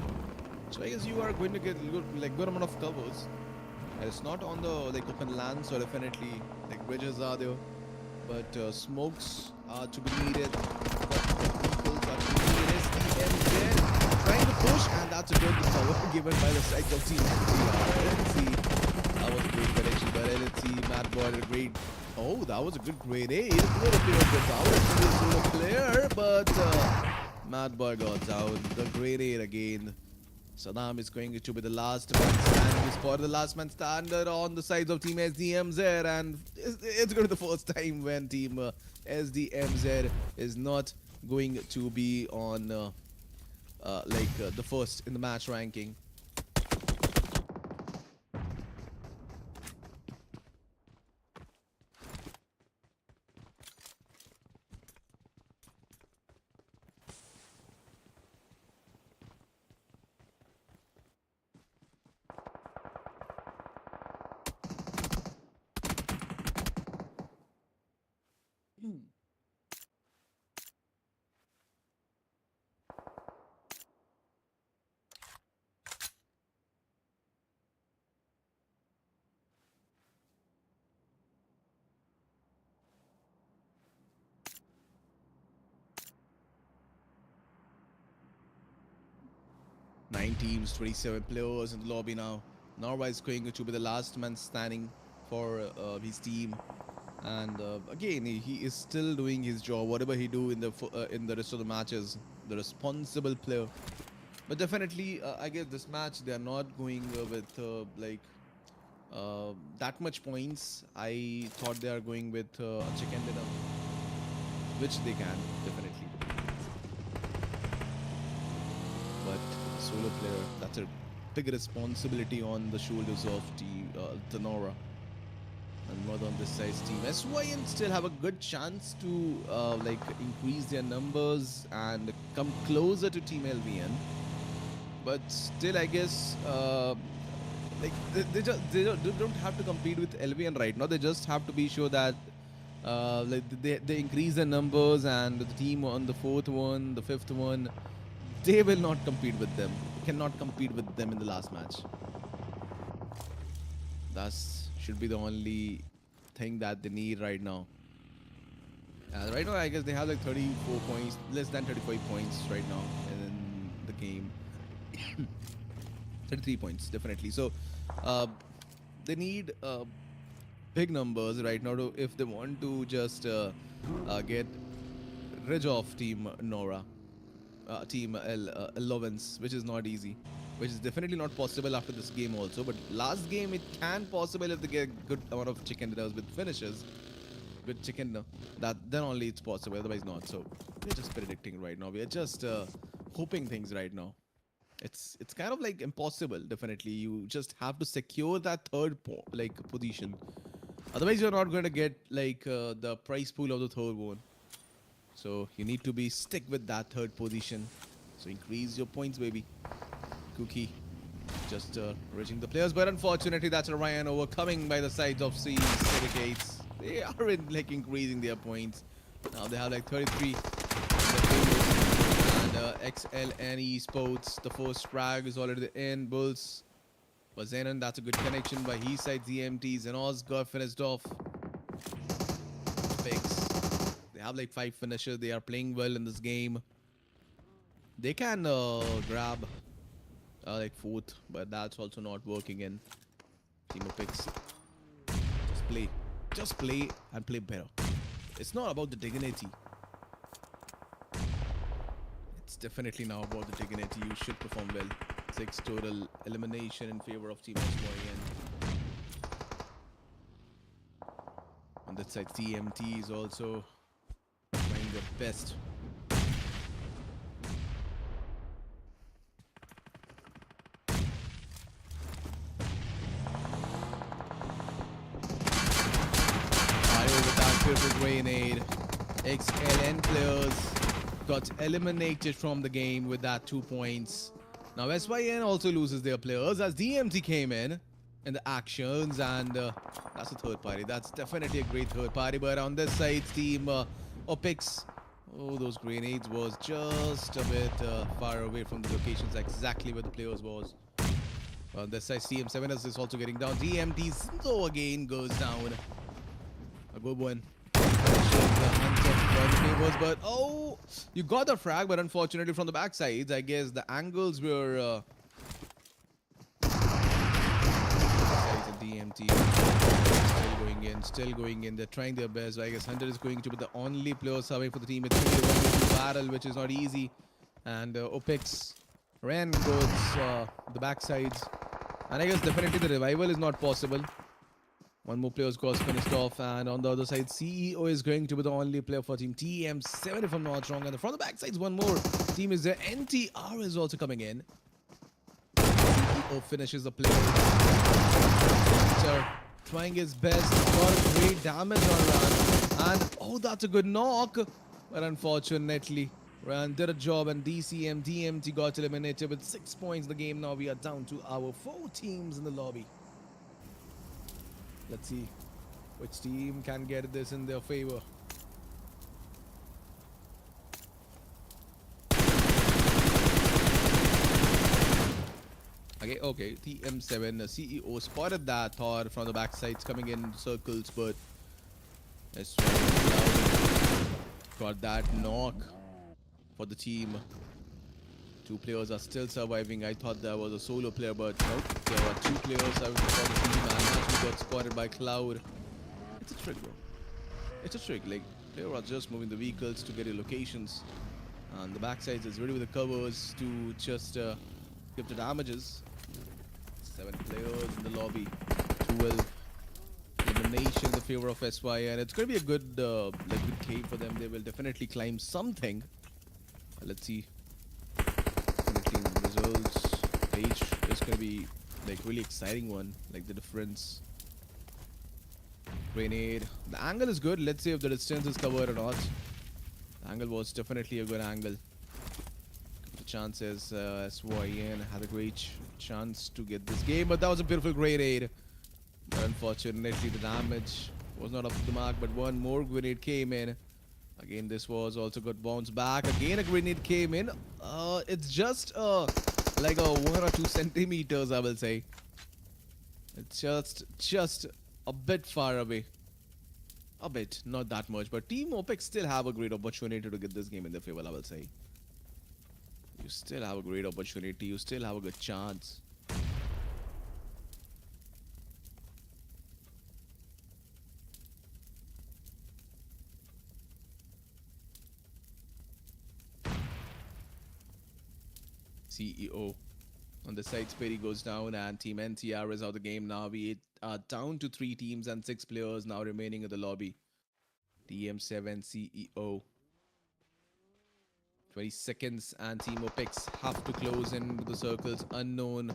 So I guess you are going to get good amount of covers. And it's not on the open land, so definitely bridges are there, but smokes are to be needed. Vehicles are to be needed. SDMZ trying to push, and that's a good cover given by the side of Team NTR. That was a great connection, but let's see, Mad Boy did a great. Oh, that was a good grenade. It would have been a good power to the player, but Mad Boy got down. The grenade again. Saddam is going to be the last man standing. He's for the last man standard on the sides of Team SDMZ, and it's going to be the first time when Team SDMZ is not going to be on the first in the match ranking. Nine teams, 27 players in the lobby now. Norva is going to be the last man standing for his team, and again he is still doing his job. Whatever he do in the rest of the matches, the responsible player. But definitely, I guess this match they are not going with that much points. I thought they are going with a chicken dinner, which they can definitely. But the solo player, that's a big responsibility on the shoulders of the Nora. And more on this side's team. SYN still have a good chance to increase their numbers and come closer to Team LVN. But still, I guess they don't have to compete with LVN right now. They just have to be sure that they increase their numbers, and the team on the fourth one, the fifth one, they will not compete with them. Cannot compete with them in the last match. That's should be the only thing that they need right now. Right now, I guess they have like 34 points, less than 35 points right now in the game. 33 points, definitely. So they need big numbers right now if they want to just get rid of Team Nora, Team LOVINS, which is not easy. Which is definitely not possible after this game also. But last game it can possible if they get good amount of chicken dinners with finishes. With chicken dinner. Then only it's possible, otherwise not. So we're just predicting right now. We're just hoping things right now. It's kind of like impossible, definitely. You just have to secure that third position. Otherwise you're not going to get the prize pool of the third one. So you need to be stick with that third position. So increase your points, baby. Cookie just reaching the players, but unfortunately that's a Ryan overcoming by the sides of Syndicates. They are increasing their points. Now they have 33. And XLN ESPORTS, the first frag is already in. Bulls. But Zenon, that's a good connection by his side. ZMT, Zenos got finished off. Picks. They have 5 finishers. They are playing well in this game. They can grab fourth, but that's also not working in Team OPEX. Just play and play better. It's not about the dignity. It's definitely now about the dignity. You should perform well. 6 total elimination in favor of Team SYN. On that side, TMT is also trying their best. Beautiful grenade. XLN players got eliminated from the game with that 2 points. Now SYN also loses their players as DMT came in the actions, and that's a third party. That's definitely a great third party. But on this side, Team OPEX, oh, those grenades was just a bit far away from the locations exactly where the players was. On this side, CM7 is also getting down. DMT so again goes down. A good one. But oh, you got the frag, but unfortunately from the backsides, I guess the angles were DMT still going in. They're trying their best. I guess Hunter is going to be the only player serving for the team. It's going to be battle, which is not easy. And OPEX ran towards the backsides, and I guess definitely the revival is not possible. One more player was finished off, and on the other side, CEO is going to be the only player for Team TM7 if I'm not wrong. And from the backsides, one more team is there. NTR is also coming in. CEO finishes the play. Trying his best, got great damage on Ran, and oh, that's a good knock. But unfortunately, Ran did a job, and DMT got eliminated with 6 points in the game. Now we are down to our 4 teams in the lobby. Let's see which team can get this in their favor. Okay, TM7 CEO spotted that thought from the backsides coming in circles, but got that knock for the team Two players are still surviving. I thought there was a solo player, but nope. There are two players surviving for the team, and actually got spotted by Cloud. It's a trick, bro. It's a trick. Like, players are just moving the vehicles to get your locations. And the backside is ready with the covers to just give the damages. 7 players in the lobby. 12 elimination in the favor of SY, and it's going to be a good good game for them. They will definitely climb something. Let's see. Definitely results page is going to be like really exciting one. Like the difference. Grenade. The angle is good. Let's see if the distance is covered or not. The angle was definitely a good angle. The chances SYN had a great chance to get this game, but that was a beautiful grenade. But unfortunately, the damage was not up to the mark. But one more grenade came in. Again, this was also got bounced back. Again, a grenade came in. It's just like a 1 or 2 centimeters, I will say. It's just a bit far away. A bit, not that much. But Team OPEX still have a great opportunity to get this game in their favor, I will say. You still have a great opportunity. You still have a good chance. CEO. On the side, Sperry goes down and Team NTR is out of the game now. We are down to 3 teams and 6 players now remaining in the lobby. DM7 CEO. 20 seconds and Team OPEX have to close in with the circles. Unknown.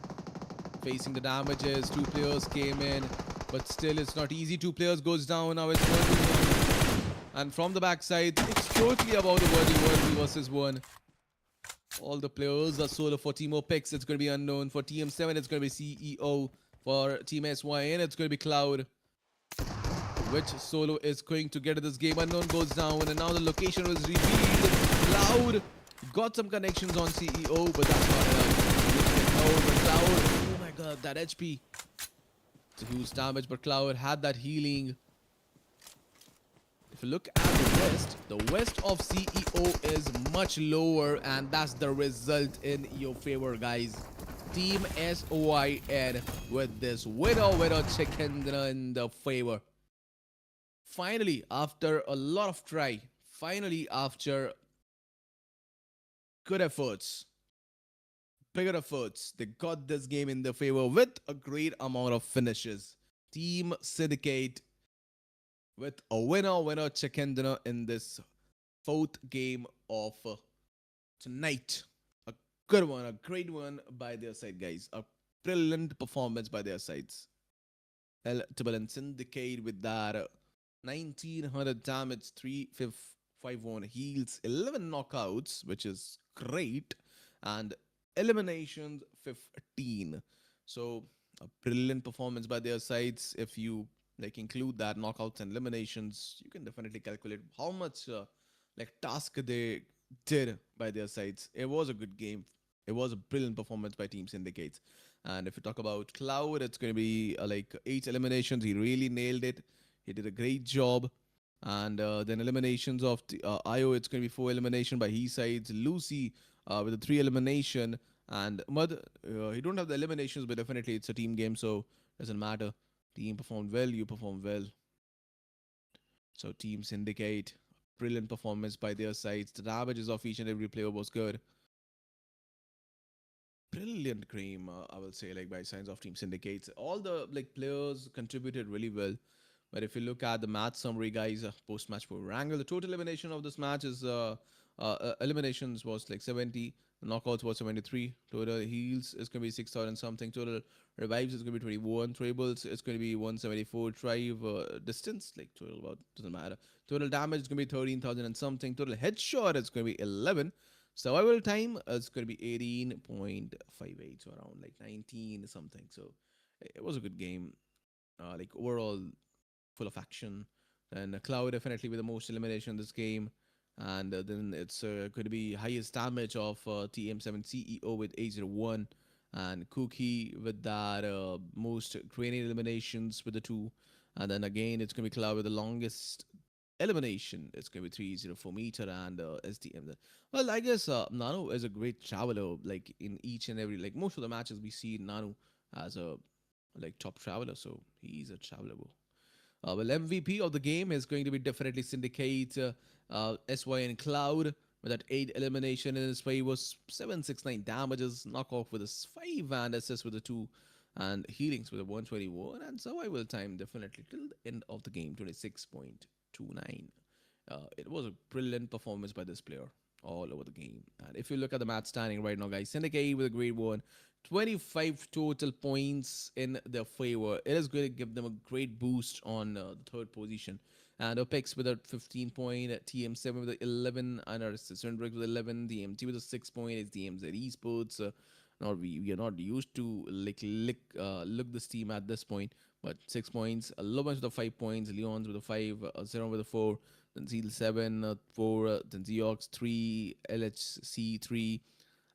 Facing the damages. 2 players came in. But still, it's not easy. 2 players goes down. Now it's 1v1. And from the backside, it's totally about a 1v1 versus 1. All the players are solo for Team OPEX. It's going to be unknown. For TM7, it's going to be CEO. For Team SYN, it's going to be Cloud. Which solo is going to get this game? Unknown goes down, and now the location was revealed. Cloud got some connections on CEO, but that's not enough. Oh my god, that HP. It's a huge damage, but Cloud had that healing. If you look at the west of CEO is much lower, and that's the result in your favor, guys. Team SYN with this winner chicken dinner in the favor. Finally, after a lot of try, finally after good efforts, bigger efforts, they got this game in their favor with a great amount of finishes. Team Syndicate with a winner chicken dinner in this 4th game of tonight. A good one, a great one by their side, guys. A brilliant performance by their sides. And Syndicate with that 1900 damage, 351 heals, 11 knockouts, which is great, and eliminations 15. So a brilliant performance by their sides. If you like include that knockouts and eliminations, you can definitely calculate how much task they did by their sides. It was a good game. It was a brilliant performance by Team Syndicate. And if you talk about Cloud, it's going to be 8 eliminations. He really nailed it. He did a great job. And then eliminations of IO, it's going to be 4 elimination by his sides. Lucy with a 3 elimination. And Mud, he don't have the eliminations, but definitely it's a team game, so doesn't matter. Team performed well, you performed well. So Team Syndicate, brilliant performance by their sides. The damages of each and every player was good. Brilliant game, I will say, by signs of Team Syndicates. All the players contributed really well. But if you look at the match summary, guys, post-match power angle, the total elimination of this match is eliminations was 70. The knockouts was 73. Total heals is going to be 6,000 something. Total revives is going to be 21. Tribbles is going to be 174. Tribe distance, total about, doesn't matter. Total damage is going to be 13,000 and something. Total headshot is going to be 11. Survival time is going to be 18.58, so around 19 something. So it was a good game. Overall, full of action. And Cloud definitely with the most elimination in this game. And then it's going to be highest damage of TM7 CEO with 801. And Cookie with that most grenade eliminations with the 2. And then again, it's going to be Cloud with the longest elimination. It's going to be 304 meter and SDMZ. Well, I guess Nano is a great traveler. Like in each and every, like most of the matches we see Nano as a like top traveler. So he's a traveler. Well, MVP of the game is going to be definitely Syndicate, SYN Cloud with that 8 elimination in his favor, 769 damages, knockoff with a 5 and assist with a 2 and healings with a 121 and survival time definitely till the end of the game 26.29. It was a brilliant performance by this player all over the game. And if you look at the match standing right now, guys, Syndicate with a great one, 25 total points in their favor. It is going to give them a great boost on the third position. And OPEX with a 15 point, TM7 with a 11, and our SYNDICATE with 11, the MT with a 6 point, it's the ESPORTS. Esports. Now we are not used to look this team at this point, but 6 points, LOVINS with a 5 points, Leons with a 5, XERON with a 4, then ZEL 7, 4, then ZEXOS 3, LHC 3,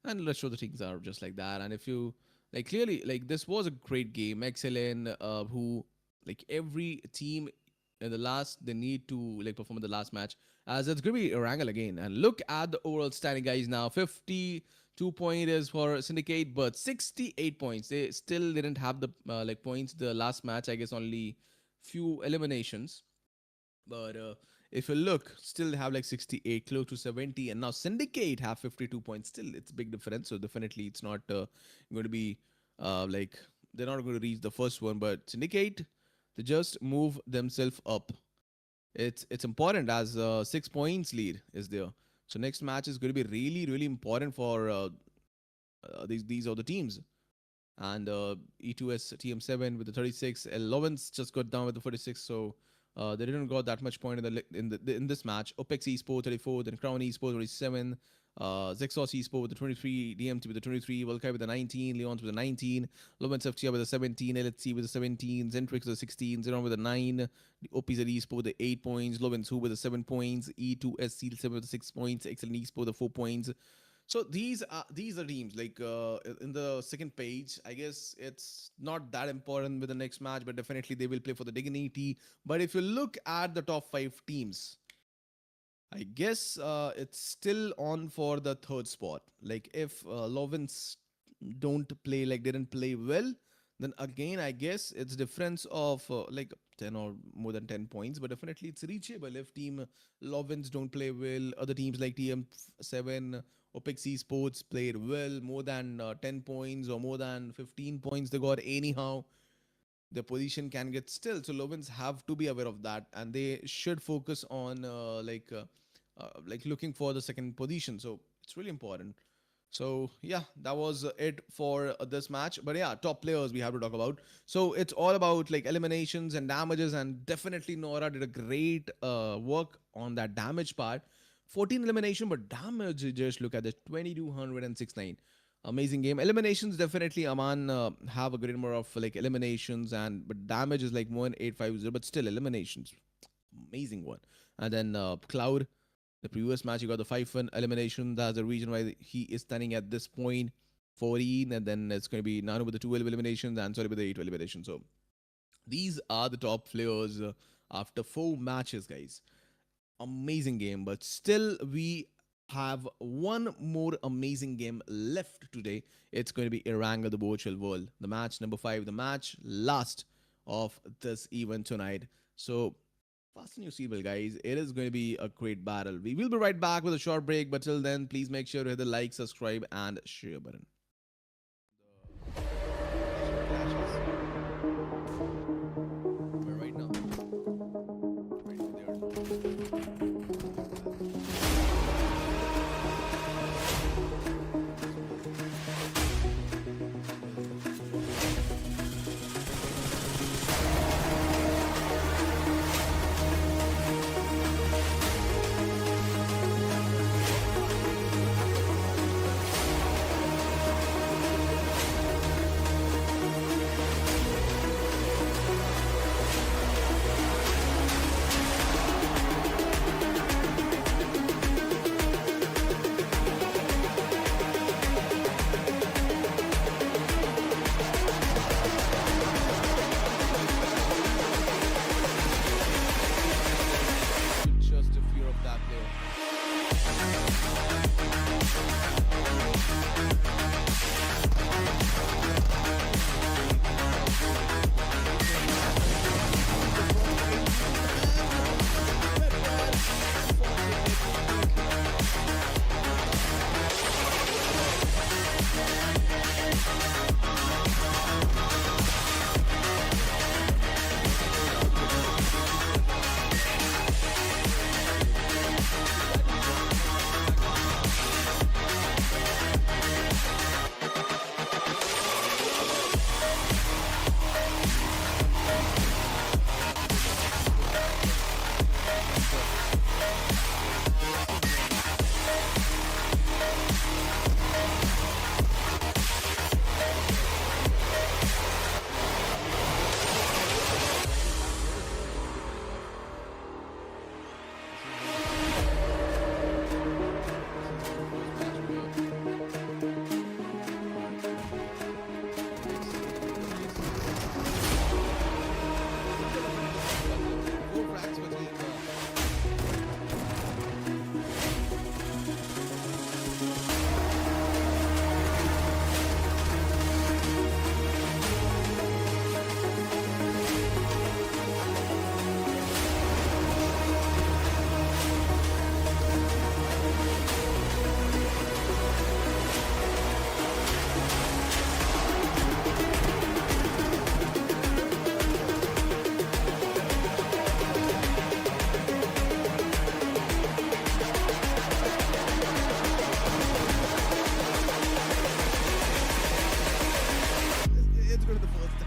and let's show the things are just like that. And if you like clearly like this was a great game, excellent. Who like every team in the last they need to like perform in the last match as it's gonna be a wrangle again. And look at the overall standing, guys. Now 52 point is for Syndicate, but 68 points. They still didn't have the like points the last match. I guess only few eliminations, but if you look, still they have like 68, close to 70, and now Syndicate have 52 points. Still, it's big difference. So definitely, it's not going to be like they're not going to reach the first one. But Syndicate, they just move themselves up. It's important as 6 points lead is there. So next match is going to be really important for these other teams. And E2S TM7 with the 36. LOVINS just got down with the 46. So. They didn't got that much point in this match. OPEX eSport 34, then Crown eSport 27, ZEXOS eSport with the 23, DMT with the 23, VALKYRIE with the 19, Leons with the 19, LOVINS FTR with the 17, LHC with the 17, XENTRIX with the 16, XERON with the 9, the OPZ eSport with the 8 points, LOVINS with the 7 points, E2S SEAL 7 with the 6 points, Excellent eSport with the 4 points. So these are teams like in the second page. I guess it's not that important with the next match, but definitely they will play for the dignity. But if you look at the top 5 teams, I guess it's still on for the third spot. Like if LOVINS don't play like they didn't play well, then again I guess it's difference of like 10 or more than 10 points, but definitely it's reachable if team LOVINS don't play well. Other teams like TM7, OPEX eSports played well, more than 10 points or more than 15 points they got anyhow. The position can get still. So LOVINS have to be aware of that, and they should focus on like looking for the second position. So it's really important. So yeah, that was it for this match. But yeah, top players we have to talk about. So it's all about like eliminations and damages, and definitely Nora did a great work on that damage part. 14 elimination, but damage, just look at this, 2269. Amazing game. Eliminations, definitely Aman have a great number of like eliminations, and but damage is like 1850, but still eliminations. Amazing one. And then Cloud, the previous match, you got the 5-1 elimination. That's the reason why he is standing at this point, 14, and then it's going to be Nano with the 12 eliminations and sorry with the 8 eliminations. So these are the top players after 4 matches, guys. Amazing game, but still we have one more amazing game left today. It's going to be Iranga the Virtual World, the match number 5, the match last of this event tonight. So fasten your seatbelt, guys. It is going to be a great battle. We will be right back with a short break, but till then, please make sure to hit the like, subscribe, and share button. Right now. It's going to the first time.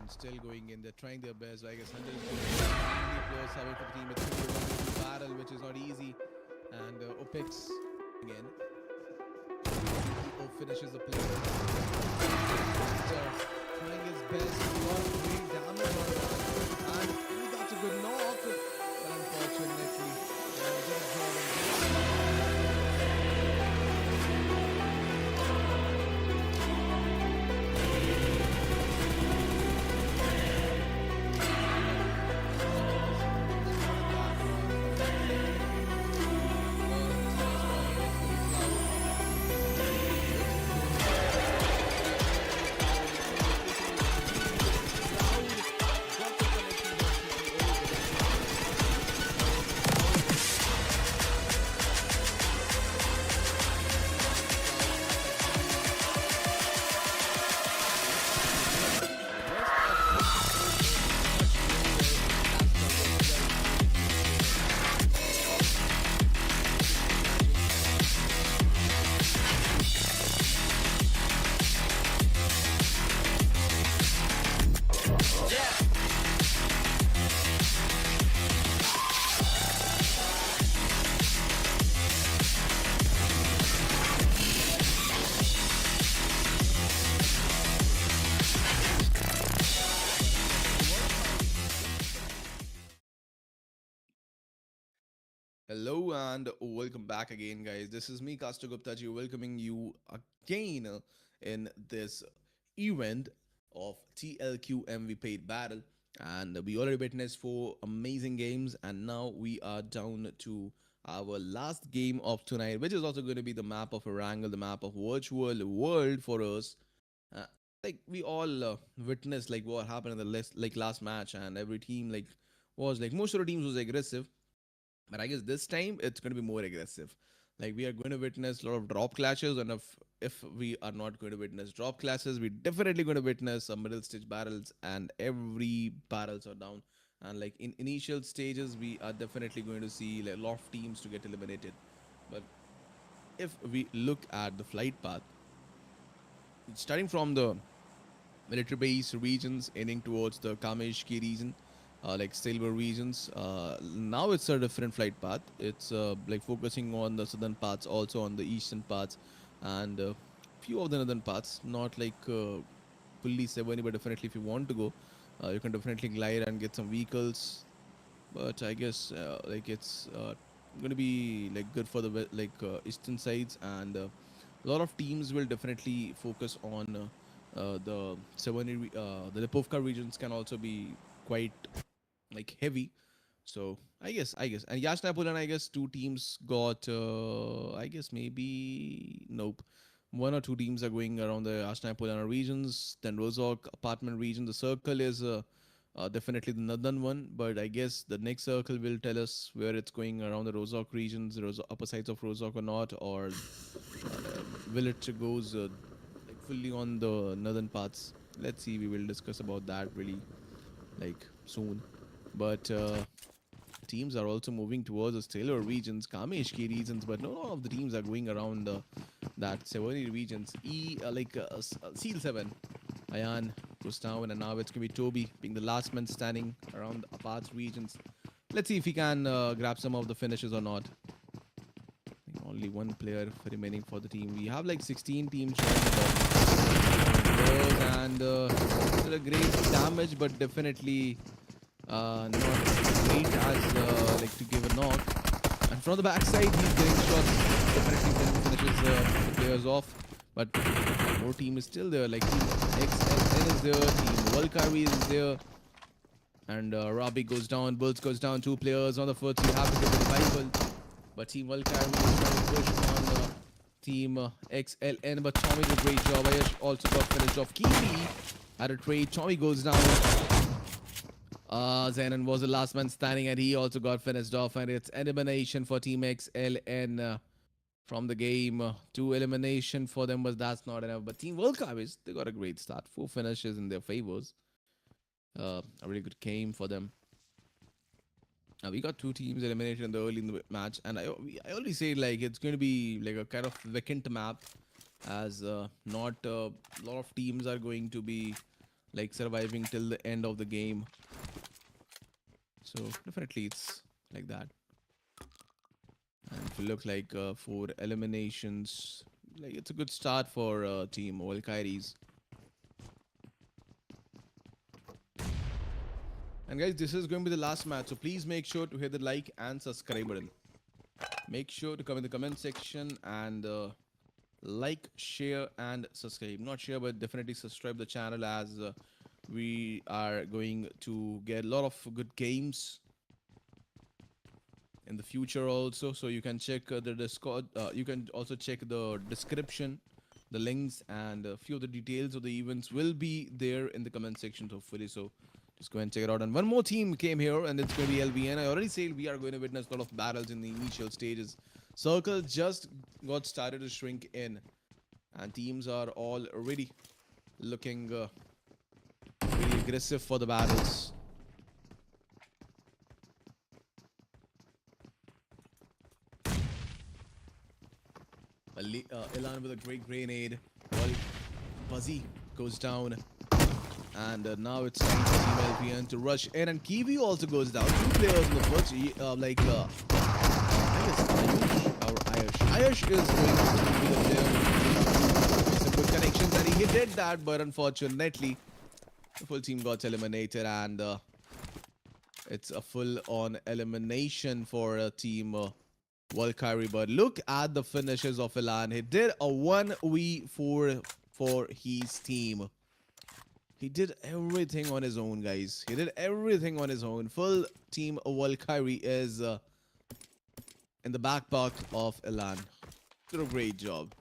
Still going in. They're trying their best. I guess 100 players having for the team. It's going to be a battle, which is not easy. And OPEX again. Finishes the play. Trying his best. Great damage on that. And he got a good knock. But unfortunately, hello and welcome back again, guys. This is me, Kasta Guptaji, welcoming you again in this event of TLQ MV Paid Battle. And we already witnessed 4 amazing games, and now we are down to our last game of tonight, which is also going to be the map of Erangel, the map of virtual world for us. uh, like we all witnessed like what happened in the last match, and every team like was like most of the teams was aggressive, but I guess this time it's going to be more aggressive. Like we are going to witness a lot of drop clashes, and if we are not going to witness drop clashes, we're definitely going to witness some middle stage battles, and every battles are down. And like in initial stages, we are definitely going to see like a lot of teams to get eliminated. But if we look at the flight path, starting from the military base regions ending towards the Kameshki region, like silver regions. Now it's a different flight path. It's like focusing on the southern parts, also on the eastern parts, and few of the northern parts. Not like fully 70, but definitely if you want to go, you can definitely glide and get some vehicles. But I guess like it's going to be like good for the eastern sides, and a lot of teams will definitely focus on the 70 the Lipovka regions can also be quite like heavy. So I guess and Yashna Pulan, I guess two teams got I guess maybe nope, one or two teams are going around the Yashna Pulana regions. Then Rozok apartment region, the circle is definitely the northern one, but I guess the next circle will tell us where it's going around the Rozok regions, the upper sides of Rozok or not, or will it goes like fully on the northern parts. Let's see, we will discuss about that really like soon. But teams are also moving towards the stellar regions, Kameshki regions, but not all of the teams are going around that 70 regions. Seal 7, Ayan goes down, and now it's going to be Toby being the last man standing around the Apats regions. Let's see if he can grab some of the finishes or not. I think only one player remaining for the team. We have like 16 teams joining the and still a great damage, but definitely not great as like to give a knock. And from the backside, he's getting shots. Definitely finishes the players off. But more team is still there. Like team XLN is there, team VALKYRIE is there. And Robbie goes down, Bulls goes down, 2 players on the foot. You have to get the revival. But team VALKYRIE is trying to push on team XLN. But Tommy did a great job. Ayash also got finished off. Kiwi had a trade. Tommy goes down. Zenon was the last man standing, and he also got finished off. And it's elimination for Team XLN from the game. 2 elimination for them, but that's not enough. But Team VALKYRIE, they got a great start. 4 finishes in their favors. A really good game for them. We got 2 teams eliminated in the early in the match, and I already say like it's going to be like a kind of vacant map, as not a lot of teams are going to be like surviving till the end of the game. So definitely it's like that. And if you look like 4 eliminations, like it's a good start for team VALKYRIE. And guys, this is going to be the last match, so please make sure to hit the like and subscribe button. Make sure to come in the comment section and like, share, and subscribe. Not share, but definitely subscribe the channel, as we are going to get a lot of good games in the future also. So you can check the Discord. You can also check the description, the links, and a few of the details of the events will be there in the comment section, hopefully. So just go and check it out. And one more team came here, and it's going to be LVN. I already said we are going to witness a lot of battles in the initial stages. Circle just got started to shrink in, and teams are already looking really aggressive for the battles. Elan with a great grenade. Well, Buzzy goes down. And now it's time for Team LPN to rush in. And Kiwi also goes down. 2 players in the foot. I guess Ayush is going to be the player. Some good connections, and he did that, but unfortunately, the full team got eliminated. And it's a full-on elimination for Team VALKYRIE. But look at the finishes of Elan. He did a 1v4 for his team. He did everything on his own, guys. He did everything on his own. Full team VALKYRIE is in the back part of Elan. Did a great job.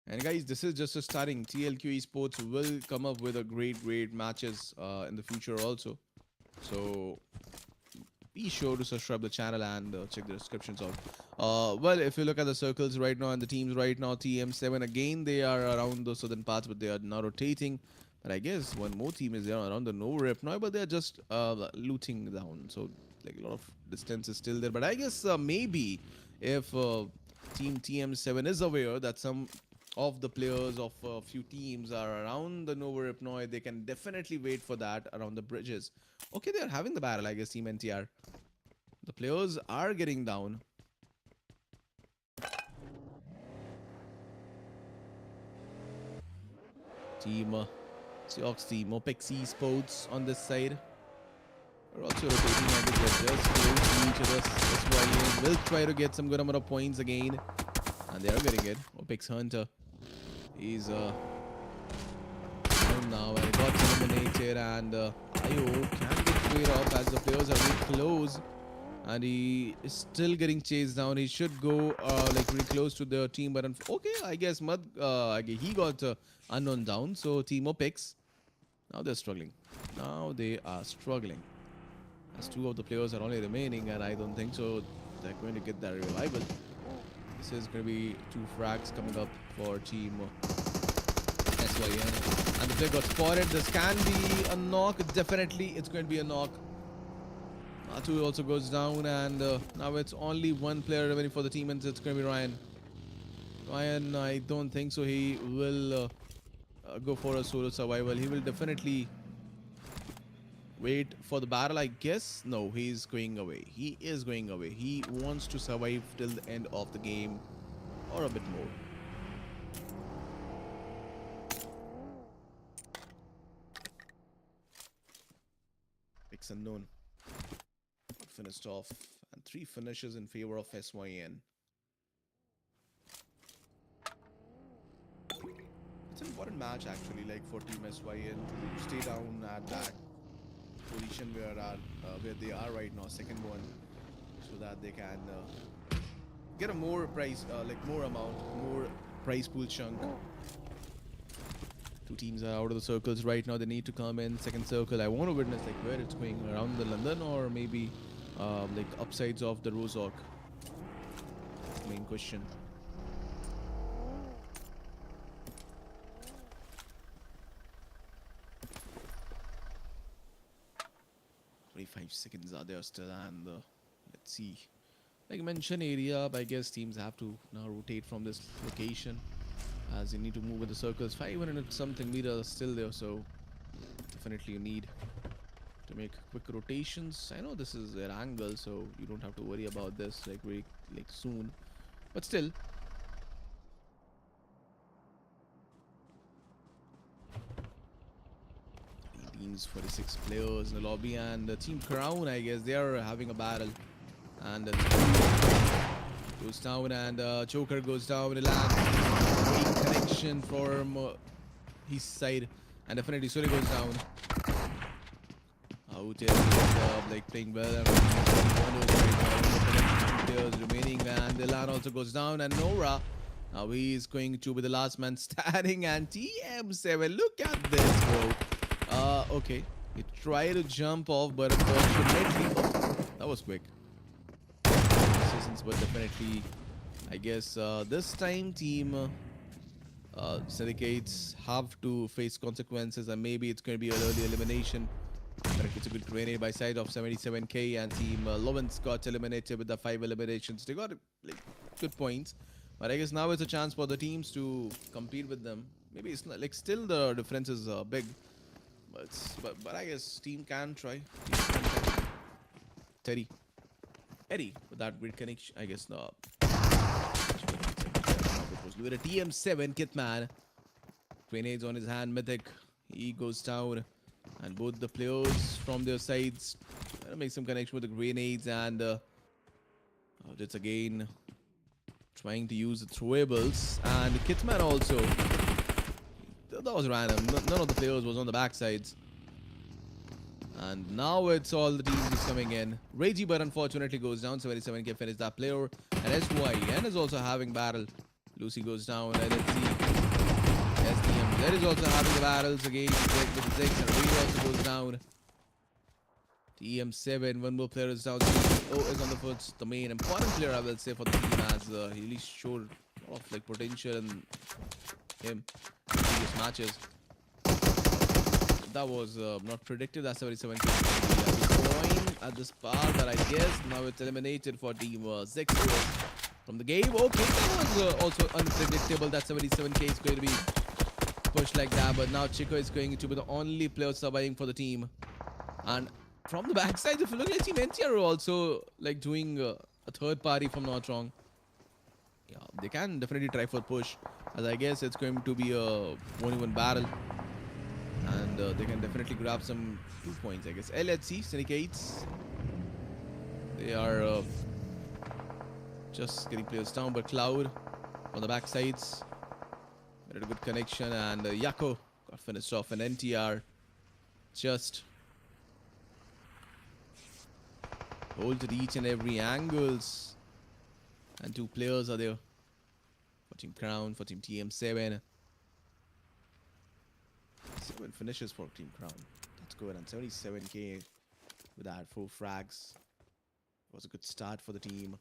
And guys, this is just a starting. TLQ Esports will come up with a great matches in the future also. So be sure to subscribe the channel and check the descriptions out. Well, if you look at the circles right now and the teams right now, TM7 again, they are around the southern parts, but they are now rotating. But I guess one more team is there around the Nova Rep now, but they're just looting down. So like a lot of distance is still there. But I guess maybe if team TM7 is aware that some of the players of a few teams are around the Nova Ripnoy, they can definitely wait for that around the bridges. Okay, they're having the battle, I guess, Team NTR. The players are getting down. Team Seahawks team, OPEX Esports on this side. We're also rotating and they get just close to each other. SYN will try to get some good amount of points again. And they are getting it. OPEX Hunter. He's down now and got eliminated, and IO can get straight off as the players are really close, and he is still getting chased down. He should go like really close to the team, but okay, I guess he got unknown down. So team OPEX, now they're struggling. Now they are struggling as two of the players are only remaining, and I don't think so they're going to get that revival. This is going to be 2 frags coming up for team SYN. And the player got spotted. This can be a knock. Definitely, it's going to be a knock. Natu also goes down, and now it's only one player remaining for the team, and it's going to be Ryan. Ryan, I don't think so. He will go for a solo survival. He will definitely wait for the battle, I guess. No, he's going away. He is going away. He wants to survive till the end of the game or a bit more. Picks unknown. Finished off, and 3 finishes in favor of SYN. It's an important match actually, like for team SYN to stay down at that position where they are right now, second one, so that they can get a more price, more price pool chunk. 2 teams are out of the circles right now. They need to come in second circle. I want to witness like where it's going, around the London or maybe like upsides of the Rozok. That's the main question. 25 seconds are there still, and let's see. Like I mentioned, area, I guess teams have to now rotate from this location as you need to move with the circles. 500 something meters still there, so definitely you need to make quick rotations. I know this is their angle, so you don't have to worry about this like very soon, but still. Teams 46 players in the lobby, and Team Crown, I guess they are having a battle, and goes down, and Joker goes down. Great connection from his side, and definitely Suri goes down. Out is like playing well, and players remaining, and Elan also goes down, and Nora. Now he's going to be the last man standing, and TM7. Look at this, bro. Okay. He tried to jump off, but unfortunately, that was quick. Decisions, but definitely, I guess this time team syndicates have to face consequences, and maybe it's going to be an early elimination. But it's a good grenade by side of 77k, and team LOVINS got eliminated with the 5 eliminations. They got like good points, but I guess now it's a chance for the teams to compete with them. Maybe it's not like still the difference is big. But I guess team can try. Eddie with that great connection. I guess no. It was with a TM7 Kitman. Grenades on his hand. Mythic. He goes down, and both the players from their sides make some connection with the grenades, and it's again trying to use the throwables, and Kitman also. That was random. None of the players was on the backsides. And now it's all the teams just coming in. Reggie, but unfortunately goes down. 77k finished that player. And SYN is also having battle. Lucy goes down. And let's see. SDMZ is also having the battles again. With the Zex, and Reed also goes down. TM7, one more player is down. CEO is on the foot. The main important player, I will say, for the team, as he really showed a lot of like potential in him in previous matches. That was not predicted. That 77k going at this part, but I guess now it's eliminated for team ZEXOS from the game. Okay, that was also unpredictable. That 77k is going to be pushed like that, but now Chico is going to be the only player surviving for the team. And from the backside, if you look at Team NTR are also like doing a third party, if I'm not wrong. Yeah, they can definitely try for push, as I guess it's going to be a 1v1 battle. And they can definitely grab some 2 points, I guess. LHC, Syndicates. They are just getting players down, but Cloud on the back sides. Had a good connection, and Yako got finished off, and NTR just holds at each and every angles. And 2 players are there for Team Crown, for Team TM7. 7 finishes for Team Crown. That's good. And 77k with that 4 frags. Was a good start for the team.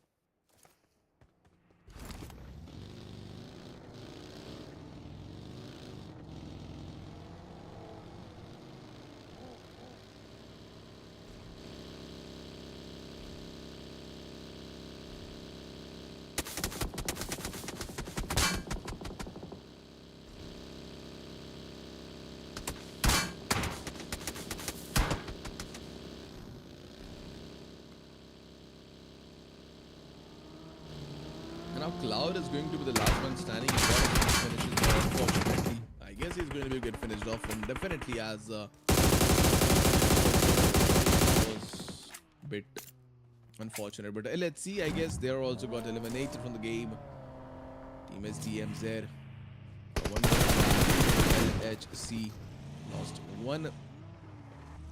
Now Cloud is going to be the last one standing. He got a good finishes, but unfortunately, I guess he's going to be a good finished off, and definitely as was a bit unfortunate. But LHC, I guess they are also got eliminated from the game. Team SDMZ, one LHC lost one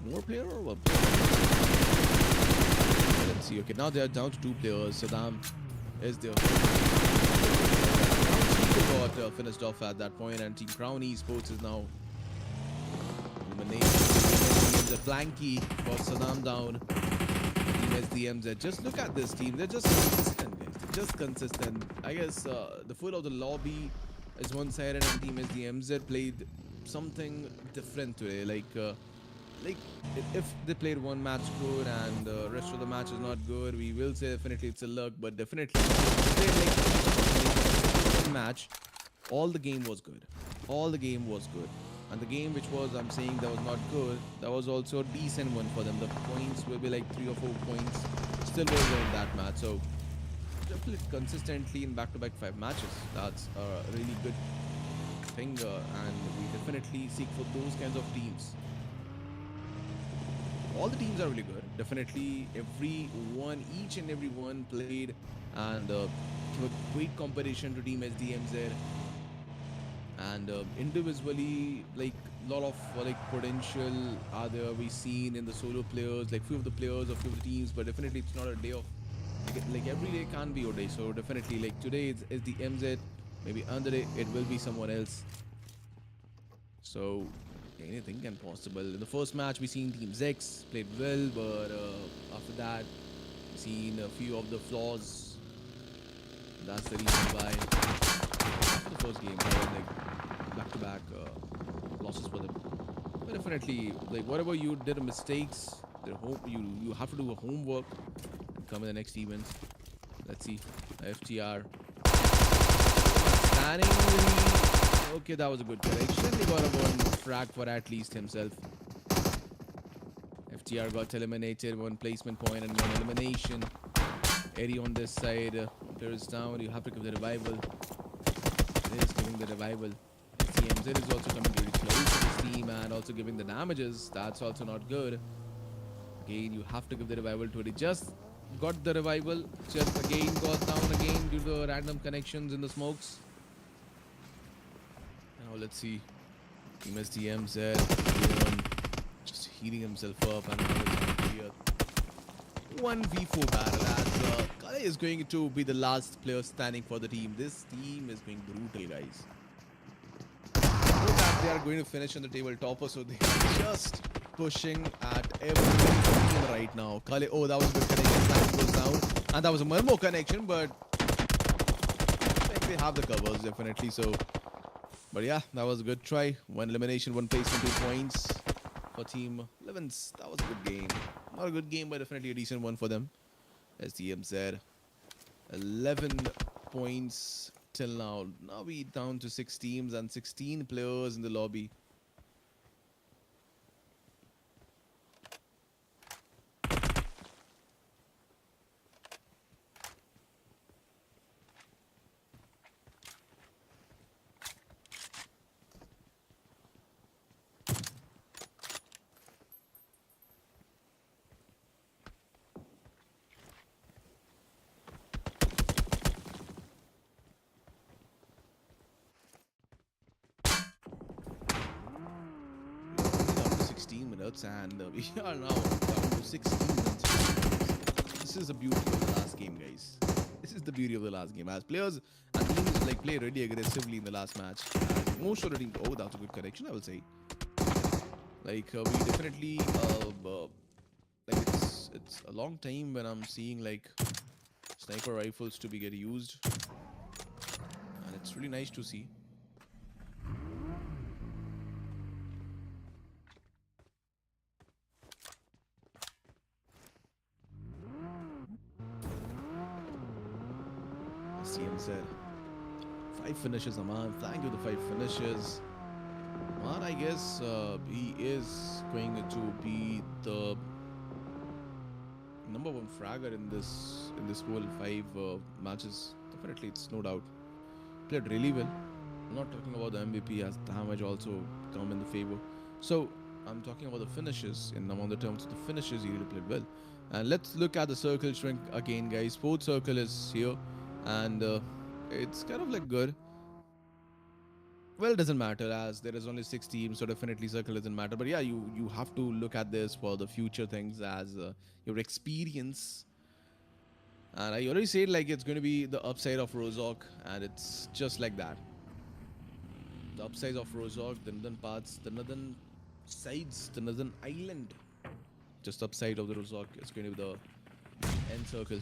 more player or one player? Let's see. Okay, now they are down to 2 players. Saddam is there. Got finished off at that point, and Team Crown Esports is now eliminated. The flanky got Saddam down. Team SDMZ. Just look at this team. They're just consistent, guys. They're just consistent. I guess the foot of the lobby is one-sided, and Team SDMZ played something different today. Like if they played one match good and the rest of the match is not good, we will say definitely it's a luck, but definitely if they played one match, all the game was good. All the game was good. And the game which was, I'm saying, that was not good, that was also a decent one for them. The points will be like 3 or 4 points still were there in that match. So definitely consistently in back-to-back 5 matches. That's a really good thing, and we definitely seek for those kinds of teams. All the teams are really good. Definitely each and every one played and gave a great competition to Team SDMZ. And individually, like a lot of like potential are there we seen in the solo players, like few of the players of few of the teams, but definitely it's not a day of like every day can't be your day. So definitely like today it's SDMZ, maybe another day it will be someone else. So anything can possible. In the first match, we seen Team Zex played well, but after that, we seen a few of the flaws. That's the reason why after the first game, there was like back-to-back losses for them. But definitely, like whatever you did mistakes, you have to do a homework and come in the next event. Let's see, FTR standing. Okay, that was a good correction. He got a one frag for at least himself. FTR got eliminated, 1 placement point and 1 elimination. Eddie on this side, players down. You have to give the revival. It is giving the revival. SDMZ is also coming really close to this team and also giving the damages. That's also not good. Again, you have to give the revival to Eddie. Just got the revival. Just again got down again due to the random connections in the smokes. Now let's see. Team SDMZ just heating himself up, and now it's going to be a 1v4 battle as Kale is going to be the last player standing for the team. This team is going brutal, guys. Know that they are going to finish on the table topper, so they are just pushing at everything right now. Kale, oh, that was a good connection. That goes down, and that was a Murmo connection, but I think they have the covers definitely. So. But yeah, that was a good try. 1 elimination, 1 placement, 2 points for Team LOVINS. That was a good game. Not a good game, but definitely a decent one for them. SDMZ, 11 points till now. Now we down to 6 teams and 16 players in the lobby. And we are now down to 16 minutes. This is the beauty of the last game, guys. This is the beauty of the last game. As players and teams like play really aggressively in the last match. As most of the teams, oh, that's a good correction, I will say. Like we definitely, like it's a long time when I'm seeing like sniper rifles to be get used, and it's really nice to see. SDMZ. 5 finishes, Aman. Thank you for the 5 finishes. Aman, I guess he is going to be the #1 fragger in this whole 5 matches. Definitely, it's no doubt. Played really well. I'm not talking about the MVP as damage also come in the favor. So I'm talking about the finishes. In among the terms of the finishes, he really played well. And let's look at the circle shrink again, guys. Sports circle is here. And it's kind of like good. Well, it doesn't matter as there is only 6 teams, so definitely circle doesn't matter. But yeah, you have to look at this for the future things as your experience. And I already said like it's going to be the upside of Rozok, and it's just like that. The upside of Rozok, the northern parts, the northern sides, the northern island. Just upside of the Rozok is going to be the end circle.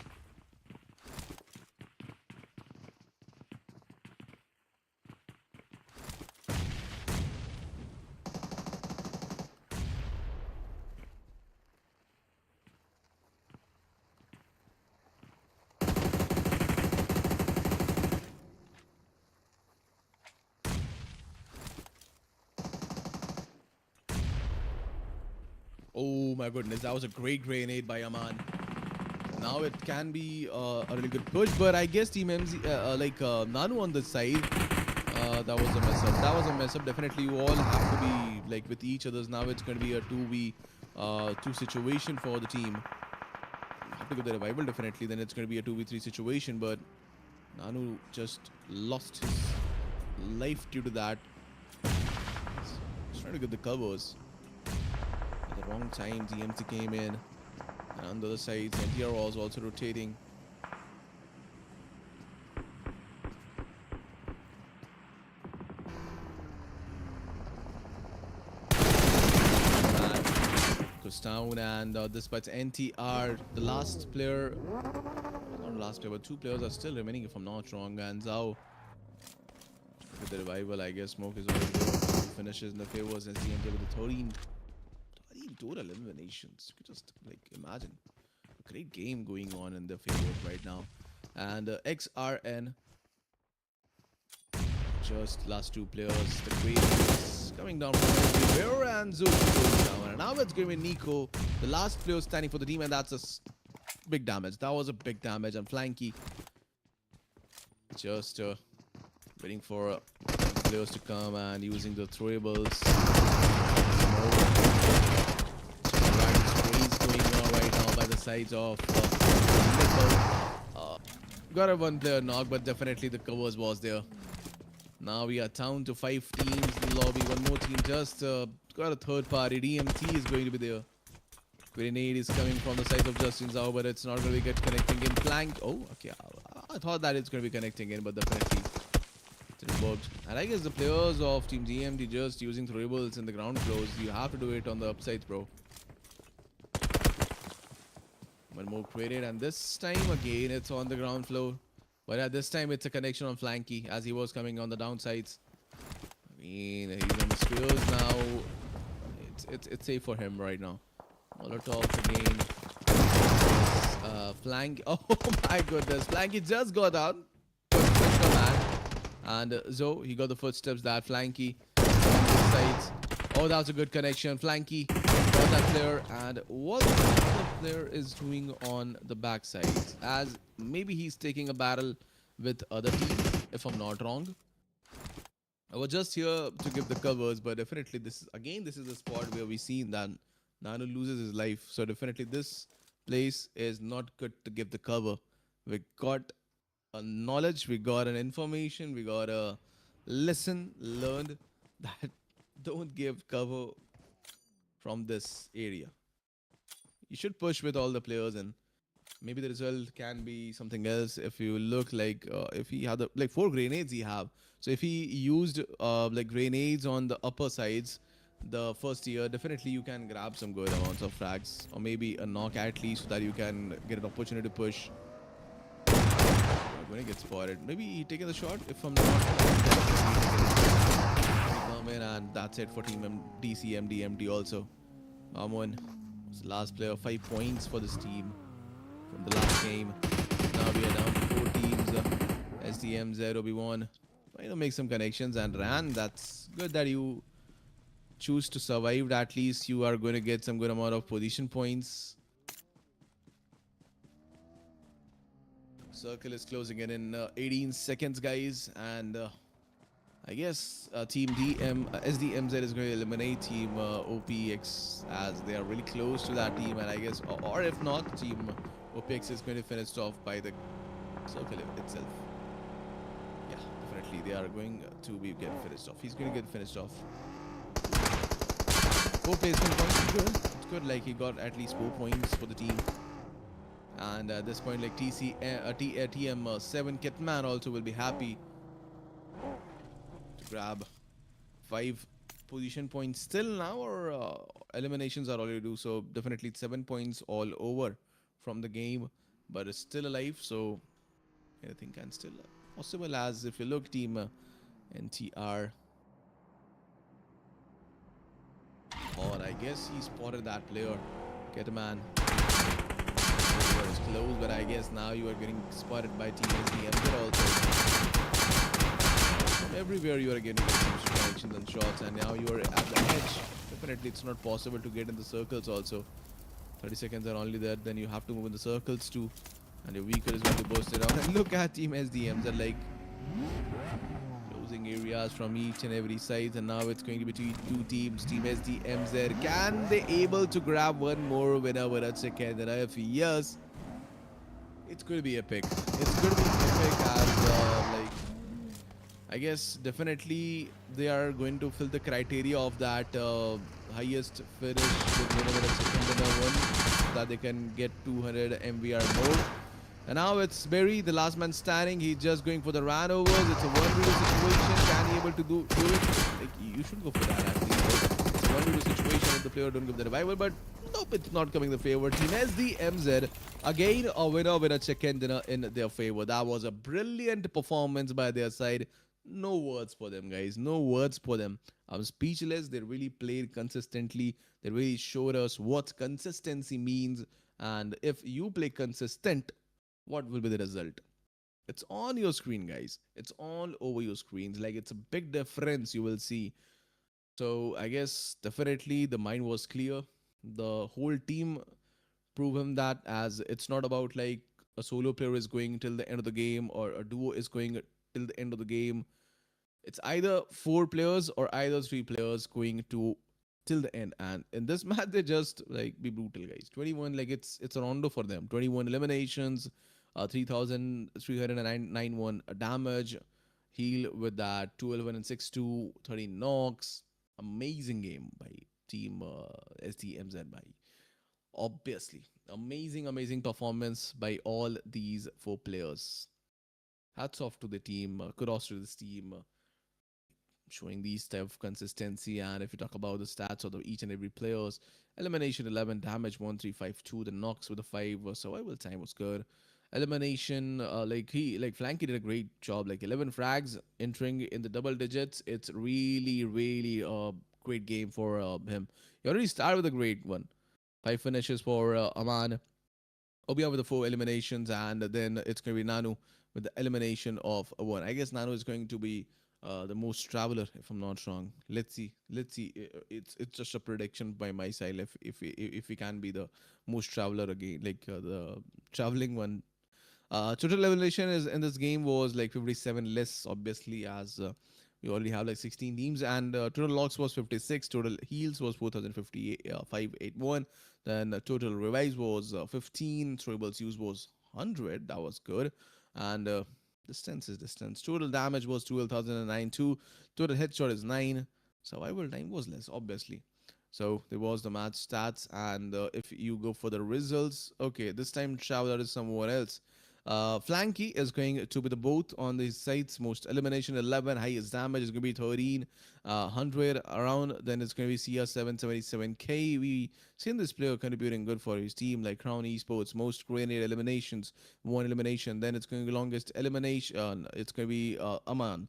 Oh my goodness, that was a great grenade by Aman. Now it can be a really good push, but I guess Team MZ, Nanu on the side, that was a mess up. That was a mess up. Definitely, you all have to be like with each other's. Now it's going to be a 2v2 situation for the team. You have to get the revival definitely. Then it's going to be a 2v3 situation, but Nanu just lost his life due to that. He's trying to get the covers. At the wrong time, DMC came in. And on the other side, NTR was also rotating. Goes down, and despite NTR, the last player, not the last player, but 2 players are still remaining, if I'm not wrong. And Zhao with the revival, I guess Smoke is already there. Finishes in the favors. SDMZ with the 13 total eliminations. You could just like imagine a great game going on in their favor right now. And XRN, just last 2 players. The great is coming down from everywhere, and Zook goes down. And now it's going to be Nico, the last player standing for the team, and that's a big damage. That was a big damage. And Flanky just waiting for players to come and using the throwables. Going on right now by the sides of Got a one player knock, but definitely the covers was there. Now we are down to 5 teams in the lobby. One more team just got a third party. DMT is going to be there. Grenade is coming from the side of Justin Zhao, but it's not going to get connecting in. Flank. Oh, okay. I thought that it's going to be connecting in, but definitely it didn't work. And I guess the players of Team DMT just using throwables in the ground floors. You have to do it on the upsides, bro. One more created, and this time again it's on the ground floor. But at this time it's a connection on Flanky as he was coming on the downsides. I mean, he's on the stairs now. It's safe for him right now. Molotov again. Flank. Oh my goodness. Flanky just got out. And Zo, he got the footsteps that Flanky on the sides. Oh, that was a good connection. Flanky got that player. And what the player is doing on the backside, as maybe he's taking a battle with other team, if I'm not wrong. I was just here to give the covers, but definitely this is the spot where we seen that Nano loses his life. So definitely this place is not good to give the cover. We got a knowledge, we got an information, we got a lesson learned that don't give cover from this area. You should push with all the players, and maybe the result can be something else. If you look like if he had like 4 grenades he have, so if he used like grenades on the upper sides the first year, definitely you can grab some good amounts of frags, or maybe a knock at least, so that you can get an opportunity to push. When he gets spotted, maybe he taking the shot. If I'm not, come in, and that's it for Team DCMDMD also. Amon was the last player. 5 points for this team from the last game. Now we are down to 4 teams. SDMZ, Obi-Wan trying to make some connections and ran. That's good that you choose to survive. At least you are going to get some good amount of position points. Circle is closing in 18 seconds, guys, and I guess Team SDMZ is going to eliminate Team OPEX, as they are really close to that team, and I guess, or if not, Team OPEX is going to finish off by the circle itself. Yeah, definitely they are going to be get finished off. He's going to get finished off. 4 placement points, good. It's good. Like he got at least 4 points for the team. And at this point, like TM7 Kitman also will be happy to grab 5 position points still now, or eliminations are already due. So definitely 7 points all over from the game, but it's still alive. So anything can still possible. As if you look, Team NTR, or I guess he spotted that player, Kitman. Was close, but I guess now you are getting spotted by Team SDMZ also. From everywhere you are getting connections and shots, and now you are at the edge. Definitely it's not possible to get in the circles also. 30 seconds are only there, then you have to move in the circles too, and your vehicle is going to burst it out. And look at Team SDMZ, like closing areas from each and every side, and now it's going to be 2 teams. Team SDMZ, can they able to grab one more winner with a second? And if yes, it's going to be epic. It's going to be epic, as like I guess definitely they are going to fill the criteria of that highest finish with winner with a second winner one, so that they can get 200 MVR more. And now it's Berry, the last man standing. He's just going for the ran overs. It's a 1v2 situation. Can he able to do it? Like, you should go for that actually. It's a 1v2 situation if the player don't give the revival, but nope, it's not coming the favor. Team SDMZ, again a winner with a chicken dinner in their favor. That was a brilliant performance by their side. No words for them, guys. No words for them. I'm speechless. They really played consistently. They really showed us what consistency means. And if you play consistent, what will be the result? It's on your screen, guys. It's all over your screens. Like, it's a big difference you will see. So I guess definitely the mind was clear. The whole team proved him that, as it's not about like a solo player is going till the end of the game, or a duo is going till the end of the game. It's either 4 players or either 3 players going to till the end. And in this match, they just like be brutal, guys. 21, like it's a rondo for them. 21 eliminations, 3,391 damage, heal with that 12 and 6-2, 13 knocks. Amazing game by team SDMZ by obviously amazing performance by all these four players. Hats off to the team. Kudos to this team. Showing these type of consistency. And if you talk about the stats of each and every players, elimination 11, damage 1352, the knocks with a 5, survival time was good. Elimination, like Flanky did a great job, like 11 frags entering in the double digits. It's really a great game for him. He already started with a great one. 5 finishes for Aman. Obia with the 4 eliminations, and then it's going to be Nanu with the elimination of 1. I guess Nanu is going to be the most traveler, if I'm not wrong. Let's see. It's just a prediction by my side. If we can be the most traveler again, like the traveling one. Total elimination is in this game was like 57 less, obviously, as we already have like 16 teams, and total logs was 56. Total heals was 4,058, then total revives was 15. Throwables used was 100. That was good, and distance is distance. Total damage was 12,009. Total headshot is 9. Survival time was less, obviously. So there was the match stats, and if you go for the results, okay, this time Traveler is somewhere else. Flanky is going to be the both on the sides. Most elimination 11, highest damage is going to be 13, 100 around. Then it's going to be CR 777K. We seen this player contributing good for his team, like Crown Esports. Most grenade eliminations, 1 elimination. Then it's going to be longest elimination. It's going to be Aman.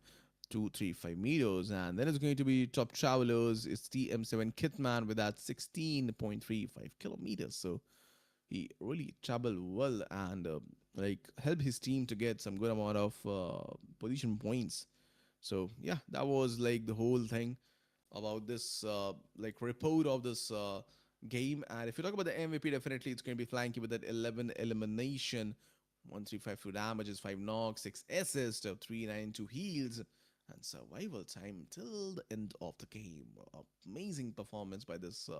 235 meters, and then it's going to be top travelers. It's the M7 Kitman with that 16.35 kilometers. So he really traveled well and like helped his team to get some good amount of position points. So yeah, that was like the whole thing about this like report of this game. And if you talk about the MVP, definitely it's going to be Flanky with that 11 elimination, 1352 damages, 5 knocks, 6 assists, 392 heals, and survival time till the end of the game. Amazing performance by this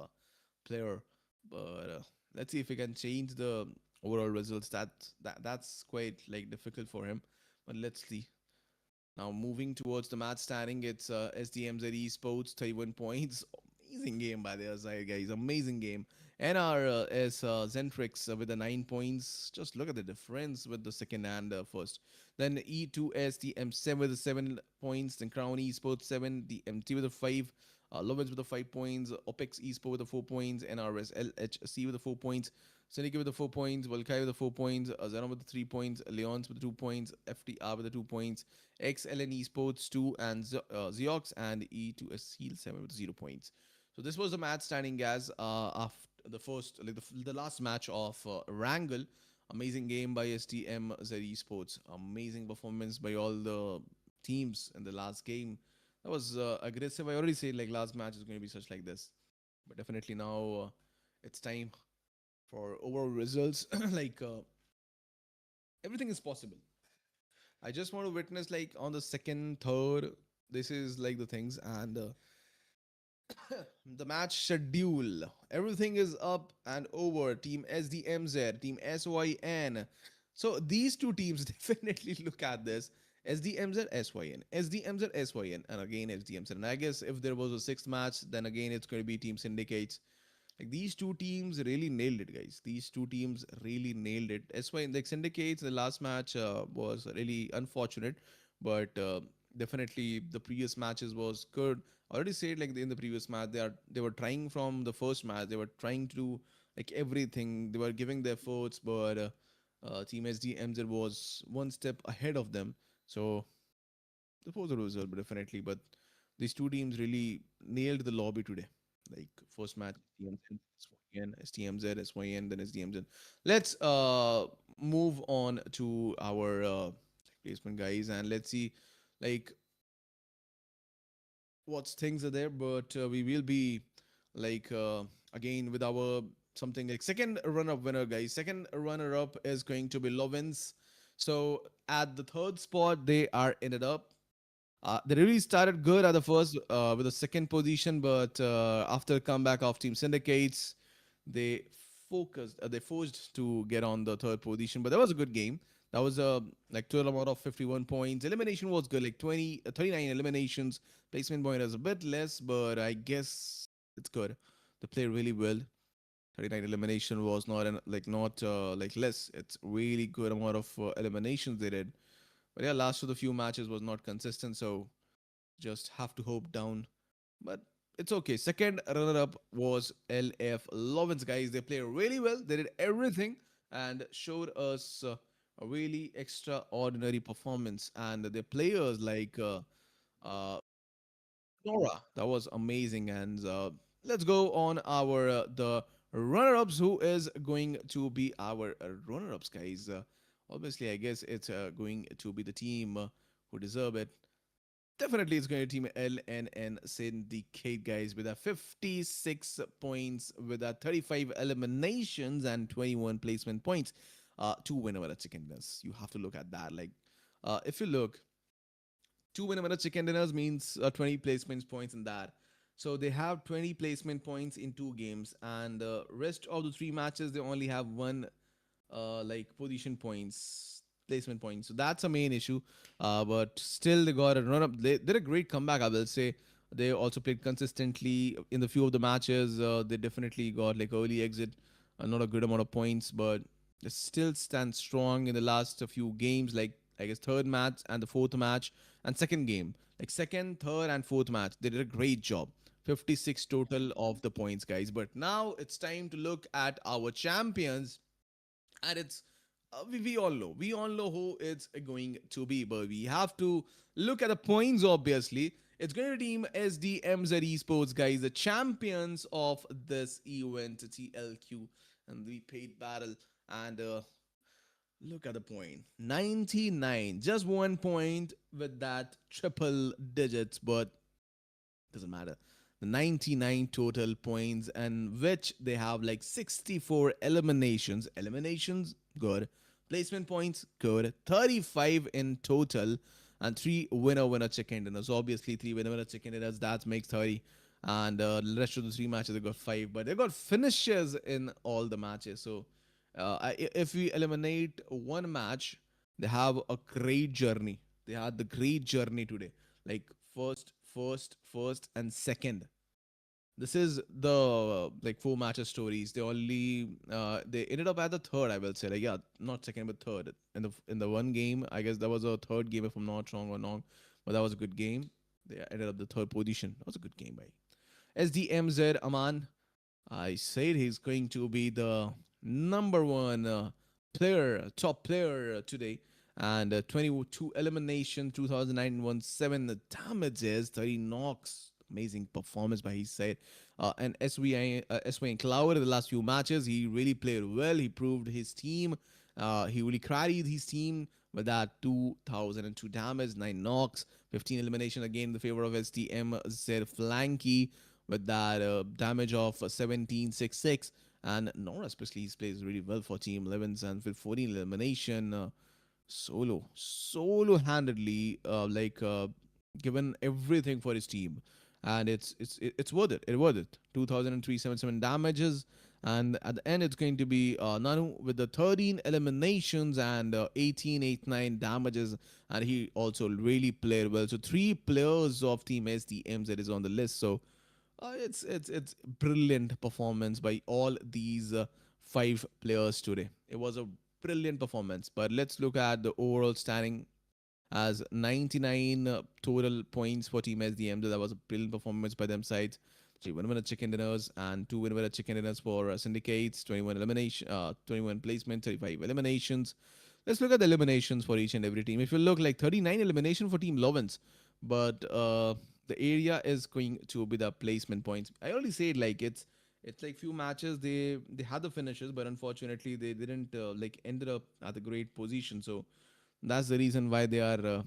player, but let's see if we can change the overall results. That's quite like difficult for him, but let's see. Now moving towards the match standing, it's SDMZ Esports 31 points. Amazing game by the other side, guys. Amazing game. NR is XENTRIX with the 9 points. Just look at the difference with the second and first. Then E2S, the M7 with the 7 points. Then Crown Esports 7, the MT with the 5. LOVINS with the 5 points. OPEX Esports with the 4 points. NRS LHC with the 4 points. Syndicate with the 4 points. VALKYRIE with the 4 points. XERON with the 3 points. Leons with the 2 points. FTR with the 2 points. XLN Esports 2 and ZEXOS and E2S Heal 7 with 0 points. So this was the match standing, guys. After the first, like the last match of Wrangle. Amazing game by SDMZ Esports. Amazing performance by all the teams in the last game. That was aggressive. I already said like last match is going to be such like this, but definitely now it's time for overall results. like everything is possible. I just want to witness like on the second, third. This is like the things and the match schedule. Everything is up and over. Team SDMZ, Team SYN. So these two teams definitely look at this. SDMZ, SYN, SDMZ, SYN, and again SDMZ. And I guess if there was a sixth match, then again it's going to be Team Syndicates. Like these two teams really nailed it, guys. These two teams really nailed it. SYN, like Syndicates, the last match was really unfortunate, but definitely the previous matches was good. I already said like in the previous match they were trying from the first match. They were trying to do like everything. They were giving their efforts, but Team SDMZ was one step ahead of them. So the was a result, but definitely. But these two teams really nailed the lobby today. Like first match, STMZ, SYN, then SDMZ. Let's move on to our placement, guys, and let's see like what things are there. But we will be like again with our something like second runner-up winner, guys. Second runner-up is going to be Lovins. So at the third spot, they are ended up They really started good at the first with the second position, but after comeback of Team Syndicates, they they forced to get on the third position. But that was a good game. That was a like total amount of 51 points. Elimination was good, like 39 eliminations. Placement point is a bit less, but I guess it's good. They played really well. 39 elimination was not not less. It's really good amount of eliminations they did. But yeah, last of the few matches was not consistent, so just have to hope down. But it's okay. Second runner-up was LF Lovins, guys. They played really well. They did everything and showed us a really extraordinary performance. And the players like uh, Nora, that was amazing. And let's go on our the runner-ups. Who is going to be our runner-ups, guys? Obviously, I guess it's going to be the team who deserve it. Definitely, it's going to team LNN Syndicate, guys, with a 56 points, with a 35 eliminations and 21 placement points. Two winner at chicken dinners. You have to look at that. Like, if you look, two winner at chicken dinners means 20 placements points in that. So they have 20 placement points in two games, and the rest of the three matches they only have one like position points, placement points. So that's a main issue. But still, they got a run up. They did a great comeback, I will say. They also played consistently in the few of the matches. They definitely got like early exit, not a good amount of points, but they still stand strong in the last few games. Like I guess third match and the fourth match and second game, like second, third, and fourth match, they did a great job. 56 total of the points, guys. But now it's time to look at our champions, and it's we all know who it's going to be, but we have to look at the points. Obviously, it's going to team SDMZ Esports, guys, the champions of this event, TLQ, and the paid battle. And look at the point, 99, just 1 point with that triple digits, but doesn't matter. The 99 total points, and which they have like 64 eliminations. Eliminations, good. Placement points, good. 35 in total, and three winner chicken dinners. Obviously, three winner chicken dinners, that makes 30. And the rest of the three matches, they got five, but they got finishes in all the matches. So, if we eliminate one match, they have a great journey. They had the great journey today, like first, and second. This is the like four matches stories. They ended up at the third, I will say. Like, yeah, not second but third in the one game. I guess that was a third game if I'm not wrong or wrong, but that was a good game. They ended up the third position. That was a good game by SDMZ Aman. I said he's going to be the number one top player today. And 22 elimination, 2009 damages, 30 knocks. Amazing performance by his side. And SY Cloud in the last few matches, he really played well. He proved his team. He really carried his team with that 2002 damage, 9 knocks, 15 elimination again in the favor of STMZ Flanky with that damage of 1766. And Nora especially he plays really well for Team 11s, and with 14 elimination, solo handedly given everything for his team, and it's worth it. It's worth it. 2377 damages, and at the end it's going to be Nanu with the 13 eliminations and 1889 damages, and he also really played well. So three players of Team SDMs that is on the list. So it's brilliant performance by all these five players today. It was a brilliant performance. But let's look at the overall standing as 99 total points for Team SDM. That was a brilliant performance by them sides. Three winner chicken dinners and two winner chicken dinners for syndicates. 21 placement, 35 eliminations. Let's look at the eliminations for each and every team. If you look, like 39 elimination for Team Lovins, but the area is going to be the placement points. I already said like it's like few matches they had the finishes, but unfortunately they didn't like ended up at a great position. So that's the reason why they are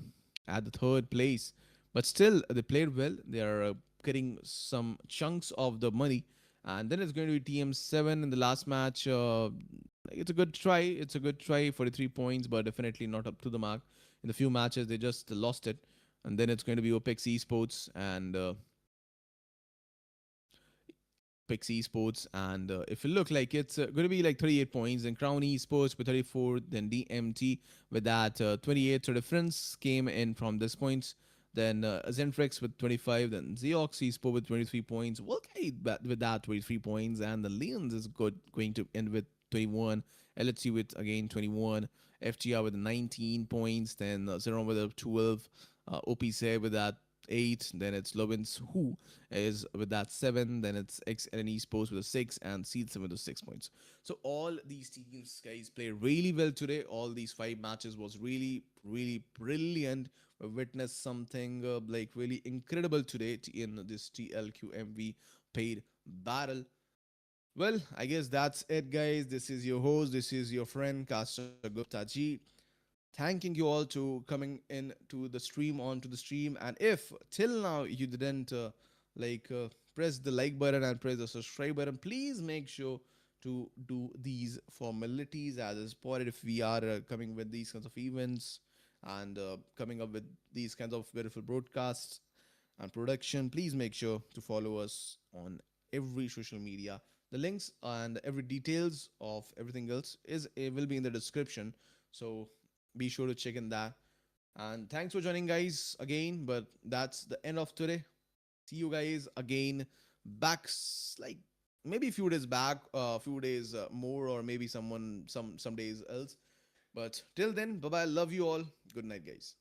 at the third place. But still, they played well. They are getting some chunks of the money. And then it's going to be TM7 in the last match. It's a good try. It's a good try. 43 points, but definitely not up to the mark. In the few matches, they just lost it. and then it's going to be OPEX Esports and Pix Esports, and if you look like it's going to be like 38 points, then Crown Esports with 34, then DMT with that 28. So difference came in from this points. Then XENTRIX with 25, then ZEXOS Esports with 23 points, VALKYRIE with that 23 points, and the LOVINS is good going to end with 21, LHC with again 21, FGR with 19 points, then XERON with a 12, OPC with that 8, then it's LOVINS who is with that 7, then it's XERON Esports with a 6, and Seed7 with a 6 points. So all these teams guys played really well today. All these 5 matches was really brilliant. We witnessed something like really incredible today in this TLQMV paid battle. Well, I guess that's it, guys. This is your host, this is your friend Caster Gupta Ji, thanking you all to coming in to the stream, onto the stream. And if till now you didn't like press the like button and press the subscribe button, please make sure to do these formalities as is important. If we are coming with these kinds of events and coming up with these kinds of beautiful broadcasts and production, please make sure to follow us on every social media. The links and every details of everything else is will be in the description, so be sure to check in that. And thanks for joining, guys, again. But that's the end of today. See you guys again back like maybe a few days back, a few days more, or maybe some days else. But till then, bye bye. Love you all. Good night, guys.